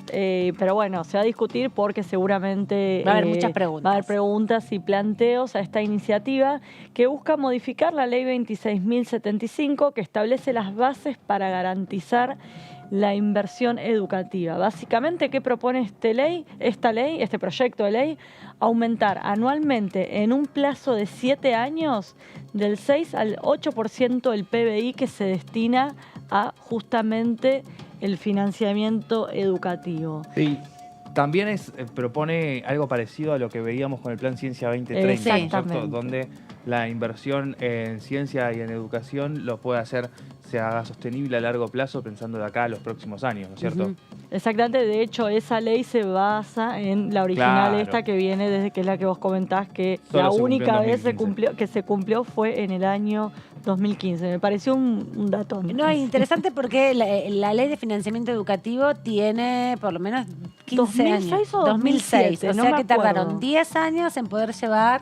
pero bueno, se va a discutir porque seguramente va a haber muchas preguntas. Va a haber preguntas y planteos a esta iniciativa que busca modificar la ley 26.075, que establece las bases para garantizar la inversión educativa. Básicamente, ¿qué propone este proyecto de ley? Aumentar anualmente en un plazo de 7 años del 6 al 8% del PBI que se destina a justamente el financiamiento educativo. Sí. También propone algo parecido a lo que veíamos con el Plan Ciencia 2030, Exactamente. Donde la inversión en ciencia y en educación lo puede hacer, se haga sostenible a largo plazo, pensando de acá a los próximos años, ¿no es cierto? Exactamente, de hecho esa ley se basa en la original, esta que viene desde, que es la que vos comentás, que Solo la se única vez cumplió se cumplió fue en el año 2015. Me pareció un dato. No, es interesante porque la ley de financiamiento educativo tiene por lo menos 15 años. ¿2006 o 2006? O no sea me que tardaron acuerdo. 10 años en poder llevar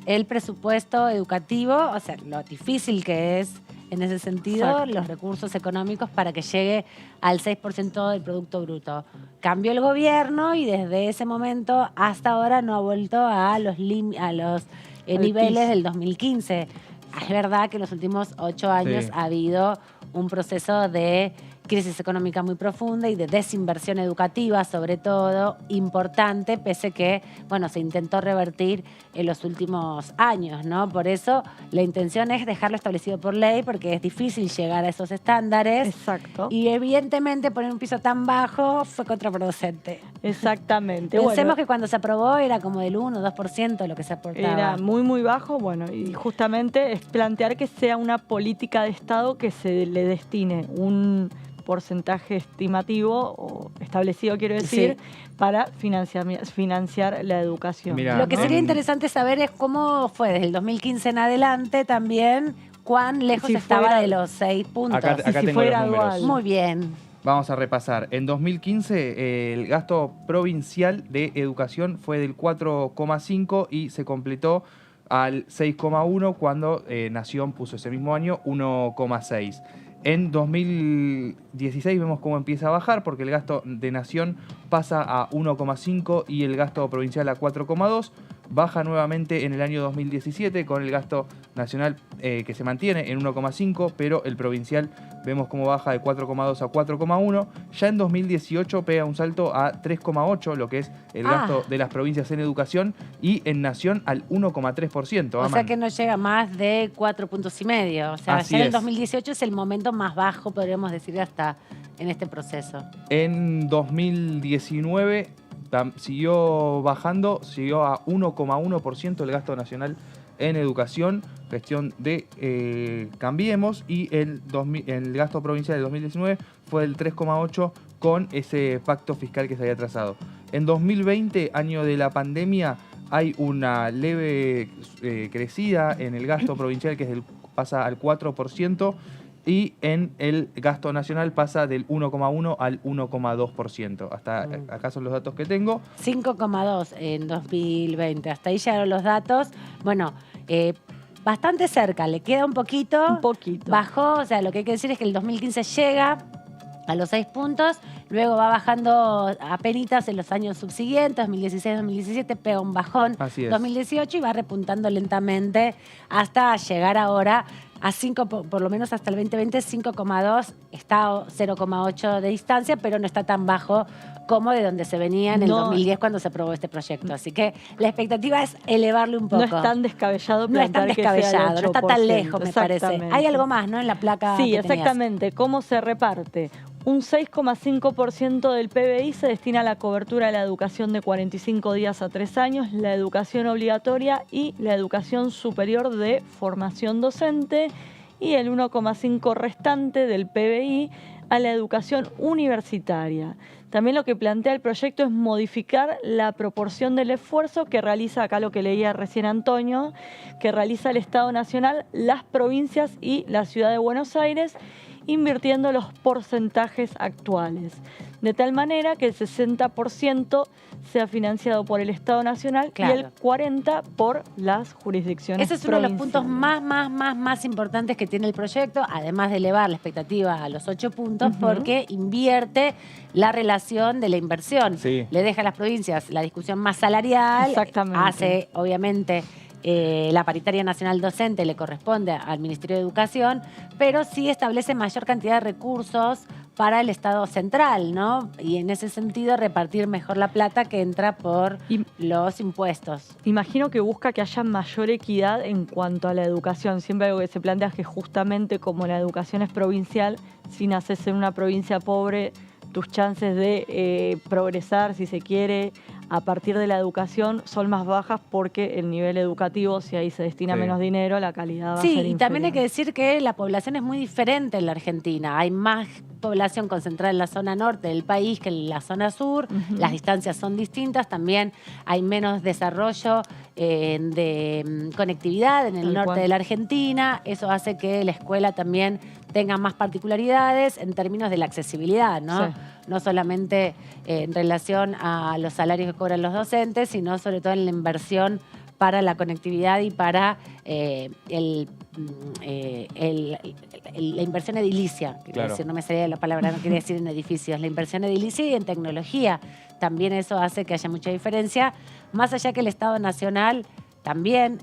el presupuesto educativo, o sea, lo difícil que es en ese sentido, Exacto. los recursos económicos para que llegue al 6% del Producto Bruto. Cambió el gobierno y desde ese momento hasta ahora no ha vuelto a los niveles del 2015. Es verdad que en los últimos 8 años ha habido un proceso de crisis económica muy profunda y de desinversión educativa, sobre todo, importante, pese que, bueno, se intentó revertir en los últimos años, ¿no? Por eso la intención es dejarlo establecido por ley, porque es difícil llegar a esos estándares. Exacto. Y evidentemente poner un piso tan bajo fue contraproducente. Exactamente. Pensemos que cuando se aprobó era como del 1 o 2% lo que se aportaba. Era muy, muy bajo, bueno, y justamente es plantear que sea una política de Estado que se le destine un porcentaje estimativo o establecido, quiero decir, para financiar la educación. Mirá, lo que sería interesante saber es cómo fue desde el 2015 en adelante también, cuán lejos estaba de los 6 puntos. Acá tengo los números. Muy bien. Vamos a repasar. En 2015 el gasto provincial de educación fue del 4,5 y se completó al 6,1 cuando Nación puso ese mismo año 1,6. En 2016 vemos cómo empieza a bajar porque el gasto de Nación pasa a 1,5 y el gasto provincial a 4,2. Baja nuevamente en el año 2017 con el gasto nacional que se mantiene en 1,5, pero el provincial vemos cómo baja de 4,2 a 4,1. Ya en 2018 pega un salto a 3,8, lo que es el gasto de las provincias en educación, y en Nación al 1,3%. O sea que no llega más de 4,5 puntos. O sea, Así ya en el es. 2018 es el momento más bajo, podríamos decir, hasta en este proceso. En 2019 siguió bajando, siguió a 1,1% el gasto nacional en educación, gestión de Cambiemos, y el gasto provincial del 2019 fue del 3,8% con ese pacto fiscal que se había trazado. En 2020, año de la pandemia, hay una leve crecida en el gasto provincial que pasa al 4%, y en el gasto nacional pasa del 1,1 al 1,2%. Hasta acá son los datos que tengo. 5,2 en 2020. Hasta ahí llegaron los datos. Bueno, bastante cerca. Le queda un poquito. Un poquito. Bajó. O sea, lo que hay que decir es que el 2015 llega a los 6 puntos. Luego va bajando apenitas en los años subsiguientes. 2016, 2017 pega un bajón. Así es. 2018 y va repuntando lentamente hasta llegar ahora a 5, por lo menos hasta el 2020, 5,2, está 0,8 de distancia, pero no está tan bajo como de donde se venía en el 2010 cuando se aprobó este proyecto. Así que la expectativa es elevarle un poco. No es tan descabellado No es tan plantear que sea el descabellado, no está tan 8%, lejos, me parece. exactamente. Hay algo más, ¿no? En la placa. Sí, que tenías. exactamente. ¿Cómo se reparte? Un 6,5% del PBI se destina a la cobertura de la educación de 45 días a 3 años, la educación obligatoria y la educación superior de formación docente. y el 1,5% restante del PBI a la educación universitaria. También lo que plantea el proyecto es modificar la proporción del esfuerzo que realiza, acá lo que leía recién Antonio, que realiza el Estado Nacional, las provincias y la Ciudad de Buenos Aires, invirtiendo los porcentajes actuales. De tal manera que el 60% sea financiado por el Estado Nacional y el 40% por las jurisdicciones Ese es uno de los puntos más importantes que tiene el proyecto, además de elevar la expectativa a los 8 puntos, porque invierte la relación de la inversión. Sí. Le deja a las provincias la discusión más salarial, hace, obviamente, la paritaria nacional docente le corresponde al Ministerio de Educación, pero sí establece mayor cantidad de recursos para el Estado central, ¿no? Y en ese sentido repartir mejor la plata que entra por los impuestos. Imagino que busca que haya mayor equidad en cuanto a la educación. Siempre algo que se plantea es que justamente como la educación es provincial, si naces en una provincia pobre, tus chances de progresar, si se quiere, a partir de la educación son más bajas porque el nivel educativo, si ahí se destina menos dinero, la calidad va a ser inferior. Sí, y también hay que decir que la población es muy diferente en la Argentina. Hay más población concentrada en la zona norte del país que en la zona sur. Las distancias son distintas. También hay menos desarrollo de conectividad en el norte de la Argentina. Eso hace que la escuela también tenga más particularidades en términos de la accesibilidad, ¿no? Sí. No solamente en relación a los salarios que cobran los docentes, sino sobre todo en la inversión para la conectividad y para la inversión edilicia. Quiero decir, no me salía la palabra, no quería decir en edificios. La inversión edilicia y en tecnología. También eso hace que haya mucha diferencia, más allá que el Estado Nacional también,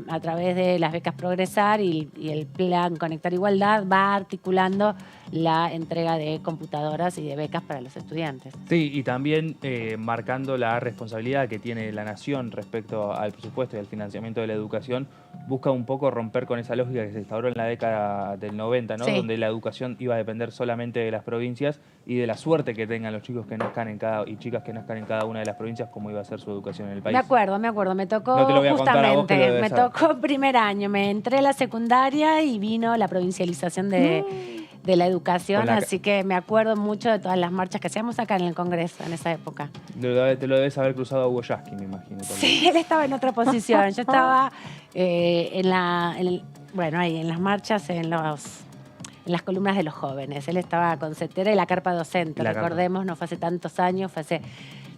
a través de las becas Progresar y el plan Conectar Igualdad, va articulando la entrega de computadoras y de becas para los estudiantes. Sí, y también marcando la responsabilidad que tiene la Nación respecto al presupuesto y al financiamiento de la educación, busca un poco romper con esa lógica que se instauró en la década del 90, ¿no? Donde la educación iba a depender solamente de las provincias y de la suerte que tengan los chicos que nazcan y chicas que nazcan en cada una de las provincias, como iba a ser su educación en el país. Me acuerdo, me tocó no te lo voy a contar a vos, que lo debes me saber. tocó primer año, me entré a la secundaria y vino la provincialización de la educación, así que me acuerdo mucho de todas las marchas que hacíamos acá en el Congreso en esa época. Te lo debes haber cruzado a Hugo Yasky, me imagino. También. Sí, él estaba en otra posición. Yo estaba ahí en las marchas, en las columnas de los jóvenes. Él estaba con CETERA y la carpa docente. Recordemos, no fue hace tantos años, fue hace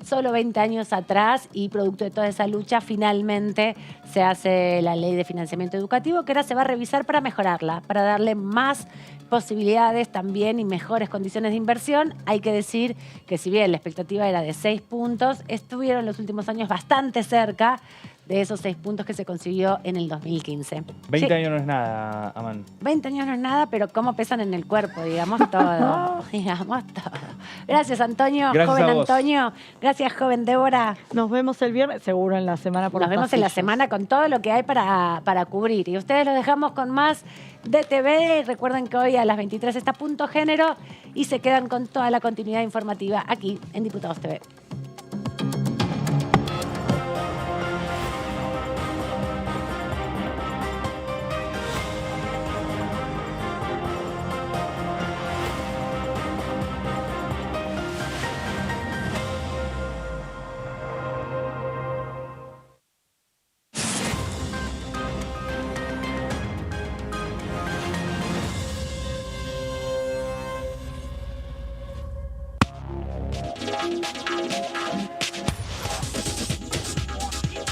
solo 20 años atrás, y producto de toda esa lucha finalmente se hace la ley de financiamiento educativo, que ahora se va a revisar para mejorarla, para darle más posibilidades también y mejores condiciones de inversión. Hay que decir que si bien la expectativa era de 6 puntos, estuvieron en los últimos años bastante cerca de esos 6 puntos que se consiguió en el 2015. 20 años no es nada, Aman. 20 años no es nada, pero cómo pesan en el cuerpo, digamos todo. Digamos todo. Gracias, Antonio. Gracias joven a vos. Antonio. Gracias, joven Débora. Nos vemos el viernes, seguro en la semana por Nos los vemos en la pasillos. semana con todo lo que hay para cubrir. Y ustedes los dejamos con más DTV. Recuerden que hoy a las 23 está Punto Género y se quedan con toda la continuidad informativa aquí en Diputados TV.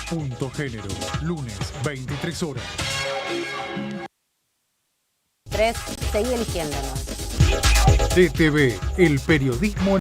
Punto Género, lunes, 23 horas. 3, seguí eligiéndonos. DTV, el periodismo